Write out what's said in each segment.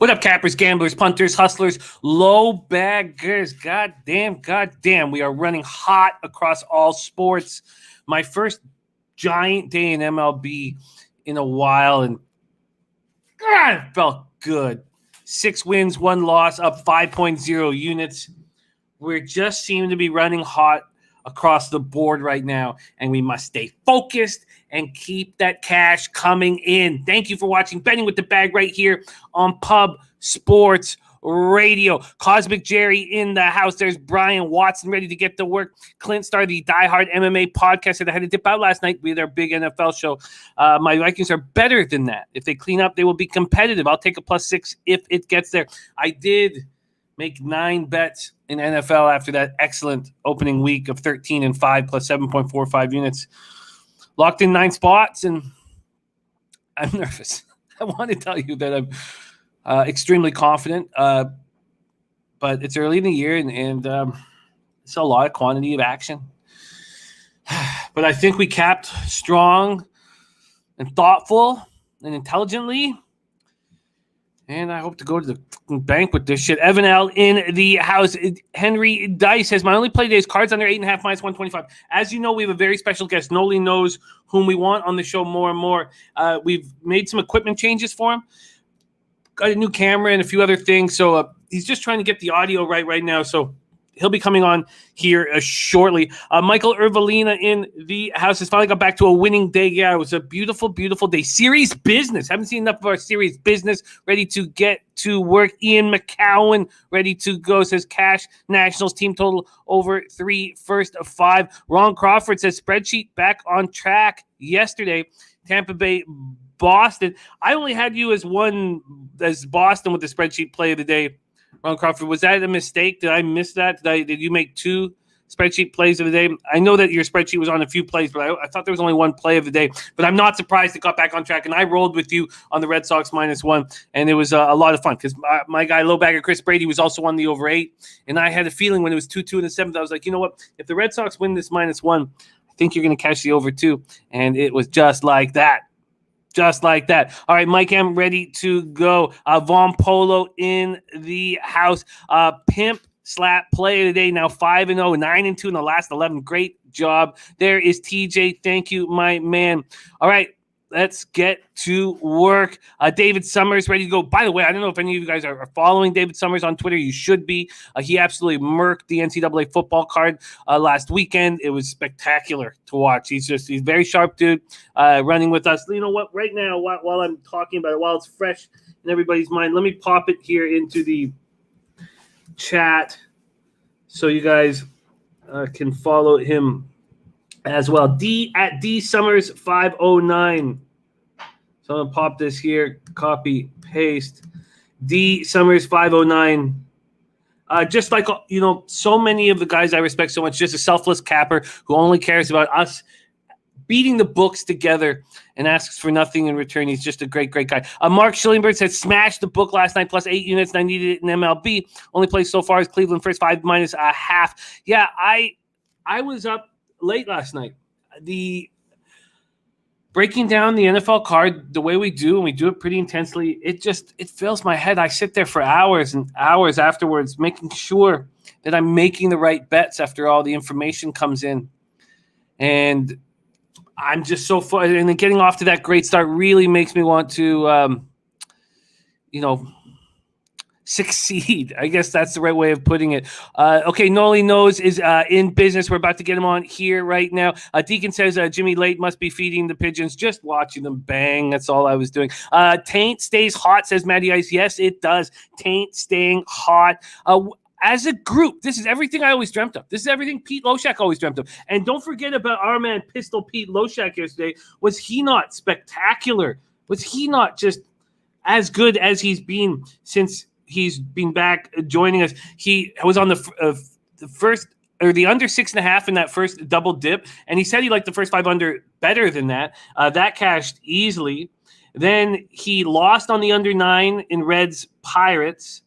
What up, cappers, gamblers, punters, hustlers, low baggers? Goddamn. We are running hot across all sports. My first giant day in MLB in a while, and God, it felt good. 6 wins, 1 loss, up 5.0 units. We're just seeming to be running hot across the board right now, and we must stay focused and keep that cash coming in. Thank you for watching Betting with the Bag right here on Pub Sports Radio. Cosmic Jerry in the house. There's Brian Watson ready to get to work. Clint started the Die Hard MMA podcast that I had to dip out last night. We had our big NFL show. My Vikings are better than that. If they clean up, they will be competitive. I'll take a +6 if it gets there. I did make 9 bets in NFL after that excellent opening week of 13-5 plus 7.45 units. Locked in 9 spots, and I'm nervous. I want to tell you that I'm extremely confident, but it's early in the year, and it's a lot of quantity of action. But I think we capped strong and thoughtful and intelligently. And I hope to go to the bank with this shit. Evan L. in the house. Henry Dice says, my only play today is cards under 8.5 minus 125. As you know, we have a very special guest, Nolly Knows, whom we want on the show more and more. We've made some equipment changes for him. Got a new camera and a few other things. So he's just trying to get the audio right now. So he'll be coming on here shortly. Michael Ervalina in the house has finally got back to a winning day. Yeah, it was a beautiful, beautiful day. Series business. Haven't seen enough of our series business. Ready to get to work. Ian McCowan ready to go. Says cash Nationals team total over 3 first of 5. Ron Crawford says spreadsheet back on track yesterday. Tampa Bay, Boston. I only had you as Boston with the spreadsheet play of the day. Ron Crawford, was that a mistake? Did I miss that? Did you make 2 spreadsheet plays of the day? I know that your spreadsheet was on a few plays, but I thought there was only 1 play of the day. But I'm not surprised it got back on track, and I rolled with you on the Red Sox -1, and it was a lot of fun because my guy, low bagger Chris Brady, was also on the over 8, and I had a feeling when it was 2-2 in the 7th, I was like, you know what? If the Red Sox win this -1, I think you're going to catch the over 2, and it was just like that. Just like that. All right, Mike M. ready to go. Von Polo in the house. Pimp slap play today. Now 5-0, 9-2 in the last 11. Great job. There is TJ. Thank you, my man. All right, let's get to work. David Summers ready to go. By the way, I don't know if any of you guys are following David Summers on Twitter. You should be. He absolutely murked the NCAA football card last weekend. It was spectacular to watch. He's a very sharp dude running with us. You know what? Right now, while I'm talking about it, while it's fresh in everybody's mind, let me pop it here into the chat so you guys can follow him as well. D at D Summers 509. So I'm gonna pop this here, copy, paste. D Summers 509. Just like so many of the guys I respect so much, just a selfless capper who only cares about us beating the books together and asks for nothing in return. He's just a great guy. Mark Schillingberg said smashed the book last night plus 8 units, and I needed it in MLB. Only play so far is Cleveland first 5 minus a half. Yeah, I was up late last night. The breaking down the NFL card the way we do, and we do it pretty intensely, it fills my head. I sit there for hours and hours afterwards making sure that I'm making the right bets after all the information comes in. And I'm just so fun. And then getting off to that great start really makes me want to succeed. I guess that's the right way of putting it. Okay, Nolly Knows is in business. We're about to get him on here right now. Deacon says Jimmy Late must be feeding the pigeons. Just watching them bang. That's all I was doing. Taint stays hot, says Matty Ice. Yes, it does. Taint staying hot. As a group, this is everything I always dreamt of. This is everything Pete Loshak always dreamt of. And don't forget about our man, Pistol Pete Loshak yesterday. Was he not spectacular? Was he not just as good as he's been since he's been back joining us? He was on the first or the under 6.5 in that first double dip, and he said he liked the first 5 under better than that. That cashed easily. Then he lost on the under 9 in Reds Pirates,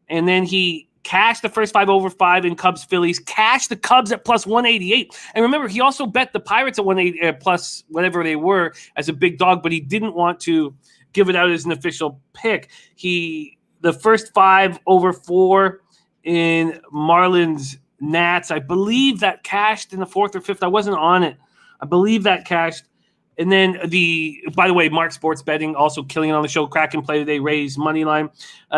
and then he cashed the first 5 over 5 in Cubs Phillies, cashed the Cubs at plus 188. And remember, he also bet the Pirates at 180 plus whatever they were as a big dog, but he didn't want to give it out as an official pick. The first 5 over 4 in Marlins Nats, I believe that cashed in the 4th or 5th. I wasn't on it. I believe that cashed. And then by the way, Mark Sports Betting also killing it on the show. Kraken play today, Rays money line.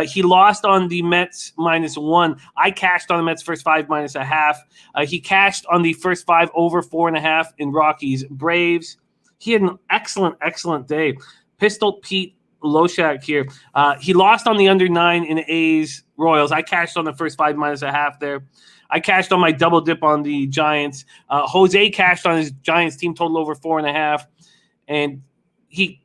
He lost on the Mets -1. I cashed on the Mets first 5 -0.5. He cashed on the first 5 over 4.5 in Rockies Braves. He had an excellent day. Pistol Pete Loshak here. He lost on the under 9 in A's Royals. I cashed on the first 5 -0.5 there. I cashed on my double dip on the Giants. Jose cashed on his Giants team total over 4.5. And he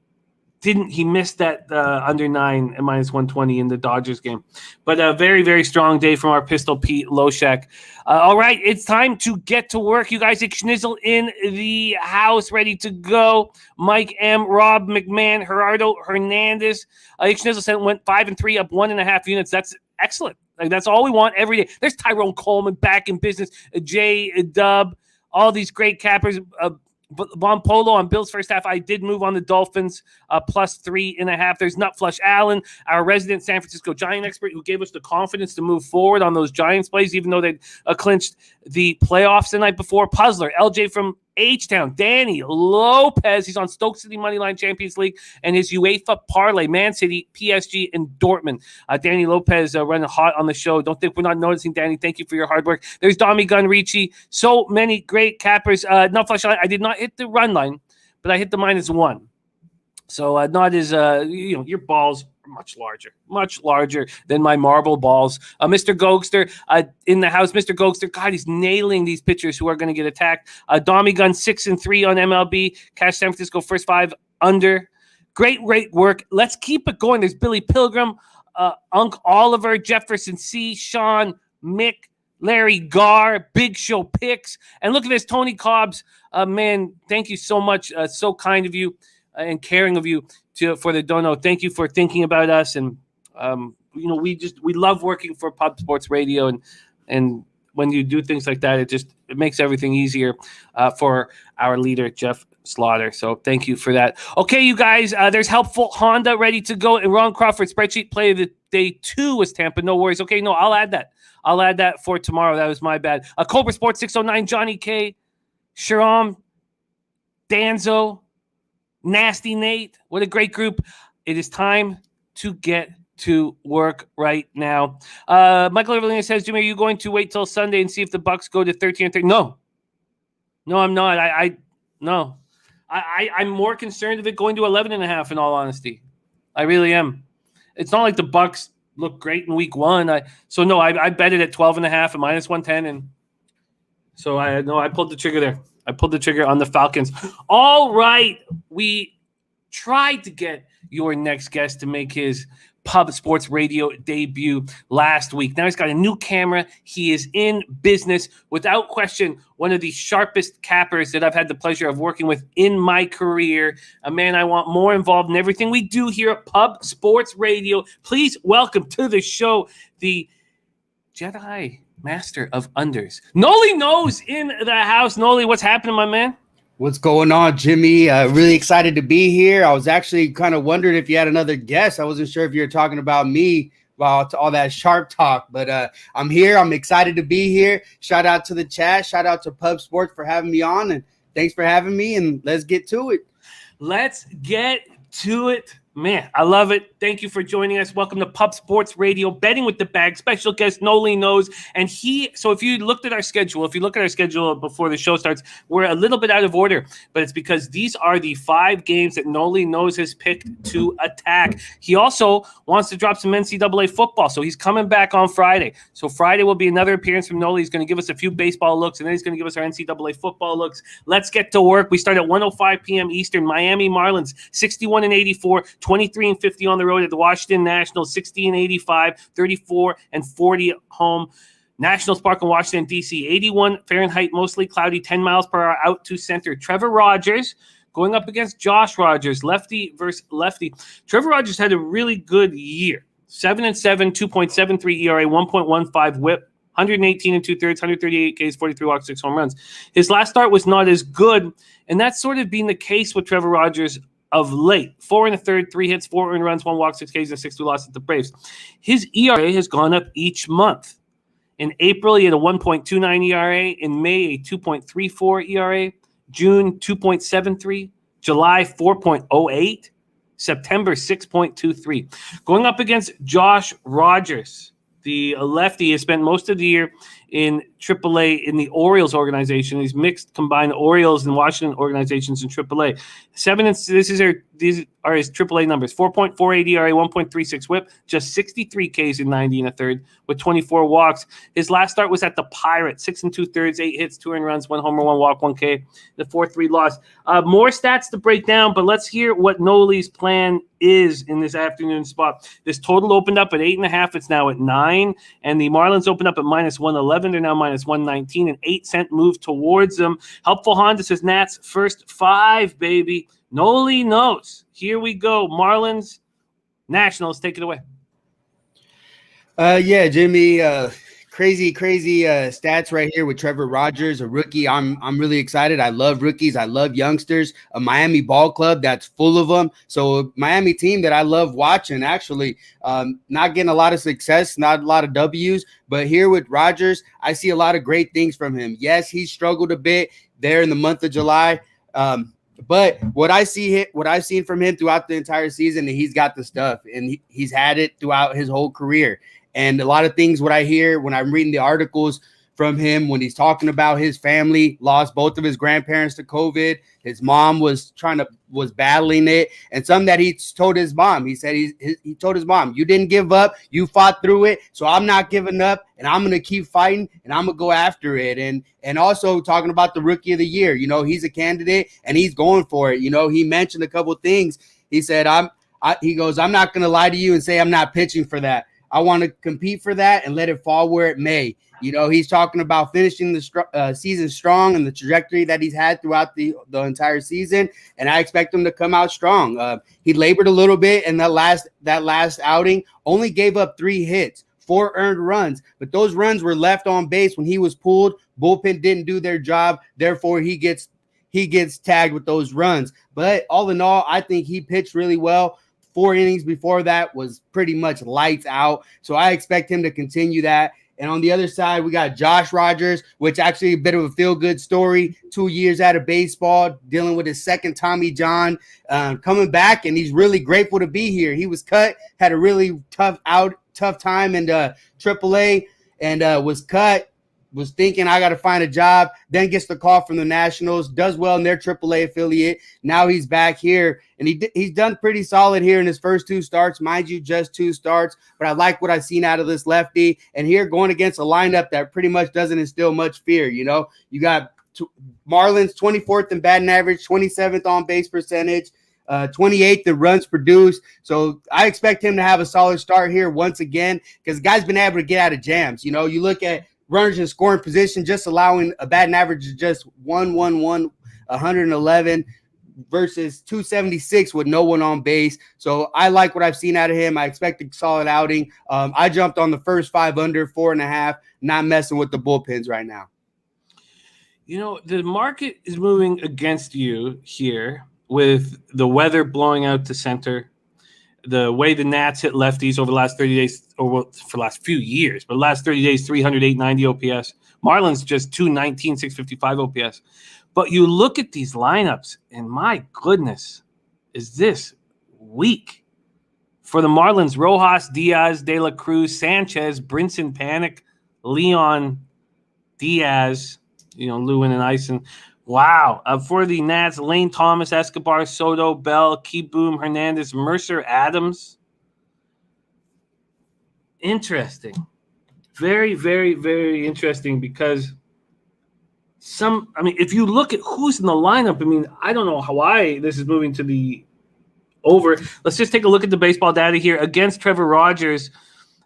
missed that under 9 at -120 in the Dodgers game. But a very, very strong day from our Pistol Pete Loshak. All right, it's time to get to work. You guys, Schnizzle in the house, ready to go. Mike M., Rob McMahon, Gerardo Hernandez. Schnizzle went 5-3, up 1.5 units. That's excellent. Like, that's all we want every day. There's Tyrone Coleman back in business. J. Dub, all these great cappers. Von Polo on Bills first half. I did move on the Dolphins +3.5. There's Nut Flush Allen, our resident San Francisco Giant expert, who gave us the confidence to move forward on those Giants plays, even though they clinched the playoffs the night before. Puzzler, LJ from H-Town, Danny Lopez. He's on Stoke City Moneyline Champions League and his UEFA parlay, Man City, PSG, and Dortmund. Danny Lopez running hot on the show. Don't think we're not noticing, Danny. Thank you for your hard work. There's Dommy Gun Ricci. So many great cappers. Not flash. I did not hit the run line, but I hit the -1. So not as your balls are much larger than my marble balls. Mr. Gokster in the house. Mr. Gokster, God, he's nailing these pitchers who are going to get attacked. Dommy Gun 6-3 on MLB. Cash San Francisco first 5 under. Great work. Let's keep it going. There's Billy Pilgrim, Unc Oliver, Jefferson C, Sean, Mick, Larry Garr, Big Show Picks, and look at this, Tony Cobbs. Man, thank you so much. So kind of you and caring of you for the dono. Thank you for thinking about us, and we love working for Pub Sports Radio, and when you do things like that, it makes everything easier for our leader Jeff Slaughter. So thank you for that. Okay, you guys, there's Helpful Honda ready to go, and Ron Crawford spreadsheet play of the day 2 was Tampa. No worries. Okay, no, I'll add that for tomorrow. That was my bad. Cobra Sports 609, Johnny K, Sharam, Danzo, Nasty Nate. What a great group. It is time to get to work right now. Michael Evelina says, Jimmy, are you going to wait till Sunday and see if the Bucks go to 13-3? No, I'm not. No. I'm more concerned of it going to 11.5, in all honesty. I really am. It's not like the Bucks look great in week 1. I bet it at 12.5 at -110. And so I pulled the trigger there. I pulled the trigger on the Falcons. All right. We tried to get your next guest to make his Pub Sports Radio debut last week. Now he's got a new camera. He is in business. Without question, one of the sharpest cappers that I've had the pleasure of working with in my career. A man I want more involved in everything we do here at Pub Sports Radio. Please welcome to the show the Jedi Master of Unders, Nolly Knows, in the house. Nolly, what's happening, my man? What's going on, Jimmy? Really excited to be here. I was actually kind of wondering if you had another guest. I wasn't sure if you were talking about me, about all that sharp talk, but I'm here. I'm excited to be here. Shout out to the chat. Shout out to Pub Sports for having me on, and thanks for having me, and let's get to it. Let's get to it. Man, I love it. Thank you for joining us. Welcome to Pub Sports Radio, Betting with the Bag. Special guest, Nolly Knows. And so if you look at our schedule before the show starts, we're a little bit out of order, but it's because these are the 5 games that Nolly Knows has picked to attack. He also wants to drop some NCAA football, so he's coming back on Friday. So Friday will be another appearance from Nolly. He's going to give us a few baseball looks, and then he's going to give us our NCAA football looks. Let's get to work. We start at 1:05 p.m. Eastern. Miami Marlins, 61-84. 23-50 on the road at the Washington Nationals, 60-85, 34-40 at home. Nationals Park in Washington, D.C., 81 Fahrenheit, mostly cloudy, 10 miles per hour out to center. Trevor Rogers going up against Josh Rogers, lefty versus lefty. Trevor Rogers had a really good year. 7-7, 2.73 ERA, 1.15 whip, 118 2/3, 138 Ks, 43 walks, 6 home runs. His last start was not as good, and that's sort of been the case with Trevor Rogers of late. 4 1/3, 3 hits, 4 earned runs, 1 walk, 6 Ks, and 6-2 loss at the Braves. His ERA has gone up each month. In April, he had a 1.29 ERA. In May, a 2.34 ERA. June, 2.73. July, 4.08. September, 6.23. Going up against Josh Rogers, the lefty, has spent most of the year in AAA in the Orioles organization. He's mixed combined Orioles and Washington organizations in AAA. These are his AAA numbers: 4.48 ERA, 1.36 WHIP, just 63 Ks in 90 1/3 with 24 walks. His last start was at the Pirates: 6 2/3, 8 hits, 2 earned runs, 1 homer, 1 walk, 1 K, the 4-3 loss. More stats to break down, but let's hear what Nolly's plan is in this afternoon spot. This total opened up at 8.5. It's now at 9, and the Marlins opened up at -111. They're now -119, an 8-cent move towards them. Helpful Honda says Nats first 5, baby. Nolly knows. Here we go. Marlins Nationals, take it away. Yeah, Jimmy. Crazy stats right here with Trevor Rogers, a rookie. I'm really excited. I love rookies. I love youngsters. A Miami ball club that's full of them. So Miami team that I love watching. Actually, not getting a lot of success, not a lot of W's, but here with Rogers, I see a lot of great things from him. Yes, he struggled a bit there in the month of July. But what I've seen from him throughout the entire season, he's got the stuff, and he's had it throughout his whole career. And a lot of things, what I hear when I'm reading the articles from him, when he's talking about his family lost both of his grandparents to COVID, his mom was battling it, and something that he told his mom, he said he told his mom, "You didn't give up, you fought through it, so I'm not giving up, and I'm gonna keep fighting, and I'm gonna go after it." And also talking about the Rookie of the Year, he's a candidate and he's going for it. He mentioned a couple of things. He said, he goes, "I'm not gonna lie to you and say I'm not pitching for that. I want to compete for that and let it fall where it may." He's talking about finishing the season strong and the trajectory that he's had throughout the entire season, and I expect him to come out strong. He labored a little bit in that last outing, only gave up 3 hits, 4 earned runs, but those runs were left on base when he was pulled. Bullpen didn't do their job, therefore he gets tagged with those runs. But all in all, I think he pitched really well. 4 innings before that was pretty much lights out. So I expect him to continue that. And on the other side, we got Josh Rogers, which actually a bit of a feel-good story. 2 years out of baseball, dealing with his second Tommy John, coming back, and he's really grateful to be here. He was cut, had a really tough time in AAA, and was cut. Was thinking I got to find a job, then gets the call from the Nationals, does well in their AAA affiliate. Now he's back here, and he's done pretty solid here in his first 2 starts. Mind you, just 2 starts, but I like what I've seen out of this lefty. And here going against a lineup that pretty much doesn't instill much fear. You got Marlins 24th in batting average, 27th on base percentage, 28th in runs produced. So I expect him to have a solid start here once again, because the guy's been able to get out of jams. You look at runners in scoring position, just allowing a batting average of just 111 versus 276 with no one on base. So I like what I've seen out of him. I expect a solid outing. I jumped on the first 5 under, 4.5, not messing with the bullpens right now. The market is moving against you here with the weather blowing out to center. The way the Nats hit lefties over the last 30 days, for the last few years, but last 30 days, 300, 890 OPS. Marlins just 219, 655 OPS. But you look at these lineups, and my goodness, is this weak. For the Marlins, Rojas, Diaz, De La Cruz, Sanchez, Brinson, Panic, Leon, Diaz, Lewin and Ison. Wow. For the Nats, Lane Thomas, Escobar, Soto, Bell, Keyboom, Hernandez, Mercer, Adams. Interesting. Very, very, very interesting, because if you look at who's in the lineup, I don't know why this is moving to the over. Let's just take a look at the baseball data here. Against Trevor Rogers,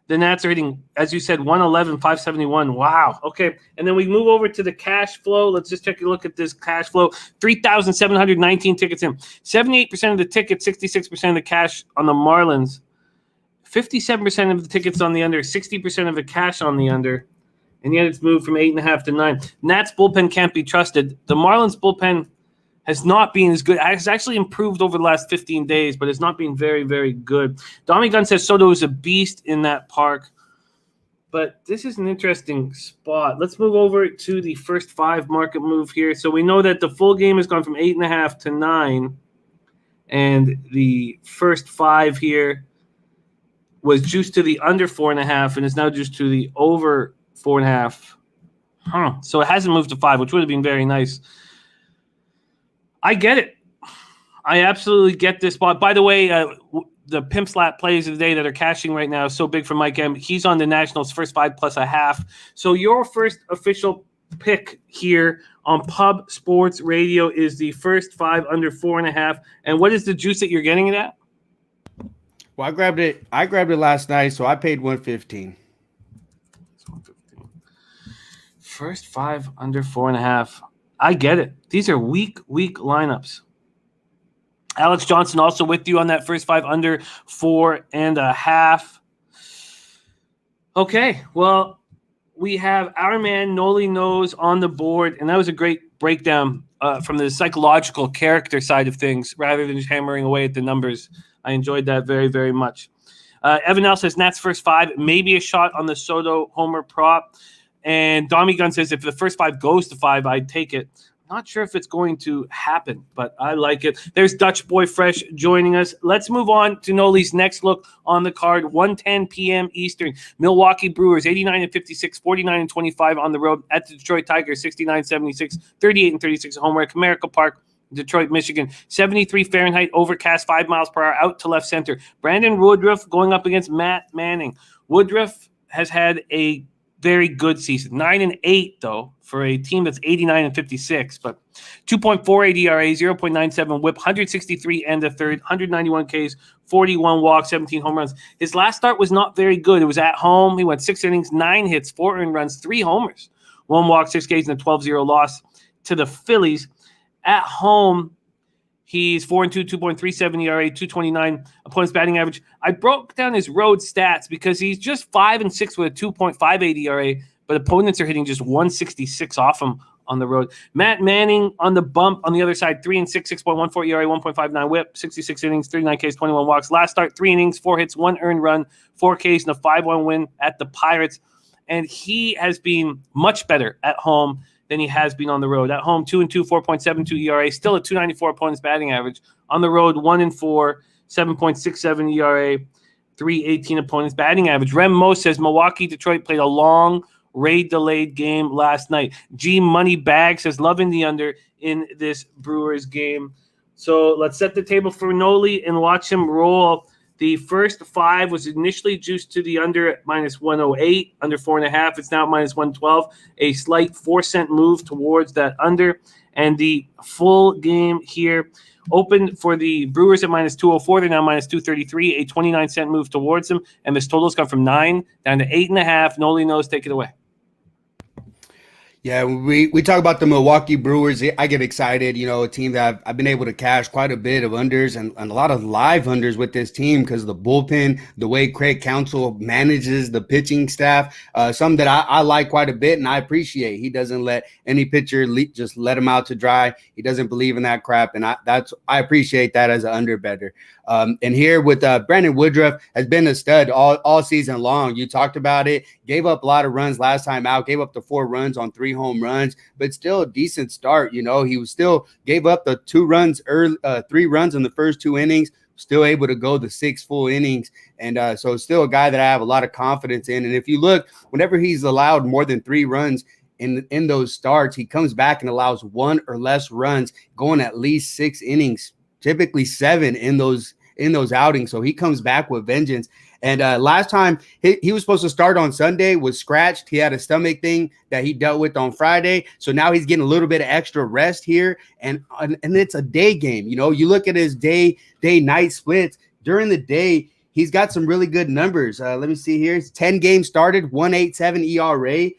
the Nats are hitting, as you said, 111, 571. Wow. Okay. And then we move over to the cash flow. Let's just take a look at this cash flow. 3,719 tickets in. 78% of the tickets, 66% of the cash on the Marlins. 57% of the tickets on the under, 60% of the cash on the under. And yet it's moved from 8.5 to 9. Nats bullpen can't be trusted. The Marlins bullpen has not been as good. It's actually improved over the last 15 days, but it's not been very, very good. Dommy Gunn says Soto is a beast in that park. But this is an interesting spot. Let's move over to the first 5 market move here. So we know that the full game has gone from 8.5 to 9. And the first 5 here was juiced to the under 4.5 and is now juiced to the over 4.5. So it hasn't moved to 5, which would have been very nice. I get it. I absolutely get this spot. By the way, the Pimp Slap plays of the day that are cashing right now, so big for Mike M. He's on the Nationals first 5 plus a half. So your first official pick here on Pub Sports Radio is the first 5 under 4.5. And what is the juice that you're getting it at? Well, I grabbed it last night, so I paid $115. First 5 under 4.5. I get it. These are weak lineups. Alex Johnson also with you on that first 5 under 4.5. Okay, well, we have our man Nolly Knows on the board, and that was a great breakdown from the psychological character side of things rather than just hammering away at the numbers. I enjoyed that very, very much. Evan L says Nats first 5, maybe a shot on the Soto homer prop. And Dommy Gunn says if the first 5 goes to 5, I'd take it. Not sure if it's going to happen, but I like it. There's Dutch Boy Fresh joining us. Let's move on to Nolly's next look on the card. 1:10 p.m. Eastern. Milwaukee Brewers 89-56, 49-25 on the road at the Detroit Tigers 69-76, 38-36 at home at Comerica Park, Detroit, Michigan. 73 Fahrenheit, overcast, 5 miles per hour, out to left center. Brandon Woodruff going up against Matt Manning. Woodruff has had a very good season. 9-8, though, for a team that's 89-56. But 2.48 ERA, 0.97 whip, 163 and a third, 191 Ks, 41 walks, 17 home runs. His last start was not very good. It was at home. He went 6 innings, 9 hits, 4 earned runs, 3 homers, 1 walk, 6 Ks, and a 12-0 loss to the Phillies. At home, he's 4-2, 2.37 ERA, 229 opponent's batting average. I broke down his road stats because he's just 5-6 with a 2.58 ERA, but opponents are hitting just 166 off him on the road. Matt Manning on the bump on the other side, 3-6, 6.14 ERA, 1.59 whip, 66 innings, 39 Ks, 21 walks. Last start, 3 innings, 4 hits, 1 earned run, 4 Ks, and a 5-1 win at the Pirates. And he has been much better at home than he has been on the road. At home, 2-2, 4.72 ERA, still a 294 opponent's batting average. On the road, 1-4, 7.67 ERA, 318 opponent's batting average. Rem Mo says Milwaukee, Detroit played a long, raid-delayed game last night. G Money Bag says loving the under in this Brewers game. So let's set the table for Nolly and watch him roll. The first 5 was initially juiced to the under at -108, under 4.5. It's now at -112, a slight 4-cent move towards that under. And the full game here opened for the Brewers at -204. They're now -233, a 29-cent move towards them. And this total's gone from 9 down to 8.5. Nolly Knows, take it away. Yeah, we talk about the Milwaukee Brewers. I get excited, a team that I've been able to cash quite a bit of unders and a lot of live unders with this team because of the bullpen, the way Craig Counsell manages the pitching staff, something that I like quite a bit and I appreciate. He doesn't let any pitcher just let him out to dry. He doesn't believe in that crap, and I appreciate that as an under better. And here with Brandon Woodruff has been a stud all season long. You talked about it. Gave up a lot of runs last time out. Gave up the 4 runs on 3 home runs, but still a decent start. He was still gave up the 2 runs early, 3 runs in the first 2 innings. Still able to go the 6 full innings, and so still a guy that I have a lot of confidence in. And if you look, whenever he's allowed more than 3 runs in those starts, he comes back and allows 1 or less runs, going at least 6 innings, typically 7 in those outings. So he comes back with vengeance. And last time he was supposed to start on Sunday, was scratched. He had a stomach thing that he dealt with on Friday. So now he's getting a little bit of extra rest here. And it's a day game. You look at his day-night splits during the day. He's got some really good numbers. Let me see here. It's 10 games started, 1.87 ERA.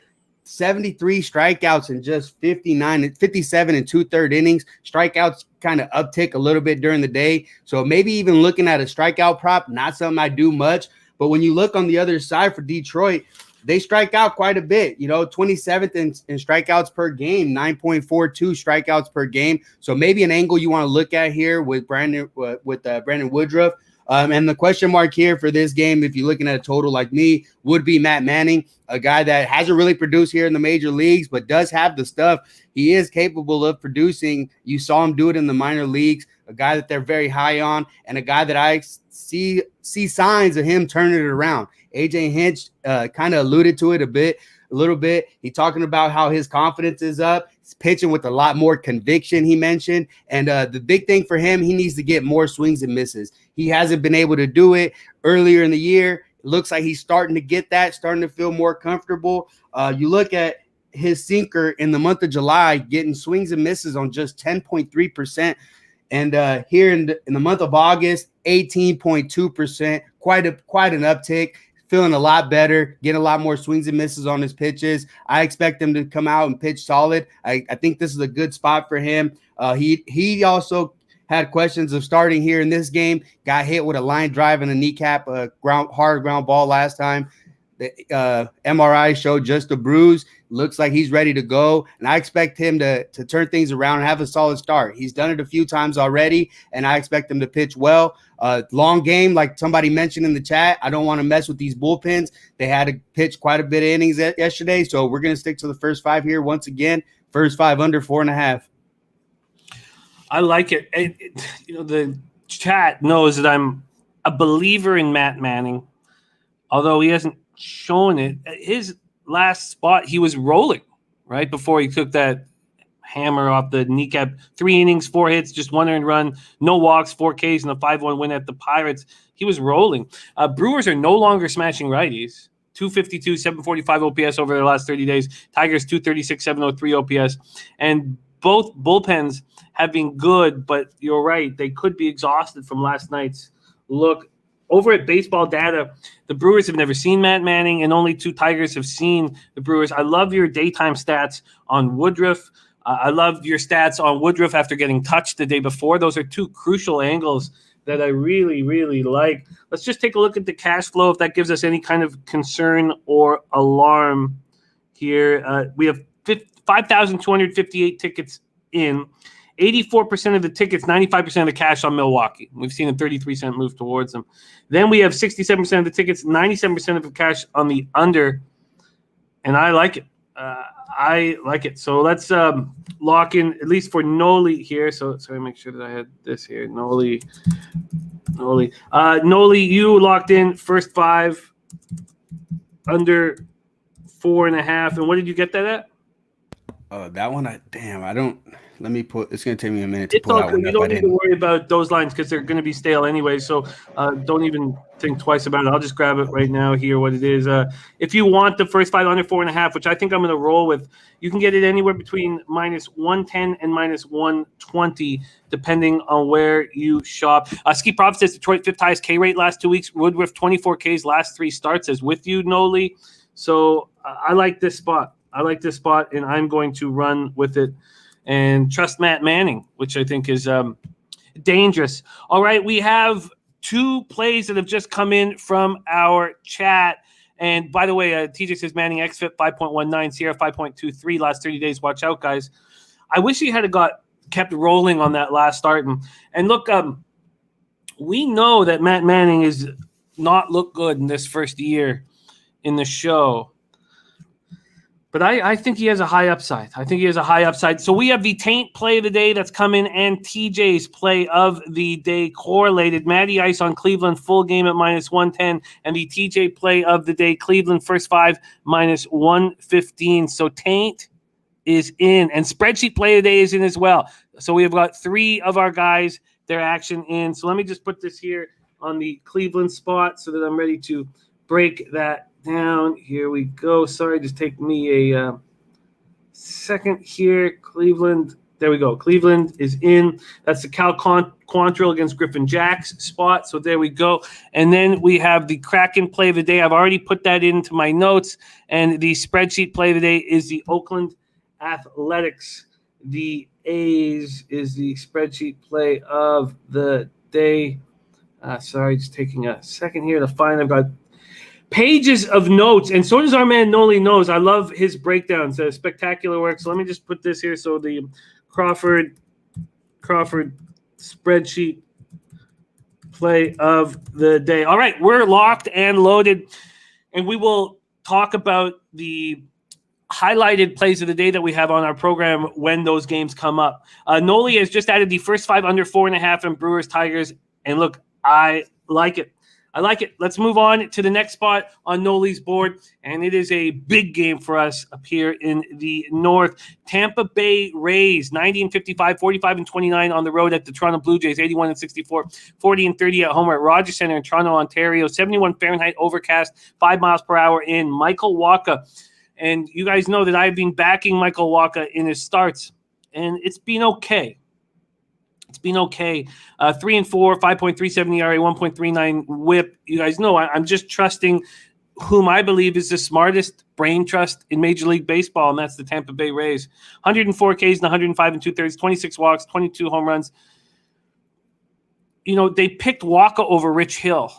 73 strikeouts in just 57 and 2/3 innings. Strikeouts kind of uptick a little bit during the day. So maybe even looking at a strikeout prop, not something I do much. But when you look on the other side for Detroit, they strike out quite a bit, 27th in strikeouts per game, 9.42 strikeouts per game. So maybe an angle you want to look at here with Brandon Woodruff. And the question mark here for this game, if you're looking at a total like me, would be Matt Manning, a guy that hasn't really produced here in the major leagues, but does have the stuff. He is capable of producing. You saw him do it in the minor leagues, a guy that they're very high on, and a guy that I see signs of him turning it around. AJ Hinch kind of alluded to it a little bit. He talking about how his confidence is up. He's pitching with a lot more conviction, he mentioned. And the big thing for him, he needs to get more swings and misses. He hasn't been able to do it earlier in the year. It looks like he's starting to get that, starting to feel more comfortable. You look at his sinker in the month of July, getting swings and misses on just 10.3%. And here in the month of August, 18.2%, quite an uptick. Feeling a lot better, getting a lot more swings and misses on his pitches. I expect him to come out and pitch solid. I think this is a good spot for him. He also had questions of starting here in this game. Got hit with a line drive and a kneecap, hard ground ball last time. The MRI showed just a bruise. Looks like he's ready to go, and I expect him to turn things around and have a solid start. He's done it a few times already, and I expect him to pitch well. Long game, like somebody mentioned in the chat, I don't want to mess with these bullpens. They had to pitch quite a bit of innings yesterday, so we're going to stick to the first 5 here once again. First 5 under 4.5. I like it. The chat knows that I'm a believer in Matt Manning, although he hasn't shown it. His last spot, he was rolling right before he took that hammer off the kneecap. 3 innings, 4 hits, just 1 earned run, no walks, 4 Ks, and a 5-1 win at the Pirates. He was rolling. Brewers are no longer smashing righties. 252, 745 OPS over the last 30 days. Tigers 236, 703 OPS. And both bullpens have been good, but you're right, they could be exhausted from last night's look. Over at Baseball Data, the Brewers have never seen Matt Manning, and only 2 Tigers have seen the Brewers. I love your daytime stats on Woodruff. I love your stats on Woodruff after getting touched the day before. Those are 2 crucial angles that I really, really like. Let's just take a look at the cash flow, if that gives us any kind of concern or alarm here. We have 5,258 tickets in. 84% of the tickets, 95% of the cash on Milwaukee. We've seen a 33-cent move towards them. Then we have 67% of the tickets, 97% of the cash on the under, and I like it. I like it. So let's lock in, at least for Nolly here. So sorry, make sure that I had this here. Nolly, you locked in first 5 under 4.5. And what did you get that at? That one, I don't. Let me put. It's going to take me a minute to pull that one up. You don't need to worry about those lines because they're going to be stale anyway. So don't even think twice about it. I'll just grab it right now here. What it is. If you want the first 5 under 4.5, which I think I'm going to roll with, you can get it anywhere between -110 and -120, depending on where you shop. Ski Prop says Detroit 5th highest K rate last 2 weeks. Woodruff 24 Ks last 3 starts as with you, Nolly. So I like this spot. And I'm going to run with it and trust Matt Manning, which I think is dangerous. All right, we have 2 plays that have just come in from our chat. And by the way, TJ says Manning XFIP 5.19, Sierra 5.23 last 30 days. Watch out, guys. I wish he had kept rolling on that last start. And look, we know that Matt Manning is not looked good in this first year in the show. But I think he has a high upside. So we have the Taint play of the day that's coming and TJ's play of the day correlated. Matty Ice on Cleveland full game at -110 and the TJ play of the day, Cleveland first 5 -115. So Taint is in and spreadsheet play of the day is in as well. So we have got 3 of our guys, their action in. So let me just put this here on the Cleveland spot so that I'm ready to break that down. Here we go. Sorry, just take me a second here. Cleveland. There we go. Cleveland is in. That's the Cal Quantrill against Griffin Jack's spot. So there we go. And then we have the Kraken play of the day. I've already put that into my notes. And the spreadsheet play of the day is the Oakland Athletics. The A's is the spreadsheet play of the day. Sorry, just taking a second here to find. I've got pages of notes, and so does our man Nolly Knows. I love his breakdowns. Spectacular work. So let me just put this here. So the Crawford spreadsheet play of the day. All right, we're locked and loaded, and we will talk about the highlighted plays of the day that we have on our program when those games come up. Noli has just added the first 5 under 4.5 in Brewers Tigers, and look, I like it. Let's move on to the next spot on Noli's board, and it is a big game for us up here in the north. Tampa Bay Rays, 90-55, 45-29 on the road at the Toronto Blue Jays, 81-64, 40-30 at home at Rogers Centre in Toronto, Ontario, 71 Fahrenheit overcast, 5 miles per hour in Michael Wacha. And you guys know that I've been backing Michael Wacha in his starts, and it's been okay. 3-4, 5.37 ERA, 1.39 WHIP. You guys know I'm just trusting whom I believe is the smartest brain trust in Major League Baseball, and that's the Tampa Bay Rays. 104 Ks and 105 2/3, 26 walks, 22 home runs. You know, they picked Wacha over Rich Hill,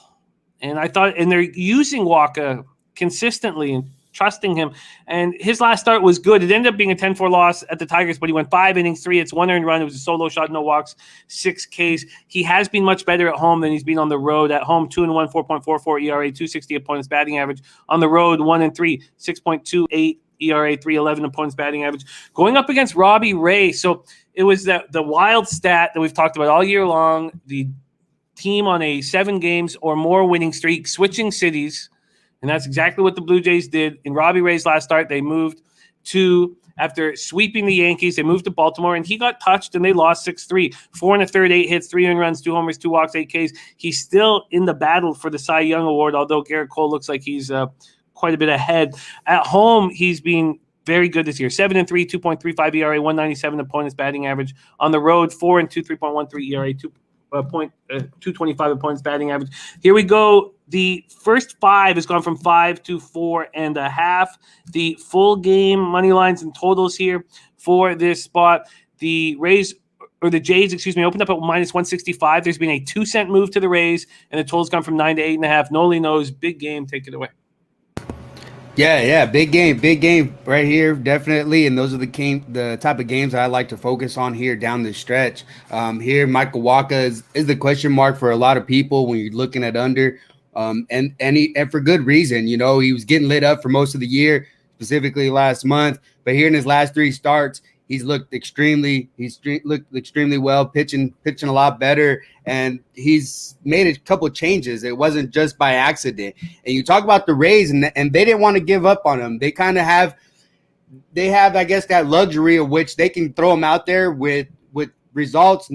and they're using Wacha consistently and trusting him. And his last start was good. It ended up being a 10-4 loss at the Tigers, but he went 5 innings, 3 hits, 1 earned run. It was a solo shot, no walks, 6 Ks. He has been much better at home than he's been on the road. At home, 2-1, 4.44 ERA, 260 opponent's batting average. On the road, 1-3, 6.28 ERA, 311 opponent's batting average. Going up against Robbie Ray. So it was the wild stat that we've talked about all year long. The team on a 7 games or more winning streak, switching cities. And that's exactly what the Blue Jays did. In Robbie Ray's last start, they moved after sweeping the Yankees, they moved to Baltimore, and he got touched, and they lost 6-3. 4 1/3, 8 hits, 3 earned runs, 2 homers, 2 walks, 8 Ks. He's still in the battle for the Cy Young Award, although Garrett Cole looks like he's quite a bit ahead. At home, he's been very good this year. 7-3, 2.35 ERA, 197 opponent's batting average. On the road, 4-2, 3.13 ERA, 225 opponent's batting average. Here we go. The first 5 has gone from 5 to 4.5. The full game money lines and totals here for this spot. The Jays, opened up at -165. There's been a 2-cent move to the Rays, and the total's gone from 9 to 8.5. Nolly Knows, big game. Take it away. Yeah, big game right here, definitely. And those are the type of games I like to focus on here down the stretch. Here, Michael Wacha is the question mark for a lot of people when you're looking at under. And for good reason. You know, he was getting lit up for most of the year, specifically last month. But here in his last 3 starts, he's looked extremely well, pitching a lot better, and he's made a couple of changes. It wasn't just by accident. And you talk about the Rays, and they didn't want to give up on him. They kind of have, I guess, that luxury of which they can throw him out there with results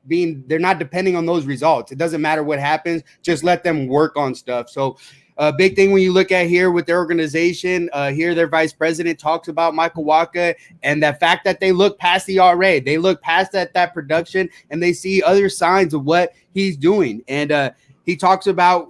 they're not depending on those results. It doesn't matter what happens. Just let them work on stuff. So a big thing when you look at here with their organization, here their vice president talks about Michael Wacha and the fact that they look past the ERA. They look past that production, and they see other signs of what he's doing. And he talks about,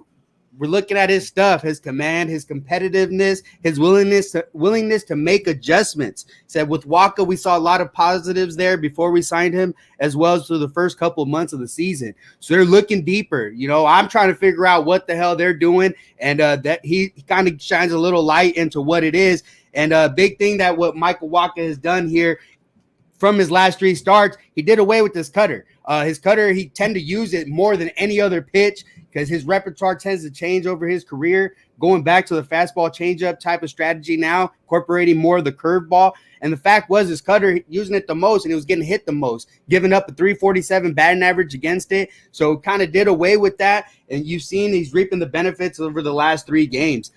we're looking at his stuff, his command, his competitiveness, his willingness to make adjustments. Said with Wacha, we saw a lot of positives there before we signed him, as well as through the first couple of months of the season. So they're looking deeper. You know, I'm trying to figure out what the hell they're doing, and that he kind of shines a little light into what it is. And a big thing that what Michael Wacha has done here from his last 3 starts, he did away with his cutter. His cutter, he tend to use it more than any other pitch, because his repertoire tends to change over his career, going back to the fastball changeup type of strategy now, incorporating more of the curveball. And the fact was his cutter using it the most, and it was getting hit the most, giving up a 347 batting average against it. So kind of did away with that. And you've seen he's reaping the benefits over the last 3 games.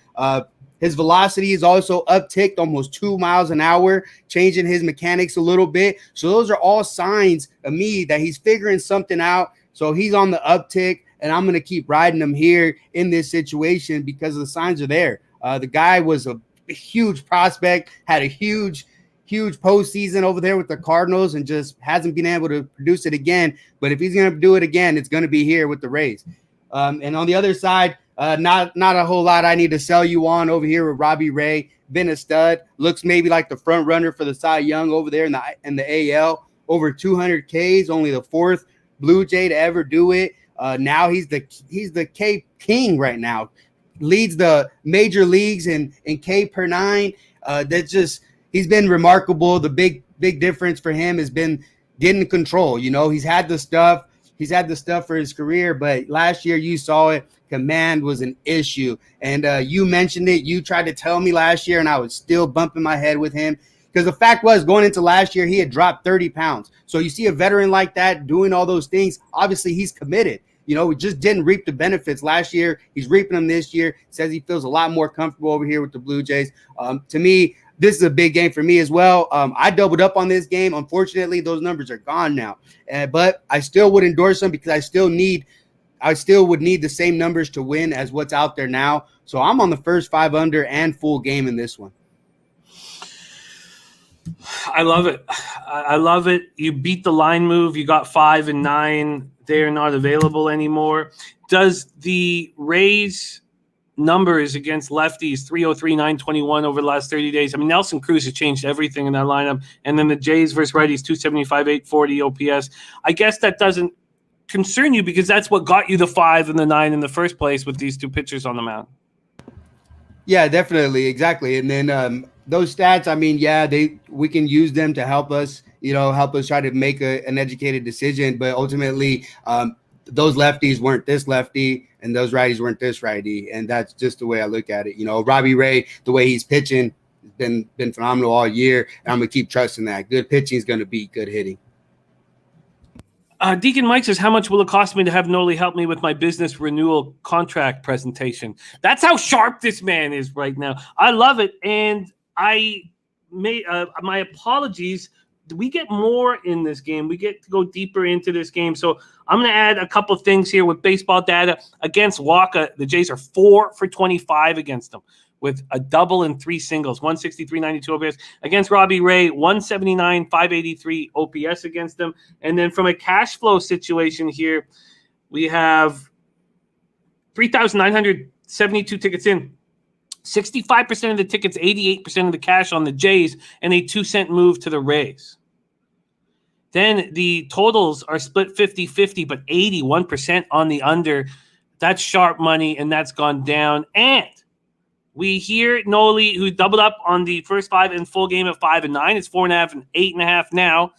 His velocity is also upticked almost 2 miles an hour, changing his mechanics a little bit. So those are all signs of me that he's figuring something out. So he's on the uptick, and I'm going to keep riding him here in this situation because the signs are there. The guy was a huge prospect, had a huge postseason over there with the Cardinals, and just hasn't been able to produce it again. But if he's going to do it again, it's going to be here with the Rays. And on the other side, not a whole lot I need to sell you on over here with Robbie Ray. Been a stud. Looks maybe like the front runner for the Cy Young over there in the AL. Over 200 Ks, only the 4th Blue Jay to ever do it. Now he's the K king right now. leads the major leagues in K per nine. He's been remarkable. The big difference for him has been getting control. You know, he's had the stuff for his career, but last year you saw it. Command was an issue, and you mentioned it. You tried to tell me last year, and I was still bumping my head with him. Because the fact was, going into last year, he had dropped 30 pounds. So you see a veteran like that doing all those things, obviously he's committed. You know, he just didn't reap the benefits last year. He's reaping them this year. Says he feels a lot more comfortable over here with the Blue Jays. To me, this is a big game for me as well. I doubled up on this game. Unfortunately, those numbers are gone now. But I still would endorse them because I still would need the same numbers to win as what's out there now. So I'm on the first 5 under and full game in this one. I love it. I love it. You beat the line move. You got 5 and 9. They're not available anymore. Does the Rays numbers against lefties 303, 921 over the last 30 days? I mean, Nelson Cruz has changed everything in that lineup. And then the Jays versus righties, 275, 840 OPS. I guess that doesn't concern you because that's what got you the 5 and the 9 in the first place with these two pitchers on the mound. Yeah, definitely. Exactly. And then those stats, I mean, we can use them to help us try to make an educated decision. But ultimately, those lefties weren't this lefty and those righties weren't this righty. And that's just the way I look at it. You know, Robbie Ray, the way he's pitching, has been phenomenal all year. And I'm going to keep trusting that. Good pitching is going to beat good hitting. Deacon Mike says, how much will it cost me to have Nolly help me with my business renewal contract presentation? That's how sharp this man is right now. I love it. And I made my apologies. We get more in this game. We get to go deeper into this game. So I'm going to add a couple of things here with baseball data. Against Waka, the Jays are 4 for 25 against them, with a double and 3 singles, 163, 92 OPS. Against Robbie Ray, 179, 583 OPS against them. And then from a cash flow situation here, we have 3,972 tickets in. 65% of the tickets, 88% of the cash on the Jays, and a 2-cent move to the Rays. Then the totals are split 50-50, but 81% on the under. That's sharp money, and that's gone down. And we hear Nolly, who doubled up on the first 5 and full game at 5 and 9. It's 4.5 and 8.5 now.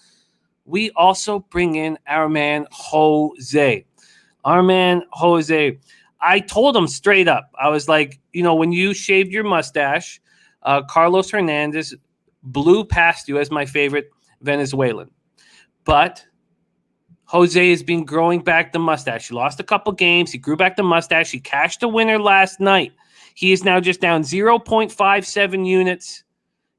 We also bring in our man Jose. I told him straight up. I was like, you know, when you shaved your mustache, Carlos Hernandez blew past you as my favorite Venezuelan. But Jose has been growing back the mustache. He lost a couple games. He grew back the mustache. He cashed a winner last night. He is now just down 0.57 units,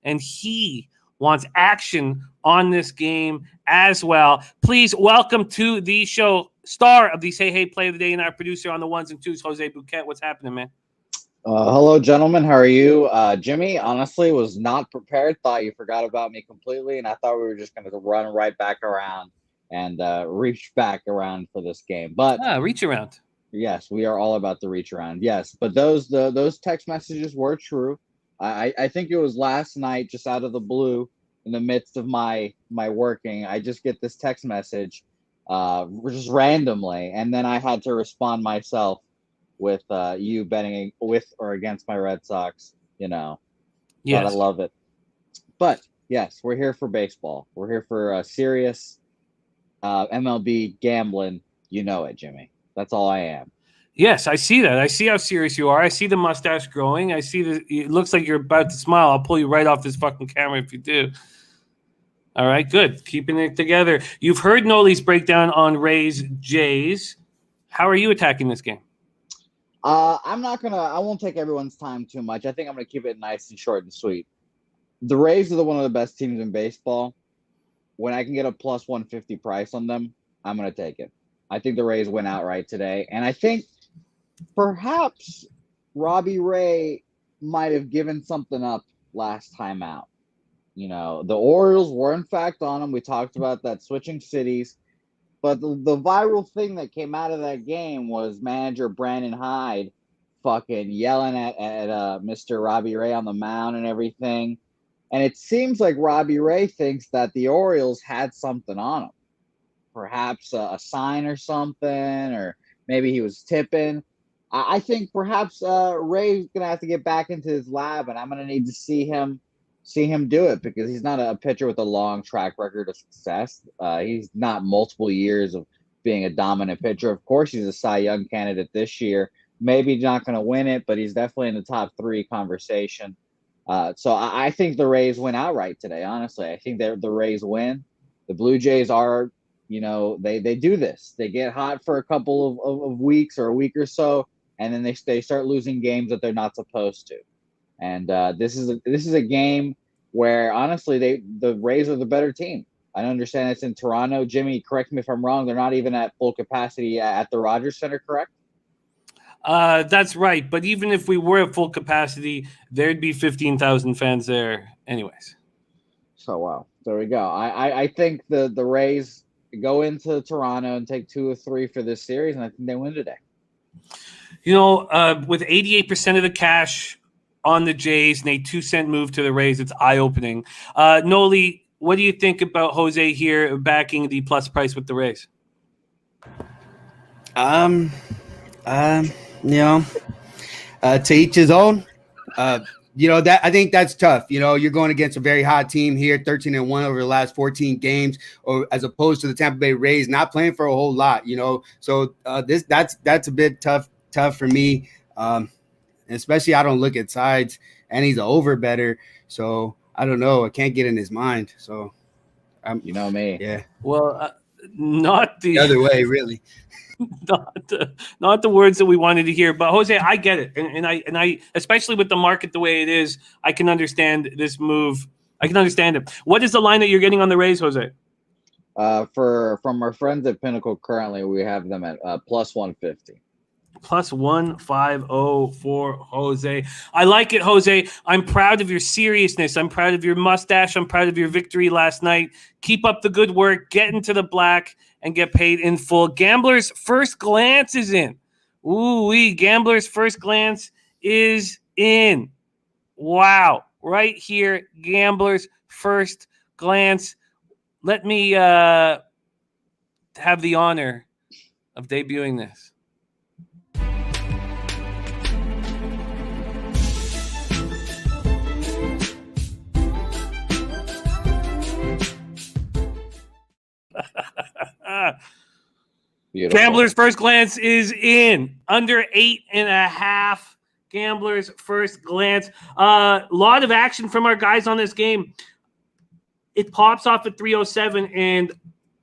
and he wants action on this game as well. Please welcome to the show, star of the Say Hey Play of the Day and our producer on the ones and twos, Jose Bouquet. What's happening, man? Hello, gentlemen. How are you? Jimmy, honestly, was not prepared. Thought you forgot about me completely, and I thought we were just going to run right back around and reach back around for this game. But reach around. Yes, we are all about the reach around. Yes, but those text messages were true. I think it was last night, just out of the blue, in the midst of my working, I just get this text message, just randomly, and then I had to respond myself with you betting with or against my Red Sox. You know, yes, I love it. But yes, we're here for baseball. We're here for serious MLB gambling. You know it, Jimmy. That's all I am. Yes, I see that. I see how serious you are. I see the mustache growing. I see that it looks like you're about to smile. I'll pull you right off this fucking camera if you do. All right, good. Keeping it together. You've heard Nolly's breakdown on Rays Jays. How are you attacking this game? I won't take everyone's time too much. I think I'm gonna keep it nice and short and sweet. The Rays are one of the best teams in baseball. When I can get a plus 150 price on them, I'm gonna take it. I think the Rays win outright today. And I think perhaps Robbie Ray might have given something up last time out. You know, the Orioles were in fact on him. We talked about that switching cities. But the viral thing that came out of that game was manager Brandon Hyde fucking yelling at Mr. Robbie Ray on the mound and everything. And it seems like Robbie Ray thinks that the Orioles had something on him. Perhaps a sign or something, or maybe he was tipping. I think perhaps Ray's gonna have to get back into his lab, and I'm gonna need to see him do it because he's not a pitcher with a long track record of success. He's not multiple years of being a dominant pitcher. Of course, he's a Cy Young candidate this year. Maybe not going to win it, but he's definitely in the top 3 conversation. So I think the Rays win outright today. Honestly, I think the Rays win. The Blue Jays are, they do this. They get hot for a couple of weeks or a week or so, and then they start losing games that they're not supposed to. And this is a game where honestly the Rays are the better team. I understand it's in Toronto. Jimmy, correct me if I'm wrong. They're not even at full capacity at the Rogers Center, correct? That's right. But even if we were at full capacity, there'd be 15,000 fans there anyways. So, wow. There we go. I think the Rays go into Toronto and take 2 or 3 for this series, and I think they win today. With 88% of the cash on the Jays and a 2-cent move to the Rays, it's eye-opening. Nolly, what do you think about Jose here backing the plus price with the Rays? To each his own. That I think that's tough. You're going against a very hot team here, 13-1 over the last 14 games, or as opposed to the Tampa Bay Rays not playing for a whole lot. So that's a bit tough for me. Especially I don't look at sides, and he's an over better. So I don't know. I can't get in his mind. So you know me. Yeah. Well, not the other way, really. Not the words that we wanted to hear, but Jose, I get it, and I especially with the market the way it is, I can understand this move. I can understand it. What is the line that you're getting on the Rays, Jose? From our friends at Pinnacle, currently we have them at plus 150. Plus 150 for Jose. I like it, Jose. I'm proud of your seriousness. I'm proud of your mustache. I'm proud of your victory last night. Keep up the good work. Get into the black and get paid in full. Gambler's First Glance is in. Ooh-wee. Gambler's First Glance is in. Wow. Right here, Gambler's First Glance. Let me have the honor of debuting this. Beautiful. Gambler's First Glance is in. Under 8.5. Gambler's First Glance. A lot of action from our guys on this game. It pops off at 307, and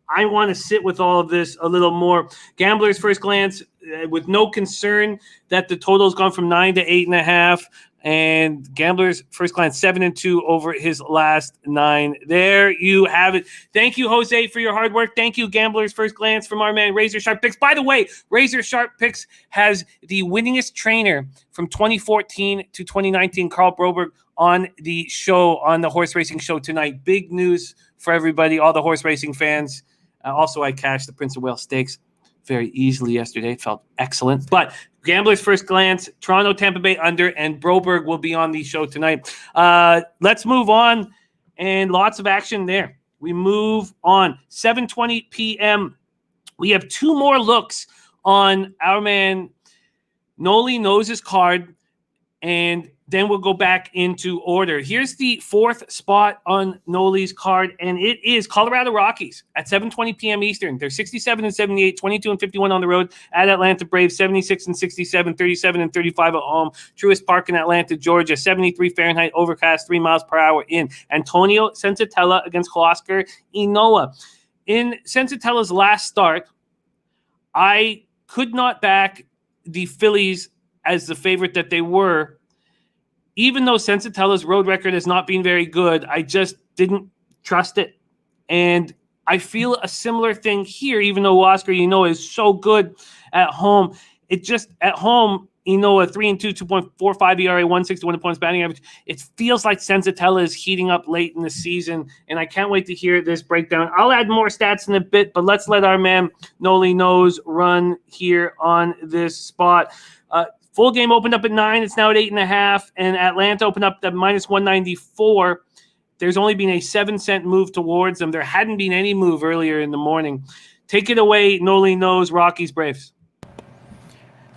I want to sit with all of this a little more. Gambler's First Glance, with no concern that the total's gone from 9 to 8.5. And Gambler's First Glance, 7-2 over his last 9. There you have it. Thank you, Jose, for your hard work. Thank you, Gambler's First Glance, from our man Razor Sharp Picks. By the way, Razor Sharp Picks has the winningest trainer from 2014 to 2019, Carl Broberg, on the show, on the horse racing show tonight. Big news for everybody, all the horse racing fans. Also, I cashed the Prince of Wales Stakes very easily yesterday. It felt excellent. But Gambler's First Glance, Toronto, Tampa Bay under, and Broberg will be on the show tonight. Let's move on, and lots of action there. We move on. 7:20 p.m. We have 2 more looks on our man Nolly Knows' card, and then we'll go back into order. Here's the 4th spot on Nolly's card, and it is Colorado Rockies at 7:20 p.m. Eastern. They're 67-78, 22-51 on the road at Atlanta Braves, 76-67, 37-35 at home. Truist Park in Atlanta, Georgia, 73 Fahrenheit, overcast, 3 miles per hour in. Antonio Senzatella against Huascar Ynoa. In Senzatella's last start, I could not back the Phillies as the favorite that they were. Even though Senzatella's road record has not been very good, I just didn't trust it. And I feel a similar thing here, even though Huascar Ynoa is so good at home. It just, at home, Ynoa 3-2, 2.45 ERA, 161 points batting average. It feels like Senzatella is heating up late in the season, and I can't wait to hear this breakdown. I'll add more stats in a bit, but let's let our man Nolly Knows run here on this spot. Full game opened up at 9. It's now at 8.5. And Atlanta opened up at minus 194. There's only been a 7-cent move towards them. There hadn't been any move earlier in the morning. Take it away, Nolly Knows, Rockies Braves.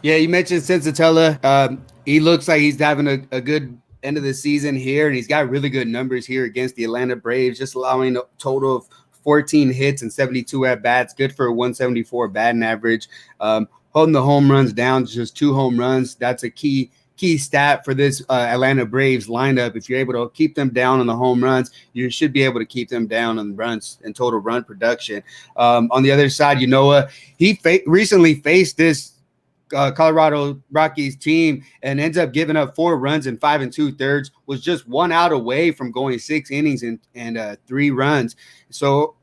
Yeah, you mentioned Sensatella. He looks like he's having a good end of the season here, and he's got really good numbers here against the Atlanta Braves, just allowing a total of 14 hits and 72 at bats, good for a 174 batting average. Holding the home runs down to just 2 home runs. That's a key stat for this Atlanta Braves lineup. If you're able to keep them down on the home runs, you should be able to keep them down on runs and total run production. On the other side, he recently faced this Colorado Rockies team and ends up giving up 4 runs in 5 2/3, was just 1 out away from going 6 innings and 3 runs. So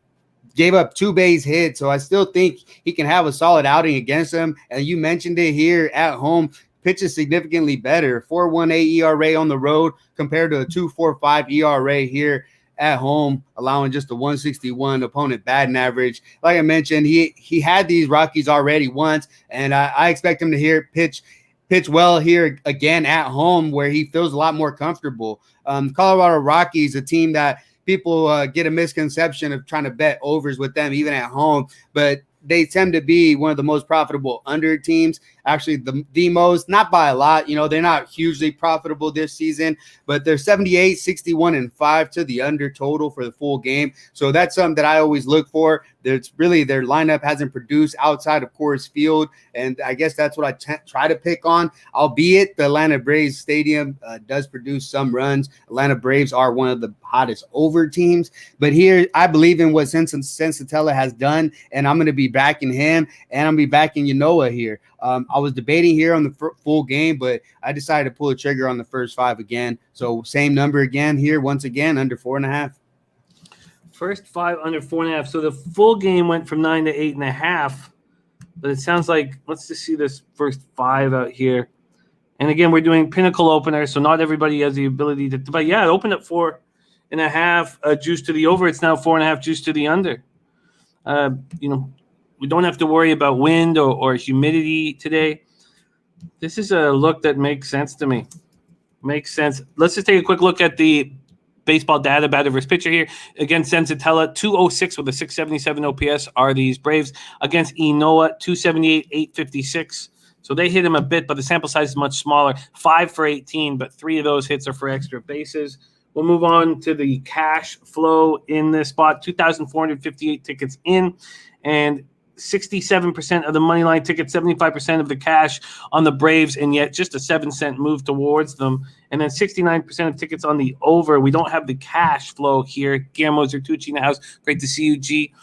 gave up 2 base hits. So I still think he can have a solid outing against them. And you mentioned it here at home, pitches significantly better. 4.18 ERA on the road compared to a 2.45 ERA here at home, allowing just a 161 opponent batting average. Like I mentioned, he had these Rockies already once, and I expect him to pitch well here again at home, where he feels a lot more comfortable. Colorado Rockies, a team that people get a misconception of trying to bet overs with them even at home, but they tend to be one of the most profitable under teams. Actually, the most, not by a lot. They're not hugely profitable this season, but they're 78, 61, and 5 to the under total for the full game. So that's something that I always look for. There's really, their lineup hasn't produced outside of Coors Field, and I guess that's what I try to pick on. Albeit the Atlanta Braves stadium does produce some runs. Atlanta Braves are one of the hottest over teams, but here I believe in what Sensatella has done, and I'm going to be backing him, and I'm going to be backing Yanoa here. I was debating here on the full game, but I decided to pull the trigger on the first 5 again. So same number again here, once again, under 4.5. First 5 under 4.5. So the full game went from 9 to 8.5. But it sounds like, let's just see this first 5 out here. And again, we're doing pinnacle openers, so not everybody has the ability to. But yeah, it opened at 4.5 juice to the over. It's now 4.5 juice to the under. We don't have to worry about wind or humidity today. This is a look that makes sense to me. Makes sense. Let's just take a quick look at the baseball data, batter versus pitcher here. Against Sensatella, 206 with a 677 OPS are these Braves. Against Enoa, 278, 856. So they hit him a bit, but the sample size is much smaller. 5 for 18, but 3 of those hits are for extra bases. We'll move on to the cash flow in this spot. 2,458 tickets in, and 67% of the money line tickets, 75% of the cash on the Braves, and yet just a 7-cent move towards them. And then 69% of tickets on the over. We don't have the cash flow here. Guillermo Zertucci in the house. Great to see you, G.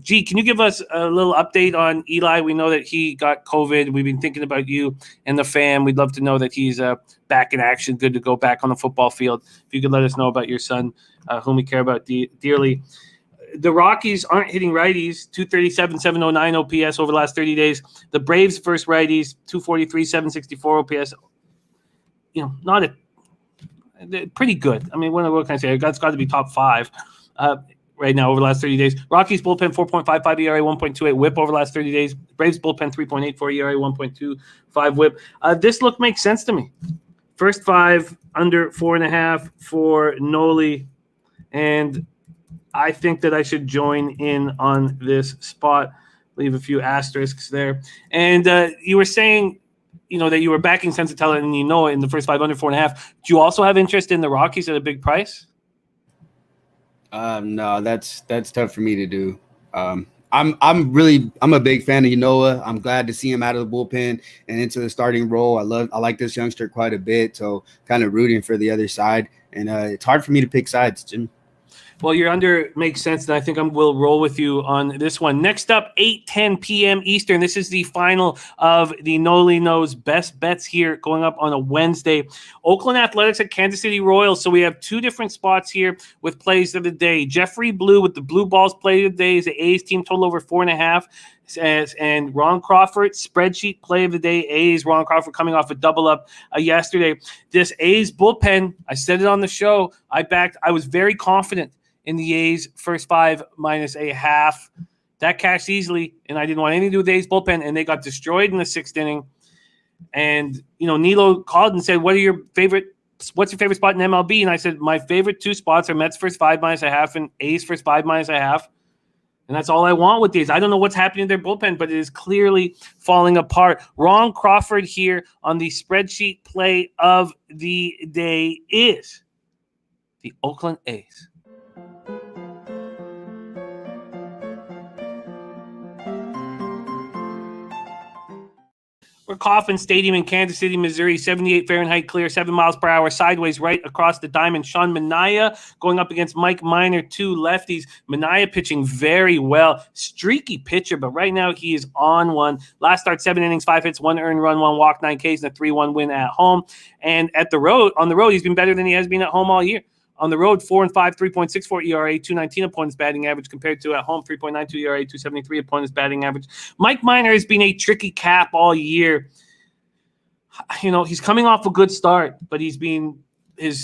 G, can you give us a little update on Eli? We know that he got COVID. We've been thinking about you and the fam. We'd love to know that he's back in action, good to go back on the football field. If you could let us know about your son, whom we care about dearly. The Rockies aren't hitting righties, 237, 709 OPS over the last 30 days. The Braves first righties, 243, 764 OPS. Not pretty good. I mean, what can I say? That's got to be top 5 right now over the last 30 days. Rockies bullpen, 4.55 ERA, 1.28 whip over the last 30 days. Braves bullpen, 3.84 ERA, 1.25 whip. This look makes sense to me. First 5 under 4.5 for Nolly, and I think that I should join in on this spot. Leave a few asterisks there. And you were saying, that you were backing Sensatella and in the first 5 under 4.5. Do you also have interest in the Rockies at a big price? No, that's tough for me to do. I'm a big fan of Yanoa. I'm glad to see him out of the bullpen and into the starting role. I like this youngster quite a bit, so kind of rooting for the other side. And it's hard for me to pick sides, Jim. Well, your under makes sense, and I think we'll roll with you on this one. Next up, 8:10 p.m. Eastern. This is the final of the Nolly Knows best bets here going up on a Wednesday. Oakland Athletics at Kansas City Royals. So we have 2 different spots here with plays of the day. Jeffrey Blue with the Blue Balls play of the day is the A's team total over 4.5. And Ron Crawford, spreadsheet play of the day, A's. Ron Crawford coming off a double up yesterday. This A's bullpen, I said it on the show, I was very confident in the A's first 5 minus a half. That cashed easily, and I didn't want anything to do with the A's bullpen, and they got destroyed in the 6th inning. And, Nilo called and said, what's your favorite spot in MLB? And I said, my favorite 2 spots are Mets first 5 minus a half and A's first 5 minus a half. And that's all I want with these. I don't know what's happening in their bullpen, but it is clearly falling apart. Ron Crawford here on the spreadsheet play of the day is the Oakland A's. We're Kauffman Stadium in Kansas City, Missouri, 78 Fahrenheit clear, 7 miles per hour, sideways right across the diamond. Sean Manaea going up against Mike Minor, 2 lefties. Manaea pitching very well. Streaky pitcher, but right now he is on one. Last start, 7 innings, 5 hits, 1 earned run, 1 walk, 9 Ks, and a 3-1 win at home. And on the road, he's been better than he has been at home all year. On the road, 4-5, 3.64 ERA, 2.19 opponent's batting average compared to at home, 3.92 ERA, 2.73 opponent's batting average. Mike Minor has been a tricky cap all year. He's coming off a good start, but his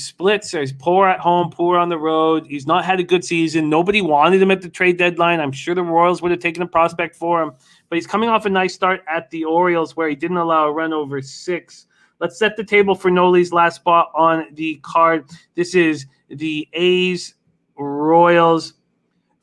splits are poor at home, poor on the road. He's not had a good season. Nobody wanted him at the trade deadline. I'm sure the Royals would have taken a prospect for him, but he's coming off a nice start at the Orioles where he didn't allow a run over 6. Let's set the table for Nolly's last spot on the card. This is the A's Royals.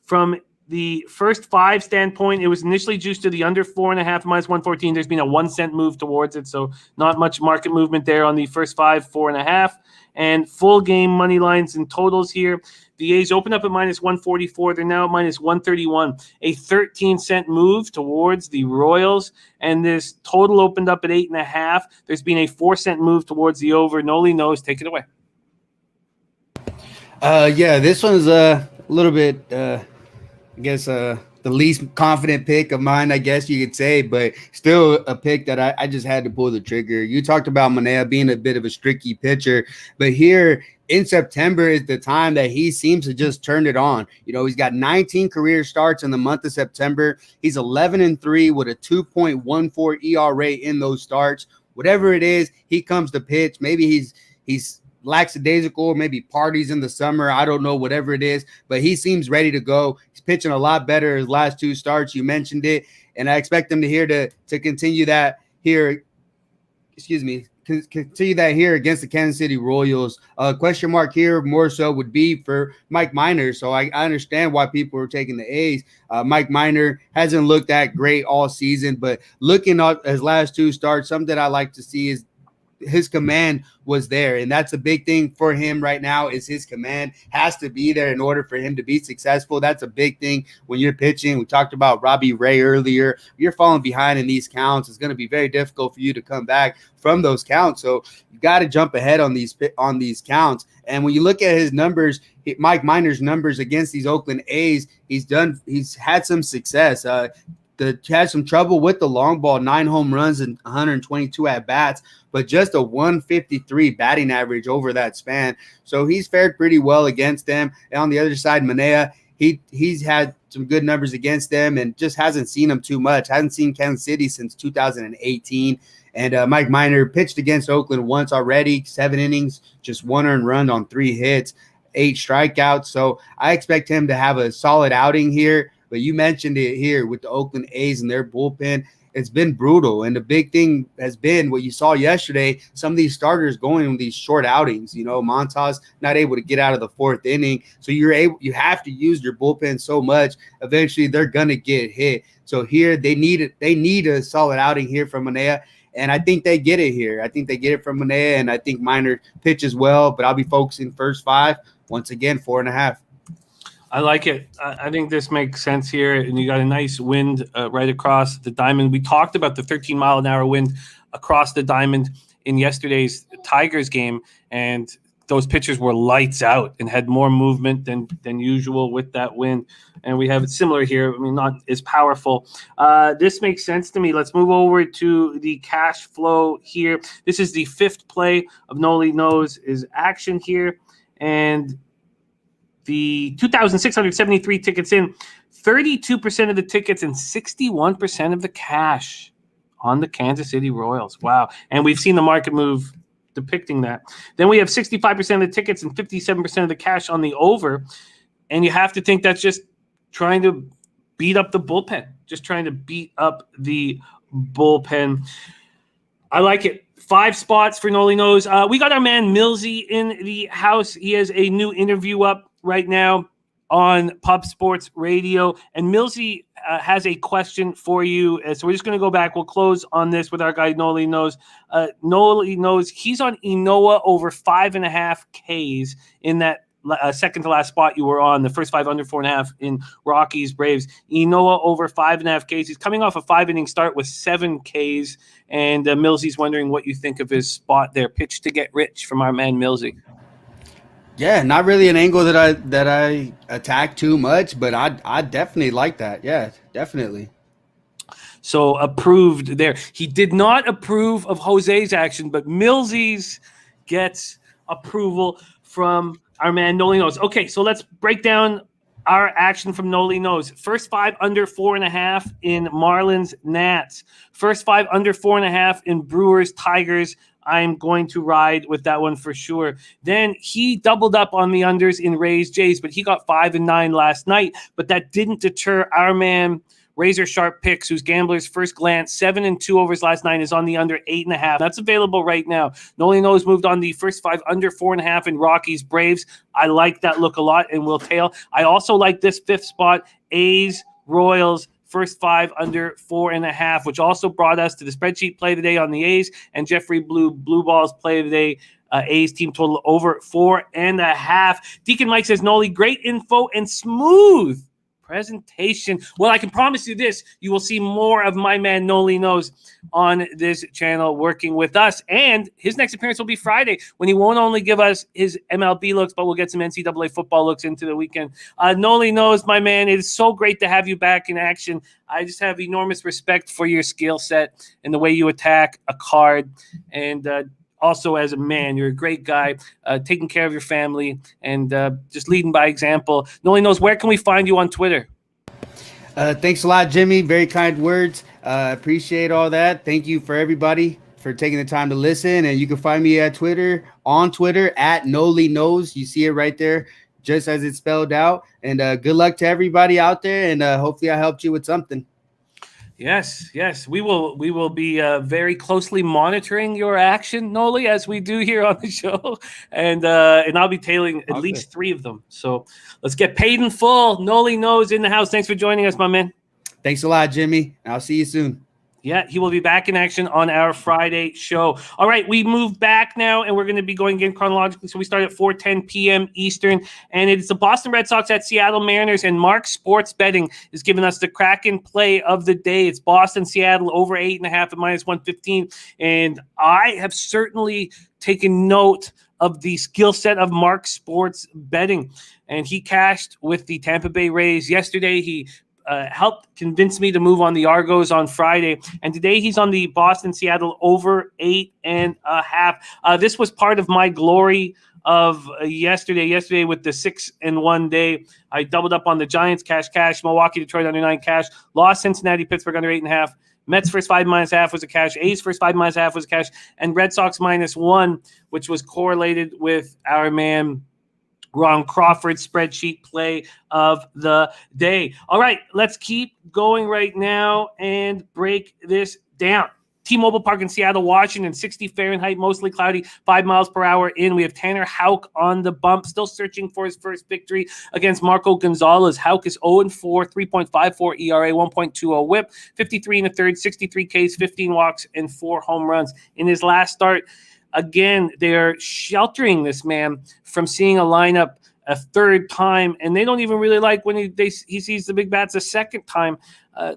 From the first 5 standpoint, it was initially juiced to the under 4.5 minus 114. There's been a 1 cent move towards it, so not much market movement there on the first 5, 4.5. And full game money lines and totals here. The A's opened up at minus 144. They're now at minus 131. A 13-cent move towards the Royals. And this total opened up at 8.5. There's been a 4-cent move towards the over. Nolly Knows. Take it away. This one's a little bit, the least confident pick of mine, I guess you could say, but still a pick that I just had to pull the trigger. You talked about Manaea being a bit of a streaky pitcher, but here in September is the time that he seems to just turn it on. He's got 19 career starts in the month of September. He's 11-3 with a 2.14 ERA in those starts. Whatever it is, he comes to pitch. Maybe he's lackadaisical, maybe parties in the summer. I don't know, whatever it is, but he seems ready to go. He's pitching a lot better his last 2 starts. You mentioned it, and I expect him to continue that here. Continue that here against the Kansas City Royals. Question mark here more so would be for Mike Minor. So I understand why people are taking the A's. Mike Minor hasn't looked that great all season, but looking at his last 2 starts, something that I like to see is his command was there, and that's a big thing for him right now. Is his command has to be there in order for him to be successful. That's a big thing when you're pitching. We talked about Robbie Ray earlier. You're falling behind in these counts. It's going to be very difficult for you to come back from those counts. So you got to jump ahead on these counts. And when you look at his numbers, Mike Minor's numbers against these Oakland A's, he's had some success. Had some trouble with the long ball, 9 home runs and 122 at bats, but just a 153 batting average over that span. So he's fared pretty well against them. And on the other side, Manaea, he's had some good numbers against them and just hasn't seen them too much. Hasn't seen Kansas City since 2018. And Mike Minor pitched against Oakland once already, 7 innings, just 1 earned run on 3 hits, 8 strikeouts. So I expect him to have a solid outing here. But you mentioned it here with the Oakland A's and their bullpen. It's been brutal. And the big thing has been what you saw yesterday, some of these starters going on these short outings. Montas not able to get out of the 4th inning. So you have to use your bullpen so much. Eventually they're going to get hit. So here they need a solid outing here from Manaea. And I think they get it here. I think they get it from Manaea, and I think Minor pitches well, but I'll be focusing first 5. Once again, 4.5. I like it. I think this makes sense here. And you got a nice wind right across the diamond. We talked about the 13-mile-an-hour wind across the diamond in yesterday's Tigers game, and those pitchers were lights out and had more movement than usual with that wind. And we have it similar here. I mean, not as powerful. This makes sense to me. Let's move over to the cash flow here. This is the 5th play of Nolly Knows is action here. And the 2,673 tickets in, 32% of the tickets and 61% of the cash on the Kansas City Royals. Wow. And we've seen the market move depicting that. Then we have 65% of the tickets and 57% of the cash on the over. And you have to think that's just trying to beat up the bullpen. Just trying to beat up the bullpen. I like it. 5 spots for Nolly Knows. We got our man Millsy in the house. He has a new interview up right now. on Pub Sports Radio. And Millsy has a question for you. So we're just going to go back. We'll close on this with our guy, Nolly Knows. Nolly Knows he's on Enoa over 5.5 Ks in that second to last spot you were on, the first 5 under 4.5 in Rockies Braves. Enoa over 5.5 Ks. He's coming off a 5-inning start with 7 Ks. And Millsy's wondering what you think of his spot there. Pitch to get rich from our man Millsy. Yeah, not really an angle that I attack too much, but I definitely like that. Yeah, definitely. So approved there. He did not approve of Jose's action, but Millsy's gets approval from our man Nolly Knows. Okay, so let's break down our action from Nolly Knows. First 5 under 4.5 in Marlins Nats. First 5 under 4.5 in Brewers Tigers. I'm going to ride with that one for sure. Then he doubled up on the unders in Rays Jays, but he got 5 and 9 last night. But that didn't deter our man Razor Sharp Picks, whose gambler's first glance 7 and 2 overs last night is on the under 8.5. That's available right now. Nolly Knows moved on the first 5 under 4.5 in Rockies Braves. I like that look a lot and will tail. I also like this 5th spot, A's Royals. First 5 under 4.5, which also brought us to the spreadsheet play today on the A's and Jeffrey Blue Ball's play today. A's team total over 4.5. Deacon Mike says, Nolly, great info and smooth presentation. Well, I can promise you this. You will see more of my man Nolly Knows on this channel working with us. And his next appearance will be Friday when he won't only give us his MLB looks, but we'll get some NCAA football looks into the weekend. Nolly Knows, my man, it is so great to have you back in action. I just have enormous respect for your skill set and the way you attack a card. And also, as a man, you're a great guy, taking care of your family and just leading by example. Nolly Knows, where can we find you on Twitter? Thanks a lot, Jimmy. Very kind words. Appreciate all that. Thank you for everybody for taking the time to listen. And you can find me on Twitter at Nolly Knows. You see it right there, just as it's spelled out. And good luck to everybody out there. And hopefully I helped you with something. Yes. We will be very closely monitoring your action, Nolly, as we do here on the show, and I'll be tailing at least 3 of them. So let's get paid in full. Nolly Knows in the house. Thanks for joining us, my man. Thanks a lot, Jimmy. I'll see you soon. Yeah, he will be back in action on our Friday show. All right, we move back now, and we're going to be going again chronologically. So we start at 4:10 p.m. Eastern, and it's the Boston Red Sox at Seattle Mariners, and Mark Sports Betting is giving us the Kraken play of the day. It's Boston, Seattle, over 8.5 at -115, and I have certainly taken note of the skill set of Mark Sports Betting, and he cashed with the Tampa Bay Rays yesterday. He helped convince me to move on the Argos on Friday. And today he's on the Boston-Seattle over 8.5. This was part of my glory of yesterday with the 6-1 day. I doubled up on the Giants, cash, Milwaukee, Detroit under 9 cash, lost Cincinnati, Pittsburgh under 8.5. Mets first 5 -1/2 was a cash. A's first 5 -1/2 was a cash. And Red Sox -1, which was correlated with our man Ron Crawford's spreadsheet play of the day. All right, let's keep going right now and break this down. T-Mobile Park in Seattle, Washington, 60 Fahrenheit, mostly cloudy, 5 miles per hour in. We have Tanner Houck on the bump, still searching for his first victory against Marco Gonzalez. Houck is 0-4, 3.54 ERA, 1.20 whip, 53 1/3, 63 Ks, 15 walks, and 4 home runs. In his last start, again, they're sheltering this man from seeing a lineup a third time, and they don't even really like when he sees the big bats a second time.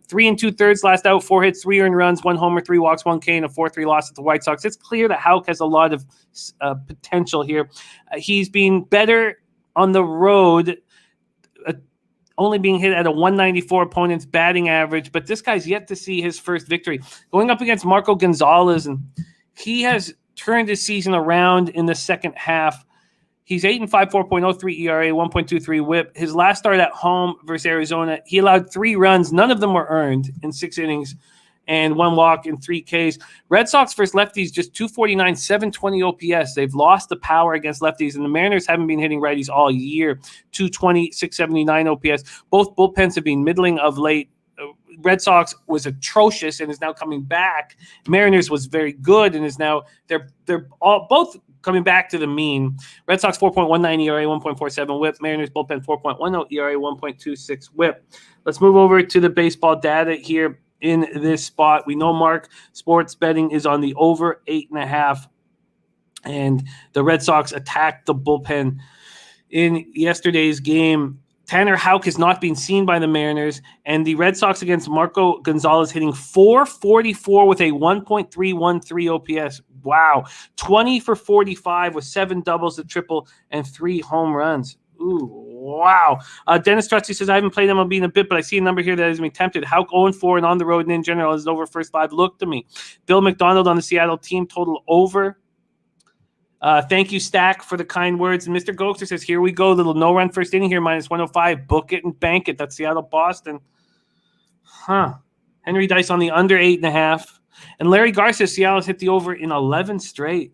3 2/3 last out, 4 hits, 3 earned runs, 1 homer, 3 walks, 1 K, and a 4-3 loss at the White Sox. It's clear that Houck has a lot of potential here. He's been better on the road, only being hit at a 194 opponent's batting average, but this guy's yet to see his first victory. Going up against Marco Gonzalez, and he has turned his season around in the second half. He's 8-5, 4.03 ERA, 1.23 whip. His last start at home versus Arizona, he allowed 3 runs. None of them were earned in 6 innings and 1 walk and 3 Ks. Red Sox versus lefties, just 249, 720 OPS. They've lost the power against lefties, and the Mariners haven't been hitting righties all year. 220, 679 OPS. Both bullpens have been middling of late. Red Sox was atrocious and is now coming back. Mariners was very good and is now they're all both coming back to the mean. Red Sox 4.19 ERA, 1.47 whip. Mariners bullpen 4.10 ERA, 1.26 whip. Let's move over to the baseball data here in this spot. We know Mark sports betting is on the over 8.5, and the Red Sox attacked the bullpen in yesterday's game. Tanner Houck is not being seen by the Mariners, and the Red Sox against Marco Gonzalez hitting .444 with a 1.313 OPS. Wow. 20 for 45 with 7 doubles, a triple, and 3 home runs. Ooh, wow. Dennis Trusty says, I haven't played MLB in a bit, but I see a number here that has me tempted. Houck 0-4 and on the road and in general is over first 5. Look to me. Bill McDonald on the Seattle team, total over. Thank you, Stack, for the kind words. And Mr. Gokster says, here we go. Little no-run first inning here, -105. Book it and bank it. That's Seattle-Boston. Henry Dice on the under 8.5. And Larry Garr says Seattle's hit the over in 11 straight.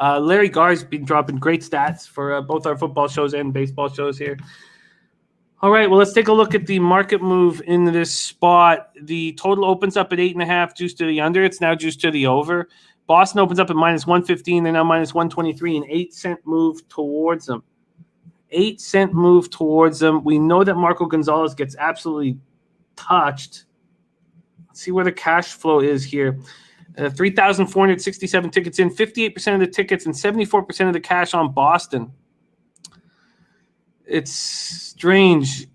Larry Garr's been dropping great stats for both our football shows and baseball shows here. All right, well, let's take a look at the market move in this spot. The total opens up at 8.5, juice to the under. It's now juice to the over. Boston opens up at -115. They're now -123, an 8-cent move towards them. 8-cent move towards them. We know that Marco Gonzalez gets absolutely touched. Let's see where the cash flow is here. 3,467 tickets in, 58% of the tickets and 74% of the cash on Boston. It's strange.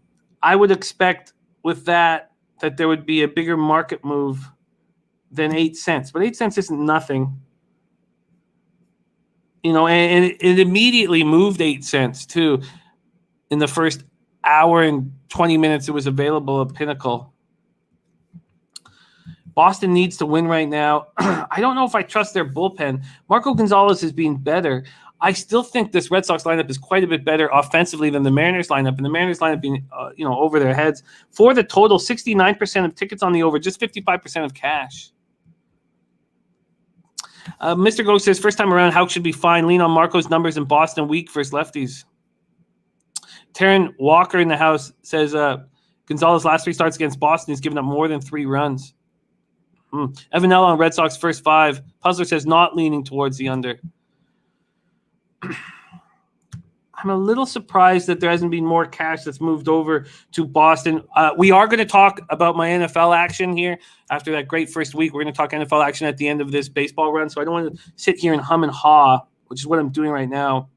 I would expect with that there would be a bigger market move than 8 cents. But 8 cents isn't nothing. And it immediately moved 8 cents, too. In the first hour and 20 minutes it was available at Pinnacle. Boston needs to win right now. I don't know if I trust their bullpen. Marco Gonzalez is being better. I still think this Red Sox lineup is quite a bit better offensively than the Mariners lineup, and the Mariners lineup being over their heads. For the total, 69% of tickets on the over, just 55% of cash. Mr. Go says, first time around, Houck should be fine. Lean on Marco's numbers in Boston, weak versus lefties. Taryn Walker in the house says, Gonzalez last 3 starts against Boston, he's given up more than 3 runs. Evanella on Red Sox first 5. Puzzler says, not leaning towards the under. I'm a little surprised that there hasn't been more cash that's moved over to Boston. We are going to talk about my NFL action here after that great first week. We're going to talk NFL action at the end of this baseball run, so I don't want to sit here and hum and haw, which is what I'm doing right now.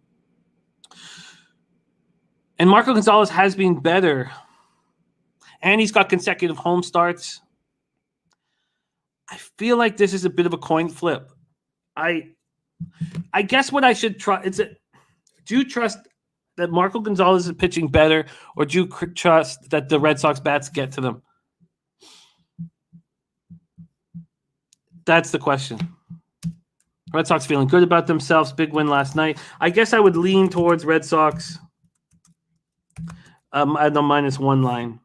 And Marco Gonzalez has been better, and he's got consecutive home starts. I feel like this is a bit of a coin flip. I guess what I should try do you trust that Marco Gonzalez is pitching better, or do you trust that the Red Sox bats get to them? That's the question. Red Sox feeling good about themselves. Big win last night. I guess I would lean towards Red Sox at the -1 line.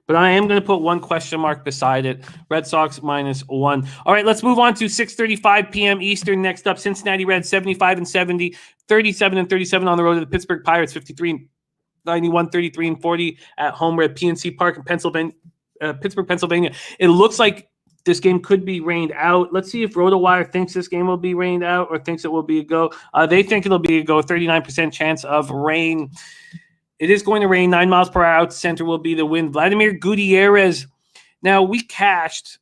But I am going to put one question mark beside it. Red Sox -1. All right, let's move on to 6:35 p.m. Eastern. Next up, Cincinnati Reds 75-70, 37-37 on the road to the Pittsburgh Pirates, 53-91, 33-40 at home. We're at PNC Park in Pennsylvania, Pittsburgh, Pennsylvania. It looks like this game could be rained out. Let's see if RotoWire thinks this game will be rained out or thinks it will be a go. They think it'll be a go. 39% chance of rain. It is going to rain. 9 miles per hour out center will be the wind. Vladimir Gutierrez. Now, we cashed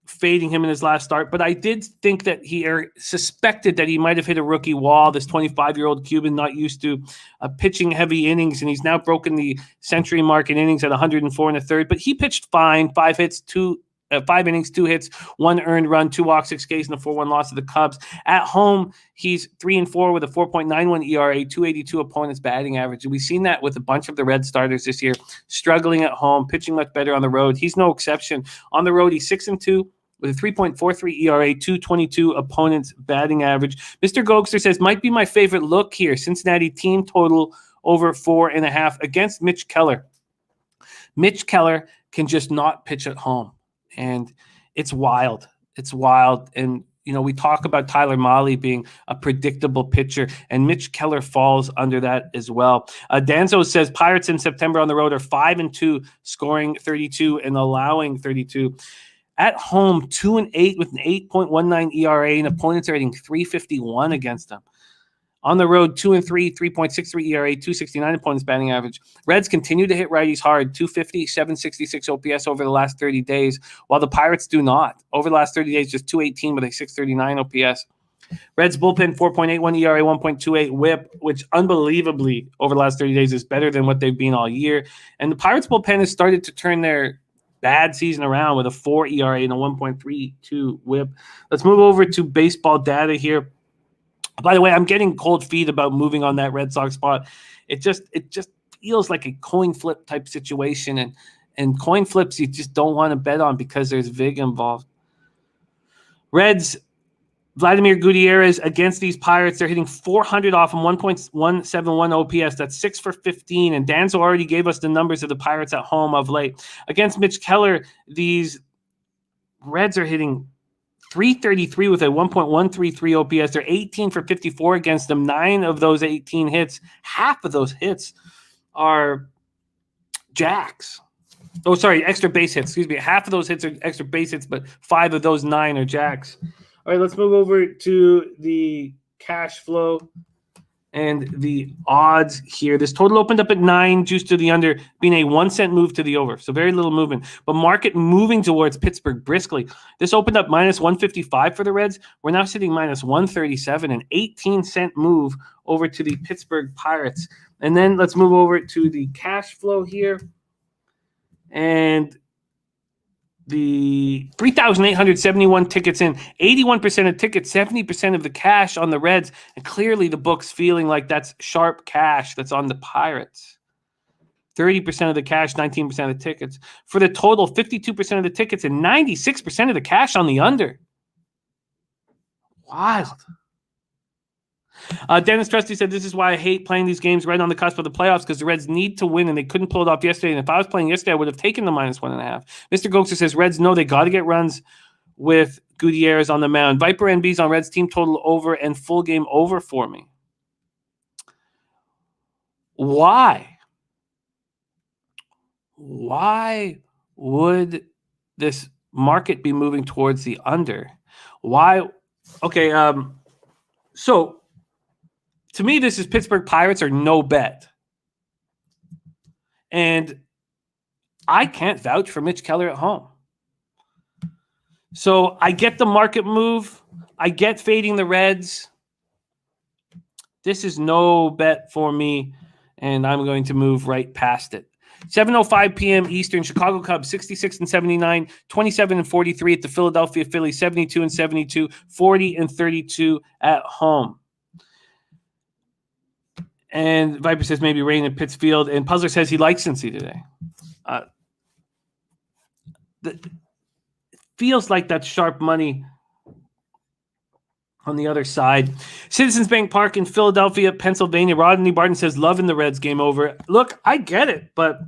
fading him in his last start, but I did think that suspected that he might have hit a rookie wall. This 25-year-old Cuban not used to pitching heavy innings, and he's now broken the century mark in innings at 104 1/3. But he pitched fine. 5 innings, 2 hits, 1 earned run, 2 walks, 6 Ks, and a 4-1 loss to the Cubs. At home, he's 3-4 with a 4.91 ERA, 282 opponents batting average. We've seen that with a bunch of the Red starters this year, struggling at home, pitching much better on the road. He's no exception. On the road, he's 6-2 with a 3.43 ERA, 222 opponents batting average. Mr. Gokster says, might be my favorite look here. Cincinnati team total over 4.5 against Mitch Keller. Mitch Keller can just not pitch at home. And it's wild. It's wild. And, we talk about Tyler Mahle being a predictable pitcher, and Mitch Keller falls under that as well. Danzo says Pirates in September on the road are 5-2, scoring 32 and allowing 32. At home, 2-8 with an 8.19 ERA, and opponents are hitting .351 against them. On the road, 2-3, 3.63 ERA, 269 opponents batting average. Reds continue to hit righties hard, 250, 766 OPS over the last 30 days, while the Pirates do not. Over the last 30 days, just 218 with a 639 OPS. Reds bullpen, 4.81 ERA, 1.28 whip, which unbelievably over the last 30 days is better than what they've been all year. And the Pirates bullpen has started to turn their bad season around with a 4 ERA and a 1.32 whip. Let's move over to baseball data here. By the way, I'm getting cold feet about moving on that Red Sox spot. It just feels like a coin flip type situation, and coin flips you just don't want to bet on because there's VIG involved. Reds, Vladimir Gutierrez against these Pirates, they're hitting 400 off and 1.171 OPS. That's 6 for 15, and Danzo already gave us the numbers of the Pirates at home of late. Against Mitch Keller, these Reds are hitting .333 with a 1.133 OPS. They're 18 for 54 against them. 9 of those 18 hits, half of those hits are jacks. Oh, sorry, extra base hits. Excuse me. Half of those hits are extra base hits, but 5 of those 9 are jacks. All right, let's move over to the cash flow and the odds here. This total opened up at 9, juice to the under, being a 1 cent move to the over. So very little movement. But market moving towards Pittsburgh briskly. This opened up minus 155 for the Reds. We're now sitting minus 137, an 18-cent move over to the Pittsburgh Pirates. And then let's move over to the cash flow here. And the 3,871 tickets in, 81% of tickets, 70% of the cash on the Reds, and clearly the book's feeling like that's sharp cash that's on the Pirates. 30% of the cash, 19% of the tickets. For the total, 52% of the tickets and 96% of the cash on the under. Wild. Dennis Trusty said, this is why I hate playing these games right on the cusp of the playoffs, because the Reds need to win, and they couldn't pull it off yesterday. And if I was playing yesterday, I would have taken the minus 1.5. Mr. Goxer says, Reds know they got to get runs with Gutierrez on the mound. Viper NB's on Reds team total over and full game over for me. Why? Why would this market be moving towards the under? Why? Okay, so to me, this is Pittsburgh Pirates or no bet. And I can't vouch for Mitch Keller at home. So I get the market move. I get fading the Reds. This is no bet for me, and I'm going to move right past it. 7:05 p.m. Eastern, Chicago Cubs 66-79, 27-43 at the Philadelphia Phillies, 72-72, 40-32 at home. And Viper says maybe rain at Pittsfield. And Puzzler says he likes Cincy today. It feels like that's sharp money on the other side. Citizens Bank Park in Philadelphia, Pennsylvania. Rodney Barton says, loving the Reds, game over. Look, I get it, but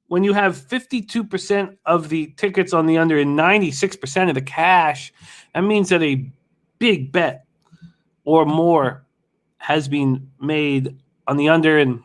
when you have 52% of the tickets on the under and 96% of the cash, that means that a big bet or more has been made on the under, and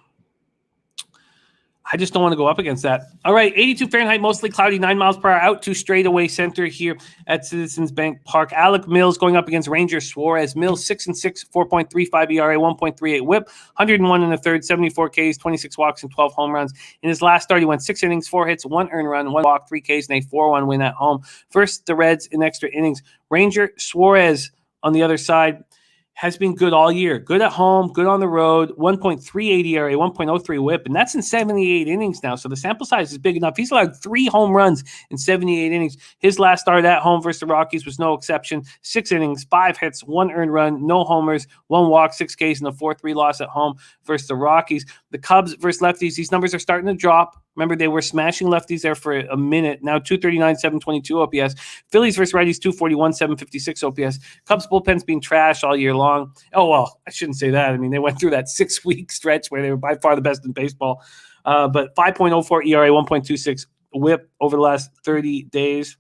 I just don't want to go up against that. All right, 82 Fahrenheit, mostly cloudy, 9 miles per hour, out to straightaway center here at Citizens Bank Park. Alec Mills going up against Ranger Suarez. Mills 6-6, 4.35 ERA, 1.38 whip, 101 in the third, 74 Ks, 26 walks, and 12 home runs. In his last start, he went 6 innings, 4 hits, 1 earned run, 1 walk, 3 Ks, and a 4-1 win at home. First, the Reds in extra innings. Ranger Suarez on the other side has been good all year. Good at home, good on the road, 1.38 ERA, 1.03 whip, and that's in 78 innings now. So the sample size is big enough. He's allowed 3 home runs in 78 innings. His last start at home versus the Rockies was no exception. 6 innings, 5 hits, 1 earned run, no homers, 1 walk, 6 Ks, and a 4-3 loss at home versus the Rockies. The Cubs versus lefties, these numbers are starting to drop. Remember, they were smashing lefties there for a minute. Now 239, 722 OPS. Phillies versus righties, 241, 756 OPS. Cubs bullpen's been trash all year long. Oh, well, I shouldn't say that. I mean, they went through that 6-week stretch where they were by far the best in baseball. But 5.04 ERA, 1.26 whip over the last 30 days.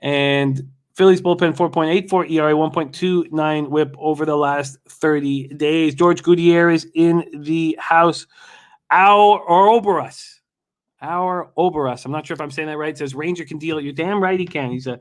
And Phillies bullpen, 4.84 ERA, 1.29 whip over the last 30 days. George Gutierrez in the house. Ouroboros. Our Oberus. I'm not sure if I'm saying that right. It says Ranger can deal it. You're damn right he can. Looks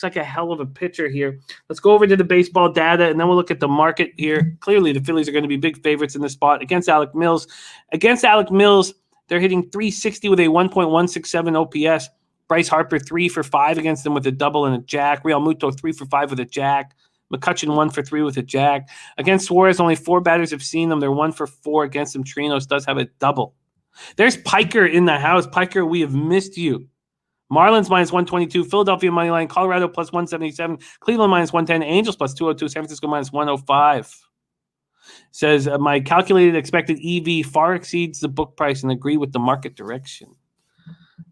like a hell of a pitcher here. Let's go over to the baseball data, and then we'll look at the market here. Clearly, the Phillies are going to be big favorites in this spot against Alec Mills. Against Alec Mills, they're hitting .360 with a 1.167 OPS. Bryce Harper 3 for 5 against them with a double and a jack. Real Muto 3 for 5 with a jack. McCutchen 1 for 3 with a jack. Against Suarez, only 4 batters have seen them. They're 1 for 4 against them. Trinos does have a double. There's Piker in the house. Piker, we have missed you. Marlins minus 122. Philadelphia money line. Colorado plus 177. Cleveland minus 110. Angels plus 202. San Francisco minus 105. Says my calculated expected EV far exceeds the book price and agree with the market direction.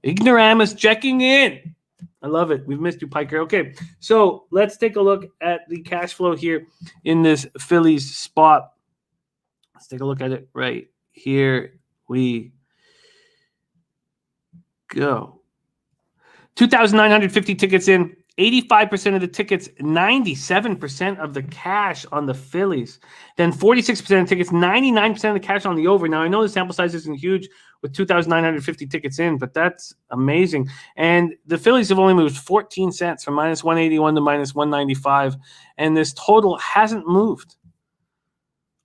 Ignoramus checking in. I love it. We've missed you, Piker. Okay, so let's take a look at the cash flow here in this Phillies spot. Let's take a look at it right here. We go. 2,950 tickets in. 85% of the tickets, 97% of the cash on the Phillies. Then 46% of tickets, 99% of the cash on the over. Now, I know the sample size isn't huge with 2,950 tickets in, but that's amazing. And the Phillies have only moved 14 cents from minus 181 to minus 195, and this total hasn't moved.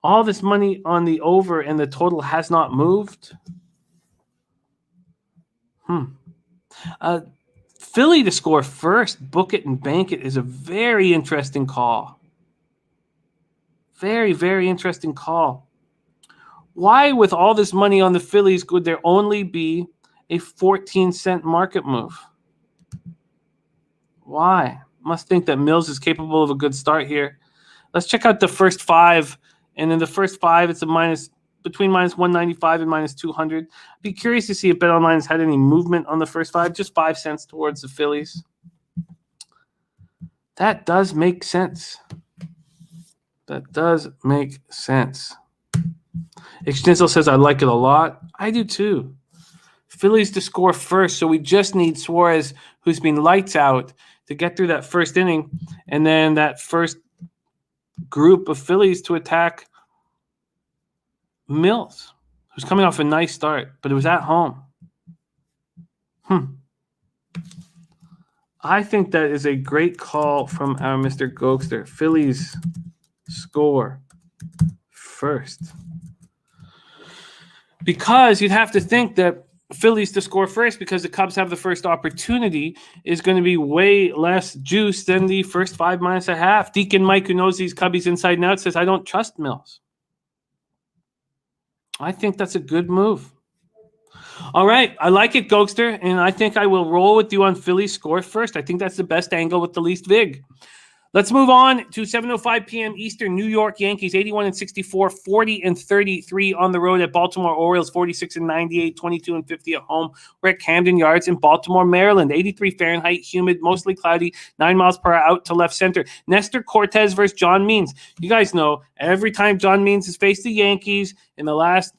All this money on the over and the total has not moved. Philly to score first, book it and bank it is a very interesting call. Very, very interesting call. Why, with all this money on the Phillies, could there only be a 14-cent market move? Why? Must think that Mills is capable of a good start here. Let's check out the first 5. And in the first 5, it's between minus 195 and minus 200. I'd be curious to see if BetOnline has had any movement on the first 5, just 5 cents towards the Phillies. That does make sense. That does make sense. Ixnizzle says, I like it a lot. I do too. Phillies to score first, so we just need Suarez, who's been lights out, to get through that first inning, and then that first group of Phillies to attack Mills, who's coming off a nice start, but it was at home. I think that is a great call from our Mr. Gokster. Phillies score first. Because you'd have to think that Phillies to score first, because the Cubs have the first opportunity, is going to be way less juice than the first 5 minus a half. Deacon Mike, who knows these Cubbies inside and out, says, I don't trust Mills. I think that's a good move. All right. I like it, Gokster, and I think I will roll with you on Phillies score first. I think that's the best angle with the least vig. Let's move on to 7:05 p.m. Eastern. New York Yankees 81-64, 40-33 on the road at Baltimore Orioles 46-98, 22-50 at home. We're at Camden Yards in Baltimore, Maryland. 83 Fahrenheit, humid, mostly cloudy, 9 miles per hour out to left center. Nestor Cortez versus John Means. You guys know every time John Means has faced the Yankees in the last,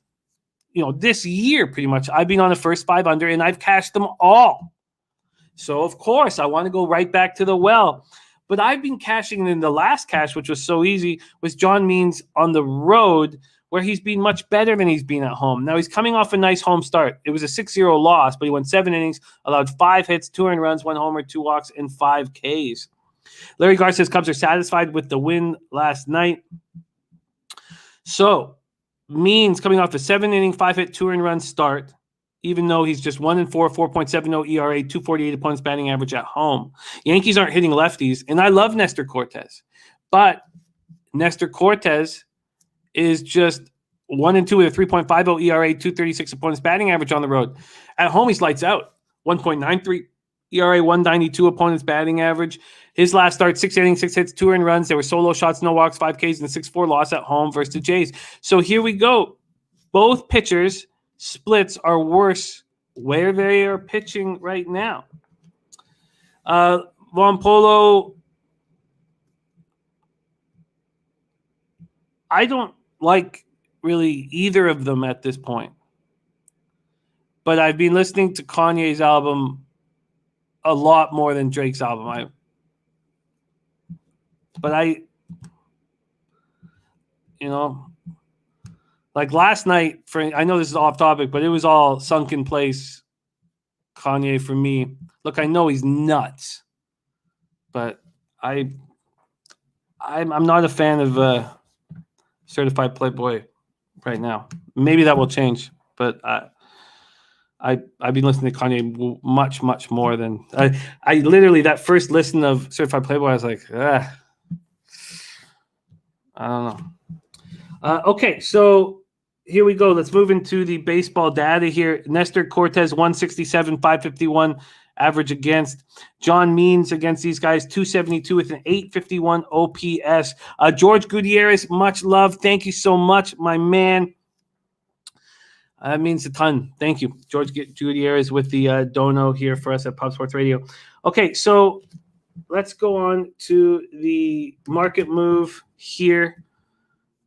this year pretty much, I've been on the first 5 under and I've cashed them all. So of course I want to go right back to the well. But I've been cashing in the last cash, which was so easy, was John Means on the road, where he's been much better than he's been at home. Now, he's coming off a nice home start. It was a 6-0 loss, but he went 7 innings, allowed 5 hits, 2 earned runs, 1 homer, 2 walks, and 5 Ks. Larry Gar says Cubs are satisfied with the win last night. So, Means coming off a 7-inning, 5-hit, 2 earned run start, even though he's just 1-4, 4.70 ERA, 248 opponents batting average at home. Yankees aren't hitting lefties, and I love Nestor Cortez. But Nestor Cortez is just 1-2 with a 3.50 ERA, 236 opponents batting average on the road. At home, he's lights out. 1.93 ERA, 192 opponents batting average. His last start, 6 innings, 6 hits, 2 earned runs. There were solo shots, no walks, 5 Ks, and a 6-4 loss at home versus the Jays. So here we go. Both pitchers splits are worse where they are pitching right now. Von Polo, I don't like really either of them at this point. But I've been listening to Kanye's album a lot more than Drake's album. Like last night, I know this is off topic, but it was all Sunken Place Kanye for me. Look, I know he's nuts, but I'm not a fan of Certified Playboy right now. Maybe that will change, but I've been listening to Kanye much more than I literally that first listen of Certified Playboy. I was like, I don't know. Okay, so here we go. Let's move into the baseball data here. Nestor Cortez 167, 551 average against. John Means against these guys 272 with an 851 OPS. George Gutierrez, much love. Thank you so much, my man. That means a ton. Thank you, George Gutierrez, with the dono here for us at Pop Sports Radio. Okay, so let's go on to the market move here.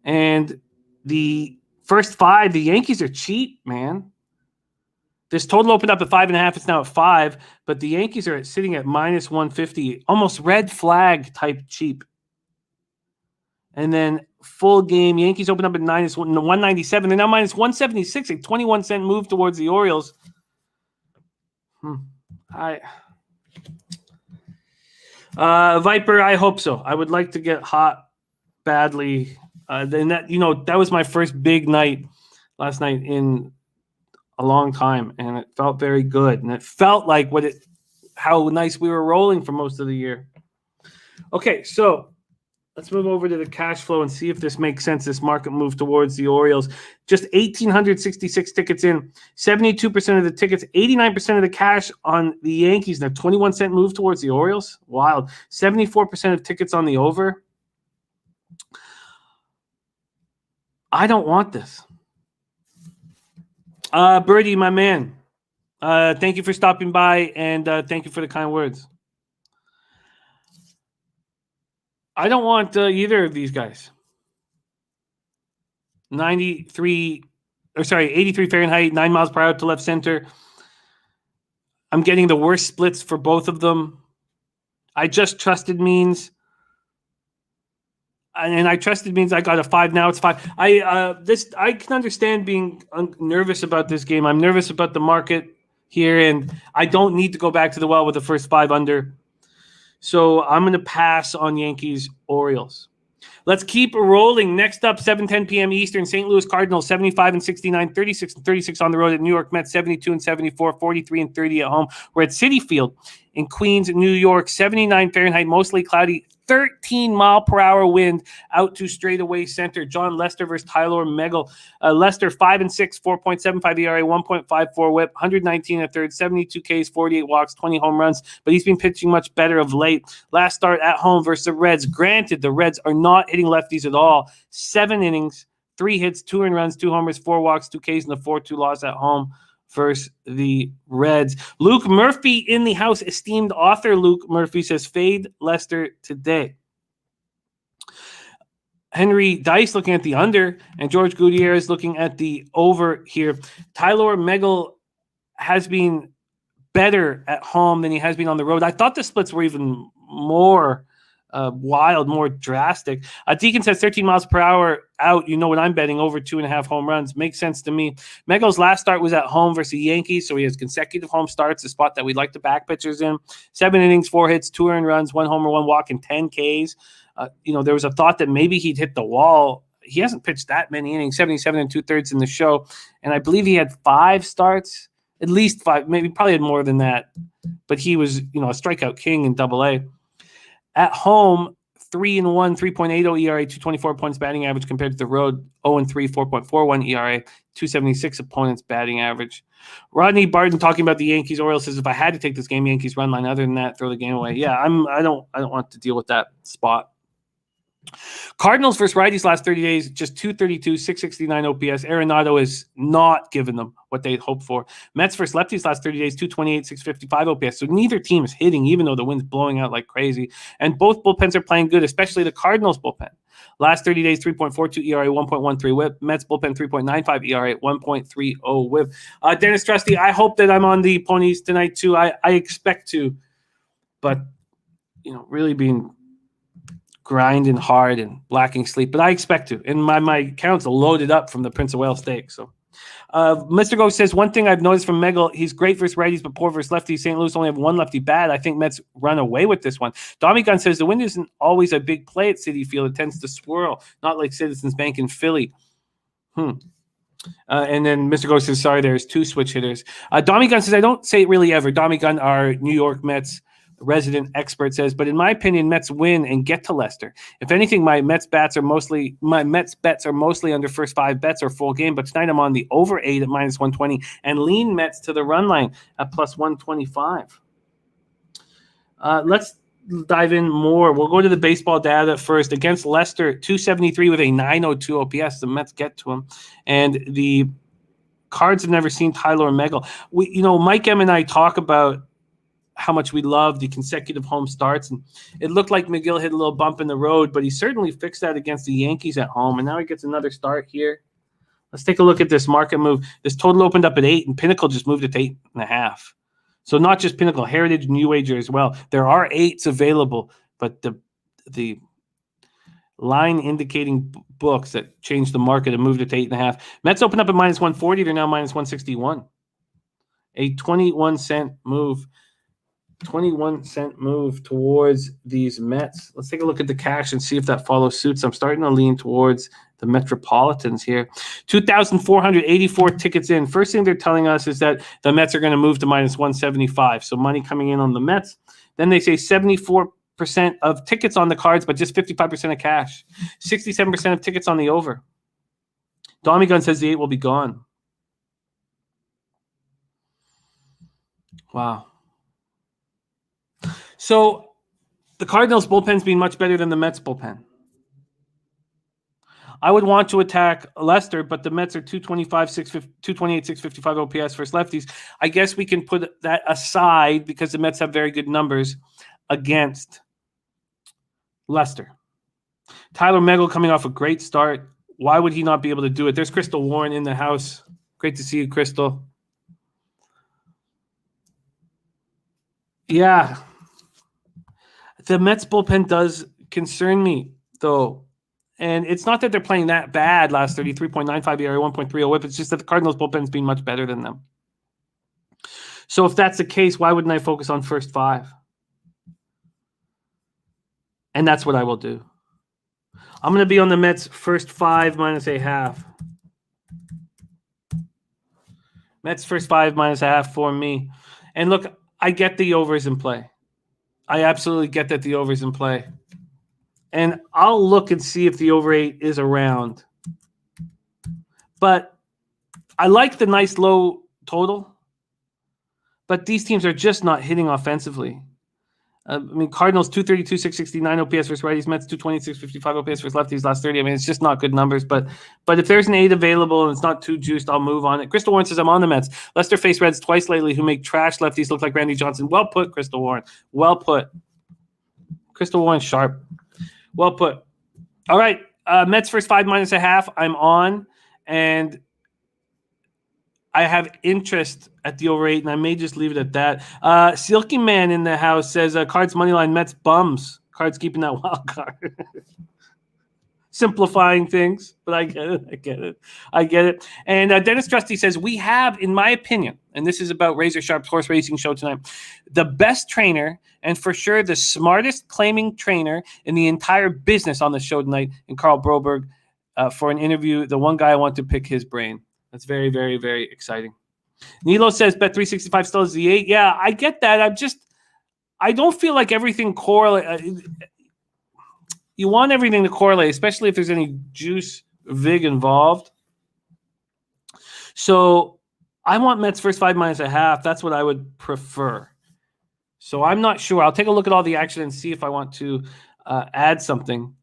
And the first five, the Yankees are cheap, man. This total opened up at 5.5. It's now at 5, but the Yankees are sitting at minus 150, almost red flag type cheap. And then full game, Yankees opened up at minus 197. They're now minus 176, a 21-cent move towards the Orioles. Viper, I hope so. I would like to get hot badly. Then that was my first big night last night in a long time, and it felt very good, and it felt like how nice we were rolling for most of the year. Okay, so let's move over to the cash flow and see if this makes sense. This market move towards the Orioles, just 1,866 tickets in, 72% of the tickets, 89% of the cash on the Yankees. Now 21-cent move towards the Orioles, wild. 74% of tickets on the over. I don't want this. Birdie, my man, thank you for stopping by, and thank you for the kind words. I don't want either of these guys. 83 Fahrenheit, 9 miles per hour to left center. I'm getting the worst splits for both of them. I just trusted Means. And I trusted Means. I got a 5. Now it's 5. I can understand being nervous about this game. I'm nervous about the market here, and I don't need to go back to the well with the first 5 under. So I'm going to pass on Yankees Orioles. Let's keep rolling. Next up, 7:10 p.m. Eastern, St. Louis Cardinals 75 and 69, 36 and 36 on the road at New York Mets 72 and 74, 43 and 30 at home. We're at Citi Field in Queens, New York, 79 Fahrenheit, mostly cloudy, 13 mile per hour wind out to straightaway center. John Lester versus Tyler Megal. Lester 5 and 6, 4.75 ERA, 1.54 WHIP, 119 and a third, 72 Ks, 48 walks, 20 home runs. But he's been pitching much better of late. Last start at home versus the Reds. Granted, the Reds are not hitting lefties at all. 7 innings, 3 hits, 2 earned runs, 2 homers, 4 walks, 2 Ks, and a 4-2 loss at home versus the Reds. Luke Murphy in the house. Esteemed author Luke Murphy says fade Lester today. Henry Dice looking at the under, and George Gutierrez looking at the over here. Tyler Megal has been better at home than he has been on the road. I thought the splits were even more wild, more drastic. Deacon says 13 miles per hour out. You know what I'm betting, over 2.5 home runs. Makes sense to me. Megal's last start was at home versus the Yankees, so he has consecutive home starts, a spot that we'd like to back pitchers in. 7 innings, 4 hits, 2 earned runs, 1 homer, 1 walk, and 10 Ks. There was a thought that maybe he'd hit the wall. He hasn't pitched that many innings, 77 and 2/3 in the show, and I believe he had 5 starts, at least 5, maybe probably had more than that. But he was, a strikeout king in Double-A. At home, 3-1, 3.80 ERA, 224 points batting average compared to the road, 0-3, 4.41 ERA, 276 opponents batting average. Rodney Barton talking about the Yankees Orioles says if I had to take this game, Yankees run line. Other than that, throw the game away. Yeah, I don't want to deal with that spot. Cardinals versus righties last 30 days, just 232, 669 OPS. Arenado is not giving them what they'd hoped for. Mets versus lefties last 30 days, 228, 655 OPS. So neither team is hitting, even though the wind's blowing out like crazy. And both bullpens are playing good, especially the Cardinals bullpen. Last 30 days, 3.42 ERA, 1.13 WHIP. Mets bullpen, 3.95 ERA, 1.30 WHIP. Dennis Trusty, I hope that I'm on the ponies tonight too. I expect to, but really being grinding hard and lacking sleep, but I expect to. And my account's loaded up from the Prince of Wales steak. So Mr. Go says, one thing I've noticed from Megal, he's great versus righties, but poor versus lefties. St. Louis only have one lefty bad. I think Mets run away with this one. Dommy Gun says, the wind isn't always a big play at Citi Field. It tends to swirl, not like Citizens Bank in Philly. And then Mr. Go says, sorry, there's two switch hitters. Dommy Gun says, I don't say it really ever. Dommy Gun, our New York Mets resident expert, says, but in my opinion, Mets win and get to Leicester. If anything, my Mets bets are mostly under first 5 bets or full game, but tonight I'm on the over 8 at minus 120 and lean Mets to the run line at plus 125. Let's dive in more. We'll go to the baseball data first. Against Leicester, 273 with a 902 OPS. The Mets get to him. And the Cards have never seen Tyler Megal. Mike M and I talk about how much we love the consecutive home starts. And it looked like McGill hit a little bump in the road, but he certainly fixed that against the Yankees at home. And now he gets another start here. Let's take a look at this market move. This total opened up at 8, and Pinnacle just moved it to 8.5. So not just Pinnacle, Heritage, New Wager as well. There are 8s available, but the line indicating books that changed the market and moved it to 8.5. Mets opened up at minus 140. They're now minus 161. A 21-cent move. 21-cent move towards these Mets. Let's take a look at the cash and see if that follows suit. So I'm starting to lean towards the Metropolitans here. 2,484 tickets in. First thing they're telling us is that the Mets are going to move to minus 175. So money coming in on the Mets. Then they say 74% of tickets on the Cards, but just 55% of cash. 67% of tickets on the over. Dommy Gun says the 8 will be gone. Wow. So the Cardinals bullpen's been much better than the Mets bullpen. I would want to attack Leicester, but the Mets are 228, 655 OPS versus lefties. I guess we can put that aside because the Mets have very good numbers against Leicester. Tyler Megal coming off a great start. Why would he not be able to do it? There's Crystal Warren in the house. Great to see you, Crystal. Yeah. The Mets bullpen does concern me, though. And it's not that they're playing that bad last 33.95 ERA, 1.30 whip. It's just that the Cardinals bullpen's been much better than them. So if that's the case, why wouldn't I focus on first 5? And that's what I will do. I'm going to be on the Mets first 5 minus a half. Mets first 5 minus a half for me. And look, I get the overs in play. I absolutely get that the over's in play. And I'll look and see if the over 8 is around. But I like the nice low total. But these teams are just not hitting offensively. Cardinals 232, 669 OPS versus righties. Mets 220, 655 OPS versus lefties last 30. It's just not good numbers. But if there's an 8 available and it's not too juiced, I'll move on it. Crystal Warren says, I'm on the Mets. Leicester faced Reds twice lately who make trash lefties look like Randy Johnson. Well put, Crystal Warren. Well put. Crystal Warren sharp. Well put. All right. Mets first 5 minus a half. I'm on. And I have interest at the over 8, and I may just leave it at that. Silky Man in the house says, Cards moneyline, Mets bums. Cards keeping that wild card. Simplifying things, but I get it. And Dennis Trusty says, we have, in my opinion, and this is about Razor Sharp's horse racing show tonight, the best trainer and for sure the smartest claiming trainer in the entire business on the show tonight, and Carl Broberg, for an interview. The one guy I want to pick his brain. That's very, very, very exciting. Nilo says bet 365 still is the 8. Yeah, I get that. I don't feel like everything correlates. You want everything to correlate, especially if there's any juice vig involved. So I want Mets first 5 minus a half. That's what I would prefer. So I'm not sure. I'll take a look at all the action and see if I want to add something.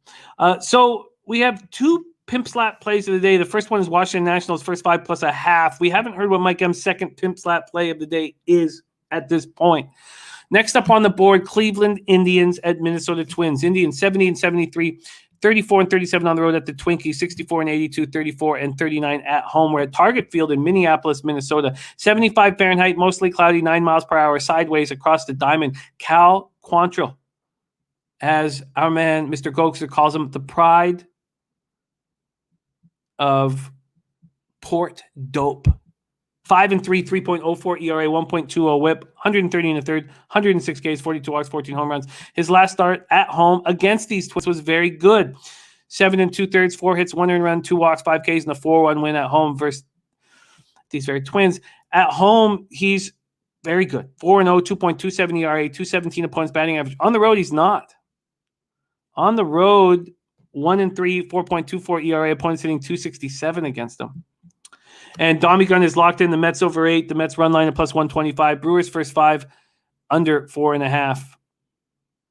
So we have 2 pimp slap plays of the day. The first one is Washington Nationals first 5 plus a half. We haven't heard what Mike M's second pimp slap play of the day is at this point. Next up on the board, Cleveland Indians at Minnesota Twins. Indians 70-73, 34-37 on the road at the Twinkies, 64-82, 34-39 at home. We're at Target Field in Minneapolis, Minnesota. 75 Fahrenheit, mostly cloudy, 9 miles per hour, sideways across the diamond. Cal Quantrill, as our man Mr. Gokser calls him, the pride of Port Dope. 5-3, 3.04 ERA, 1.20 WHIP, 130 in the third, 106 Ks, 42 walks, 14 home runs. His last start at home against these Twins was very good. 7 2/3, 4 hits, 1 earned run, 2 walks, 5 Ks, and a 4-1 win at home versus these very Twins. At home, he's very good. 4-0, 2.27 ERA, 217 opponents batting average. On the road, he's not. On the road, 1-3, 4.24 ERA, opponents hitting 267 against him. And Dommy Gunn is locked in. The Mets over 8. The Mets run line at plus 125. Brewers first 5 under 4.5.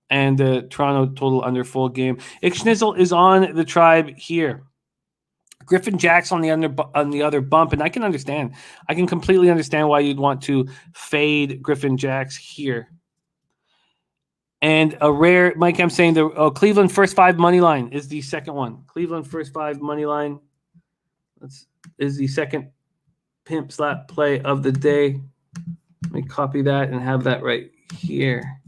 And Toronto total under full game. Ixnizzle is on the Tribe here. Griffin Jack's on the other bump, and I can understand. I can completely understand why you'd want to fade Griffin Jack's here. And a rare, Mike, I'm saying the Cleveland first 5 money line is the second one. Cleveland first 5 money line is the second pimp slap play of the day. Let me copy that and have that right here.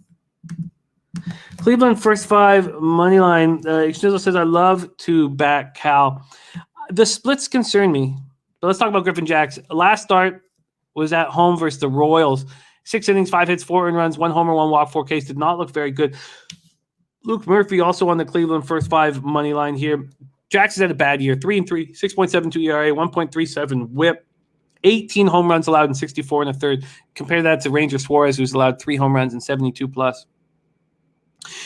Cleveland first 5 money line. Schnizzle says, I love to back Cal. The splits concern me. But let's talk about Griffin Jacks. Last start was at home versus the Royals. 6 innings, 5 hits, 4 earned runs, 1 homer, 1 walk, 4 Ks. Did not look very good. Luke Murphy also on the Cleveland first 5 money line here. Jacks has had a bad year. 3-3, 6.72 ERA, 1.37 WHIP, 18 home runs allowed in 64 in a third. Compare that to Ranger Suarez, who's allowed 3 home runs in 72 plus.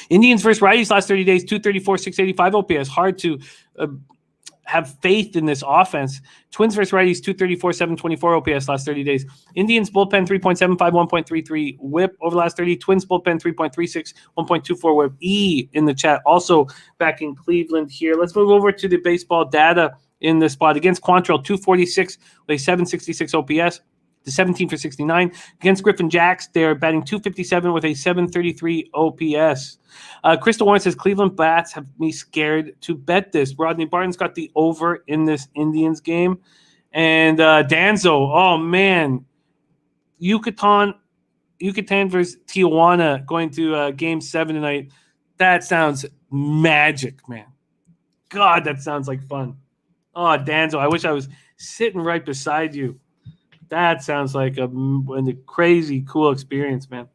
Indians versus righties last 30 days, 234, 685 OPS. Hard to have faith in this offense. Twins versus righties, 234, 724 OPS last 30 days. Indians bullpen, 3.75, 1.33 WHIP over the last 30. Twins bullpen, 3.36, 1.24 WHIP. E in the chat, also back in Cleveland here. Let's move over to the baseball data in this spot. Against Quantrill, 246 with a 766 OPS. The 17 for 69. Against Griffin Jacks, they're batting 257 with a 733 OPS. Crystal Warren says, Cleveland bats have me scared to bet this. Rodney Barton's got the over in this Indians game. And Danzo, oh, man. Yucatan versus Tijuana going to Game 7 tonight. That sounds magic, man. God, that sounds like fun. Oh, Danzo, I wish I was sitting right beside you. That sounds like a crazy cool experience, man.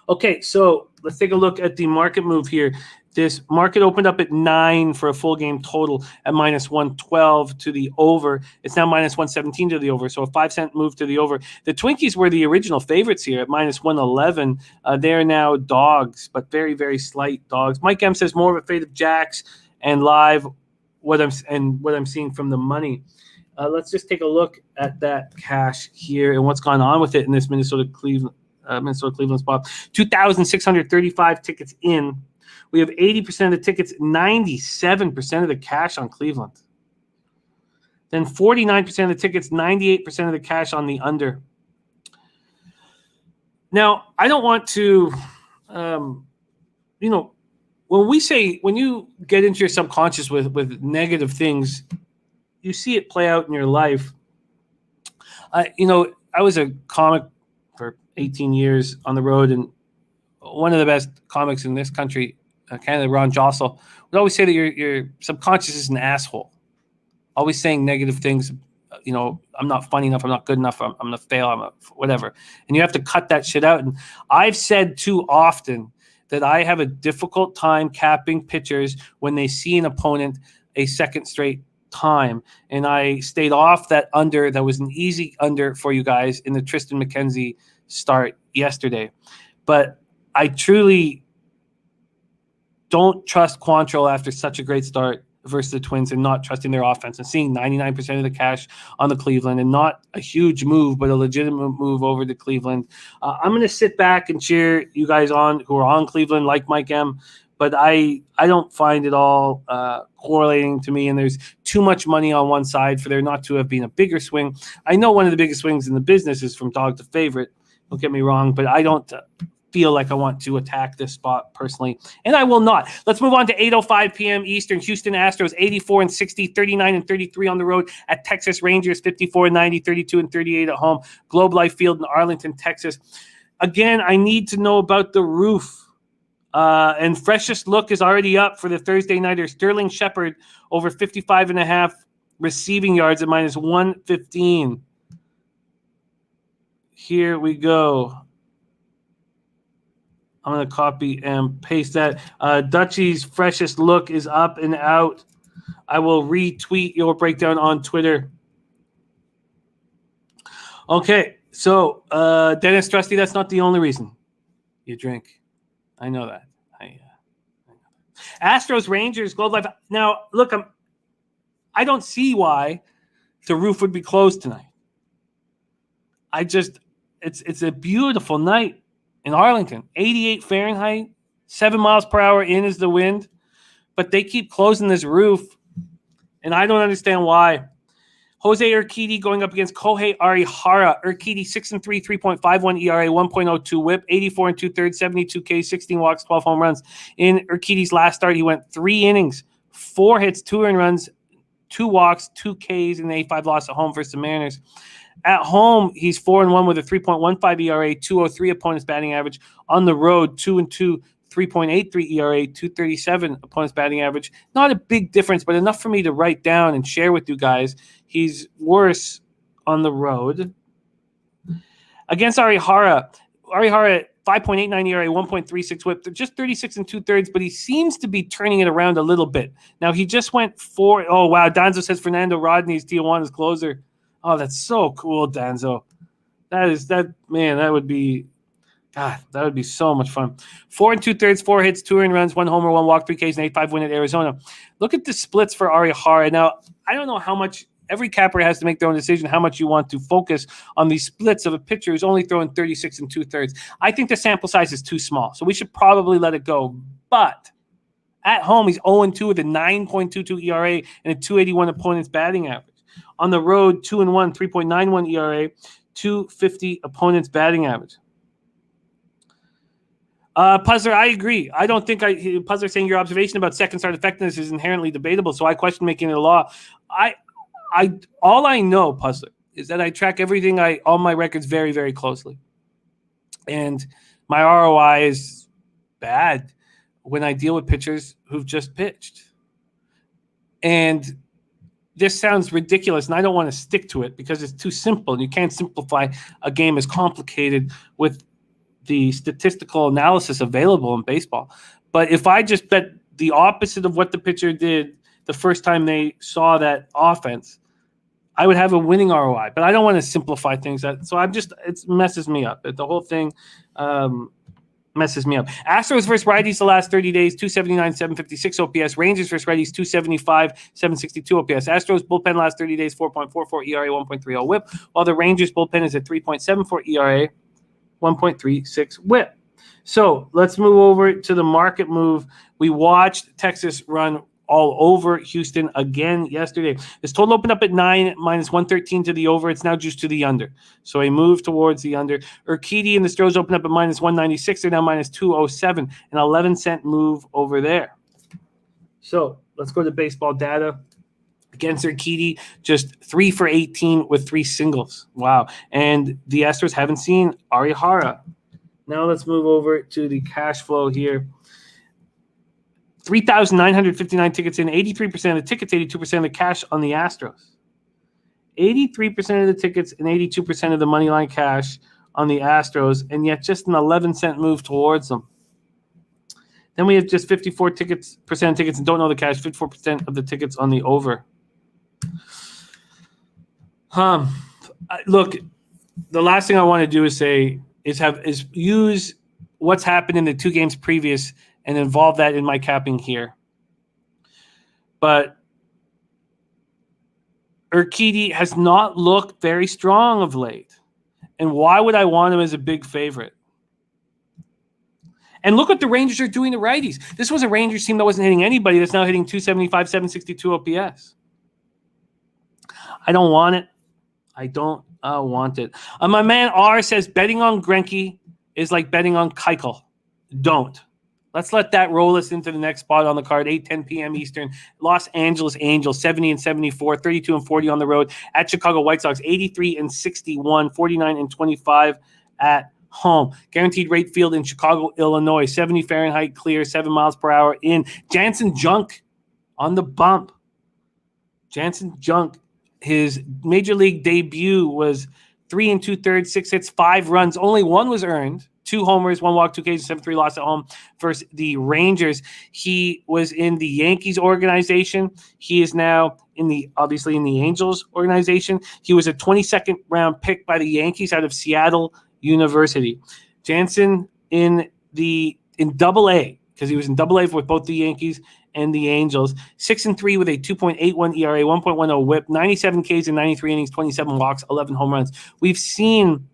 Okay, so let's take a look at the market move here. This market opened up at 9 for a full game total at minus 112 to the over. It's now minus 117 to the over, so a 5-cent move to the over. The Twinkies were the original favorites here at minus 111. They're now dogs, but very, very slight dogs. Mike M says more of a fade of Jacks and live what I'm seeing from the money. Let's just take a look at that cash here and what's gone on with it in this Minnesota-Cleveland spot. 2,635 tickets in. We have 80% of the tickets, 97% of the cash on Cleveland. Then 49% of the tickets, 98% of the cash on the under. Now, I don't want to, when you get into your subconscious with negative things, you see it play out in your life. I was a comic for 18 years on the road, and one of the best comics in this country, Canada, Ron Jossel, would always say that your subconscious is an asshole. Always saying negative things. I'm not funny enough. I'm not good enough. I'm going to fail. Whatever. And you have to cut that shit out. And I've said too often that I have a difficult time capping pitchers when they see an opponent a second straight time, and I stayed off that under. That was an easy under for you guys in the Tristan McKenzie start yesterday, but I truly don't trust Quantrill after such a great start versus the Twins and not trusting their offense and seeing 99% of the cash on the Cleveland and not a huge move, but a legitimate move over to Cleveland. I'm going to sit back and cheer you guys on who are on Cleveland like Mike M, but I don't find it all correlating to me, and there's too much money on one side for there not to have been a bigger swing. I know one of the biggest swings in the business is from dog to favorite. Don't get me wrong, but I don't feel like I want to attack this spot personally, and I will not. Let's move on to 8:05 p.m. Eastern. Houston Astros 84-60, 39-33 on the road at Texas Rangers 54-90, 32-38 at home. Globe Life Field in Arlington, Texas. Again, I need to know about the roof. And freshest look is already up for the Thursday nighter. Sterling Shepard over 55.5 receiving yards at minus 115. Here we go. I'm going to copy and paste that. Dutchie's freshest look is up and out. I will retweet your breakdown on Twitter. Okay, so Dennis Trusty, that's not the only reason you drink. I know that. I know that. Astros Rangers Globe Life. Now, look, I don't see why the roof would be closed tonight. It's a beautiful night in Arlington. 88 Fahrenheit, 7 miles per hour in is the wind, but they keep closing this roof, and I don't understand why. Jose Urquidy going up against Kohei Arihara. Urquidy 6-3, 3.51 ERA, 1.02 WHIP, 84 2/3, 72 Ks, 16 walks, 12 home runs. In Urquidy's last start, he went 3 innings, 4 hits, 2 earned runs, 2 walks, 2 Ks, and an 8-5 loss at home versus the Mariners. At home, he's 4-1 with a 3.15 ERA, 2.03 opponent's batting average. On the road, 2-2, 3.83 ERA, 2.37 opponent's batting average. Not a big difference, but enough for me to write down and share with you guys. He's worse on the road. Against Arihara, 5.89 ERA, 1.36 WHIP. They're just 36 2/3, but he seems to be turning it around a little bit. Now, he just went 4. Oh, wow. Danzo says Fernando Rodney's Tijuana's closer. Oh, that's so cool, Danzo. That would be, God, that would be so much fun. 4 2/3, 4 hits, 2 earned runs, 1 homer, 1 walk, 3 Ks, and 8-5 win at Arizona. Look at the splits for Arihara. Now, I don't know how much. Every capper has to make their own decision how much you want to focus on these splits of a pitcher who's only throwing 36 2/3. I think the sample size is too small, so we should probably let it go. But at home, he's 0-2 with a 9.22 ERA and a 2.81 opponent's batting average. On the road, 2-1, 3.91 ERA, 2.50 opponent's batting average. Puzzler, I agree. I don't think Puzzler saying your observation about second start effectiveness is inherently debatable, so I question making it a law. All I know, Puzzler, is that I track everything, all my records very, very closely. And my ROI is bad when I deal with pitchers who've just pitched. And this sounds ridiculous, and I don't want to stick to it because it's too simple. You can't simplify a game as complicated with the statistical analysis available in baseball. But if I just bet the opposite of what the pitcher did the first time they saw that offense, I would have a winning ROI. But I don't want to simplify things. So it messes me up. The whole thing messes me up. Astros versus righties the last 30 days, 279, 756 OPS. Rangers versus righties, 275, 762 OPS. Astros bullpen last 30 days, 4.44 ERA, 1.30 WHIP, while the Rangers bullpen is at 3.74 ERA, 1.36 WHIP. So let's move over to the market move. We watched Texas run all over Houston again yesterday. This total opened up at 9, minus 113 to the over. It's now juiced to the under. So a move towards the under. Urquidy and the Stros opened up at minus 196. They're now minus 207. An 11-cent move over there. So let's go to baseball data. Against Urquidy, just 3 for 18 with 3 singles. Wow. And the Astros haven't seen Arihara. Now let's move over to the cash flow here. 3,959 tickets in, 83% of the tickets, 82% of the cash on the Astros. 83% of the tickets and 82% of the money line cash on the Astros, and yet just an 11-cent move towards them. Then we have just 54% of tickets and don't know the cash, 54% of the tickets on the over. Look, the last thing I want to do is use what's happened in the 2 games previous and involve that in my capping here. But Urquidy has not looked very strong of late. And why would I want him as a big favorite? And look what the Rangers are doing to righties. This was a Rangers team that wasn't hitting anybody that's now hitting 275, 762 OPS. I don't want it. I don't want it. My man R says betting on Greinke is like betting on Keuchel. Don't. Let's let that roll us into the next spot on the card, 8:10 p.m. Eastern. Los Angeles Angels, 70-74, 32-40 on the road. At Chicago White Sox, 83-61, 49-25 at home. Guaranteed rate field in Chicago, Illinois, 70 Fahrenheit clear, 7 miles per hour in. Jansen Junk on the bump. Jansen Junk, his major league debut was 3 2/3, 6 hits, 5 runs. Only one was earned. 2 homers, 1 walk, 2 Ks, 7-3 loss at home versus the Rangers. He was in the Yankees organization. He is now obviously in the Angels organization. He was a 22nd round pick by the Yankees out of Seattle University. Jansen in Double A, because he was in Double A with both the Yankees and the Angels. 6-3 with a 2.81 ERA, 1.10 WHIP, 97 Ks in 93 innings, 27 walks, 11 home runs. We've seen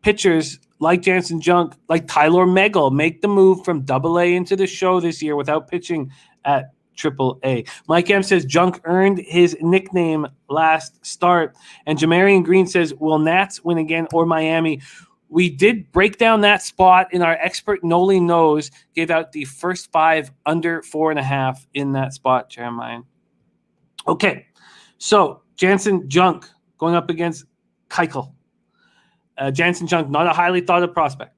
pitchers like Jansen Junk, like Tyler Megal, make the move from Double A into the show this year without pitching at Triple A. Mike M says Junk earned his nickname last start. And Jamarian Green says, will Nats win again or Miami? We did break down that spot in our expert Nolly Knows, gave out the first 5 under 4.5 in that spot, Jeremiah. Okay, so Jansen Junk going up against Keuchel. Jansen Junk, not a highly thought of prospect.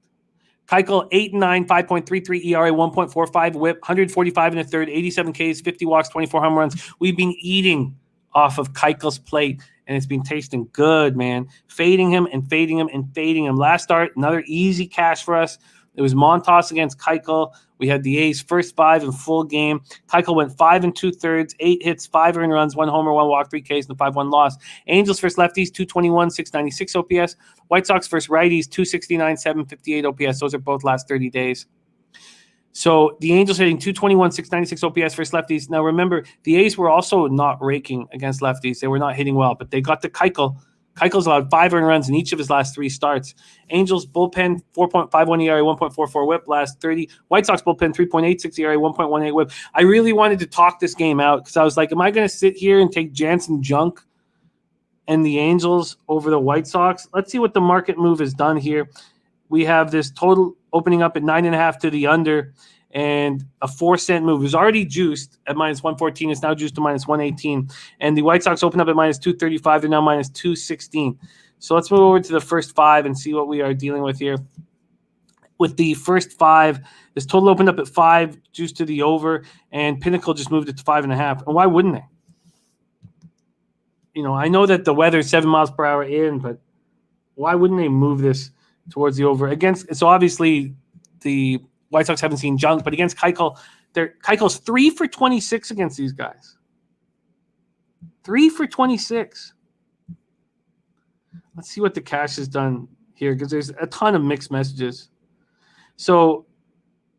Keuchel, 8-9, 5.33 ERA, 1.45 WHIP, 145 and a third, 87 Ks, 50 walks, 24 home runs. We've been eating off of Keuchel's plate, and it's been tasting good, man. Fading him and fading him and fading him. Last start, another easy cash for us. It was Montas against Keuchel. We had the A's first 5 in full game. Keuchel went 5 2/3, 8 hits, 5 earned runs, 1 homer, 1 walk, 3 Ks, and a 5-1 loss. Angels versus lefties, 221, 696 OPS. White Sox versus righties, 269, 758 OPS. Those are both last 30 days. So the Angels hitting 221, 696 OPS versus lefties. Now remember, the A's were also not raking against lefties. They were not hitting well, but they got to Keuchel. Keuchel's allowed 5 earned runs in each of his last 3 starts. Angels bullpen, 4.51 ERA, 1.44 WHIP last 30. White Sox bullpen, 3.86 ERA, 1.18 WHIP. I really wanted to talk this game out because I was like, am I going to sit here and take Jansen Junk and the Angels over the White Sox? Let's see what the market move has done here. We have this total opening up at 9.5 to the under, and a 4-cent move. It was already juiced at minus 114. It's now juiced to minus 118. And the White Sox open up at minus 235. They're now minus 216. So let's move over to the first 5 and see what we are dealing with here. With the first 5, this total opened up at 5, juiced to the over, and Pinnacle just moved it to 5.5. And why wouldn't they? You know, I know that the weather is 7 miles per hour in, but why wouldn't they move this towards the over? So obviously the White Sox haven't seen Junk, but against Keuchel, Keuchel's 3 for 26 against these guys. 3 for 26. Let's see what the cash has done here, because there's a ton of mixed messages. So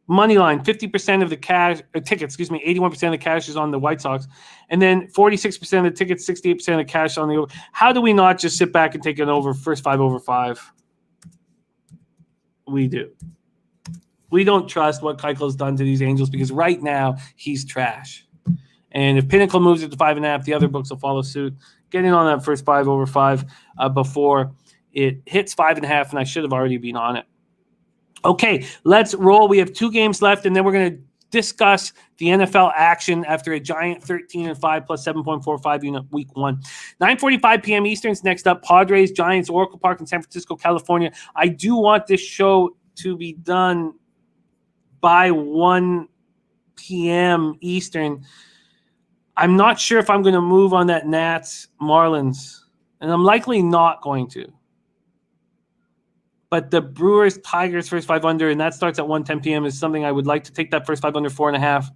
money line, 50% of the cash tickets, 81% of the cash is on the White Sox, and then 46% of the tickets, 68% of the cash on the over. How do we not just sit back and take an over, first 5 over 5? We do. We don't trust what Keuchel's done to these Angels because right now he's trash. And if Pinnacle moves it to 5.5, the other books will follow suit. Get in on that first 5 over 5 before it hits 5.5, and I should have already been on it. Okay, let's roll. We have 2 games left, and then we're going to discuss the NFL action after a giant 13-5 plus 7.45 unit week 1. 9:45 p.m. Eastern's next up. Padres Giants, Oracle Park in San Francisco, California. I do want this show to be done by 1 p.m. Eastern. I'm not sure if I'm going to move on that Nats Marlins, and I'm likely not going to. But the Brewers Tigers first 5 under, and that starts at 1:10 p.m. is something I would like to take that first 5 under 4.5.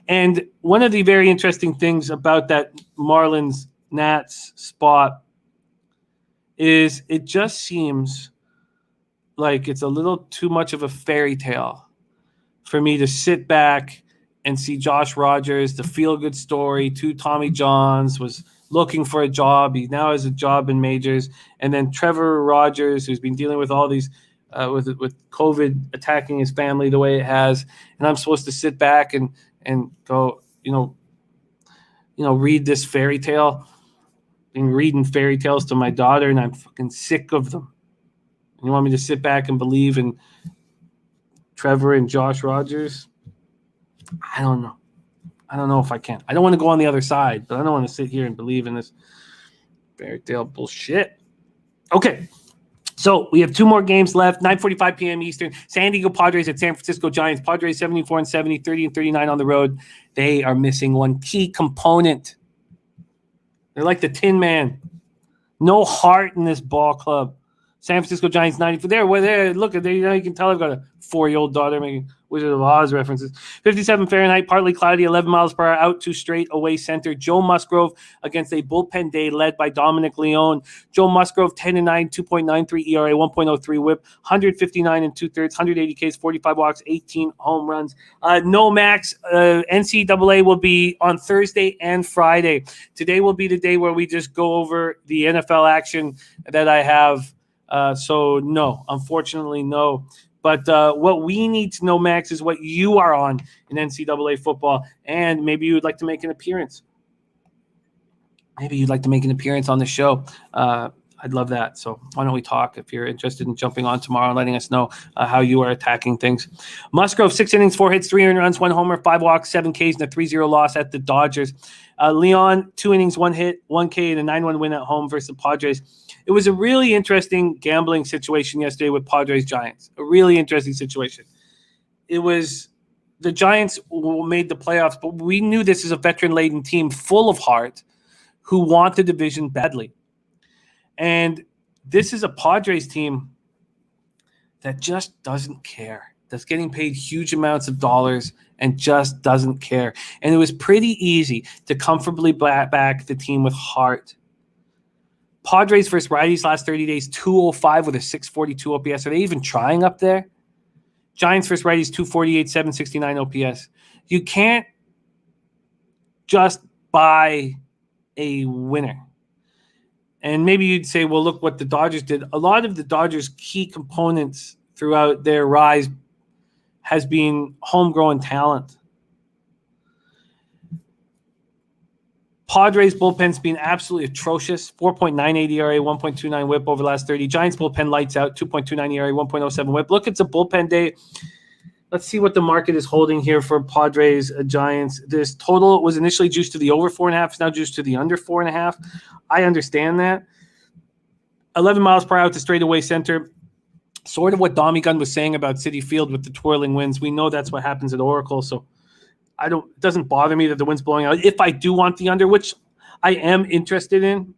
And one of the very interesting things about that Marlins Nats spot is it just seems like it's a little too much of a fairy tale for me to sit back and see Josh Rogers, the feel-good story, 2 Tommy Johns, was looking for a job. He now has a job in majors. And then Trevor Rogers, who's been dealing with all these, with COVID attacking his family the way it has. And I'm supposed to sit back and go, read this fairy tale. Been reading fairy tales to my daughter, and I'm fucking sick of them. You want me to sit back and believe in Trevor and Josh Rogers? I don't know. I don't know if I can. I don't want to go on the other side, but I don't want to sit here and believe in this fairy tale bullshit. Okay. So we have 2 more games left. 9:45 p.m. Eastern. San Diego Padres at San Francisco Giants. Padres 74-70, 30-39 on the road. They are missing one key component. They're like the Tin Man. No heart in this ball club. San Francisco Giants 94. There. Look at there. You can tell I've got a 4-year-old daughter making Wizard of Oz references. 57 Fahrenheit, partly cloudy, 11 miles per hour, out to straight away center. Joe Musgrove against a bullpen day led by Dominic Leone. Joe Musgrove 10-9, 2.93 ERA, 1.03 WHIP, 159 and 2/3, 180 Ks, 45 walks, 18 home runs. No Max. NCAA will be on Thursday and Friday. Today will be the day where we just go over the NFL action that I have. So no, unfortunately, no. But what we need to know, Max, is what you are on in NCAA football, and maybe you would like to make an appearance. Maybe you'd like to make an appearance on the show. I'd love that. So why don't we talk if you're interested in jumping on tomorrow and letting us know how you are attacking things. Musgrove, 6 innings, 4 hits, 3 earned runs, 1 homer, 5 walks, 7 Ks, and a 3-0 loss at the Dodgers. Leon, 2 innings, 1 hit, 1 K, and a 9-1 win at home versus the Padres. It was a really interesting gambling situation yesterday with Padres Giants. A really interesting situation. It was the Giants made the playoffs, but we knew this is a veteran-laden team full of heart who want the division badly. And this is a Padres team that just doesn't care. That's getting paid huge amounts of dollars and just doesn't care. And it was pretty easy to comfortably back the team with heart. Padres versus righties last 30 days, 205 with a 642 OPS. Are they even trying up there? Giants versus righties, 248, 769 OPS. You can't just buy a winner. And maybe you'd say, well, look what the Dodgers did. A lot of the Dodgers' key components throughout their rise has been homegrown talent. Padres bullpen's been absolutely atrocious. 4.98 ERA, 1.29 WHIP over the last 30. Giants bullpen lights out, 2.29 ERA, 1.07 WHIP. Look, it's a bullpen day. Let's see what the market is holding here for Padres Giants. This total was initially juiced to the over 4.5. It's now juiced to the under 4.5. I understand that. 11 miles per hour to straightaway center. Sort of what Dommy Gunn was saying about Citi Field with the twirling winds. We know that's what happens at Oracle, so it doesn't bother me that the wind's blowing out. If I do want the under, which I am interested in,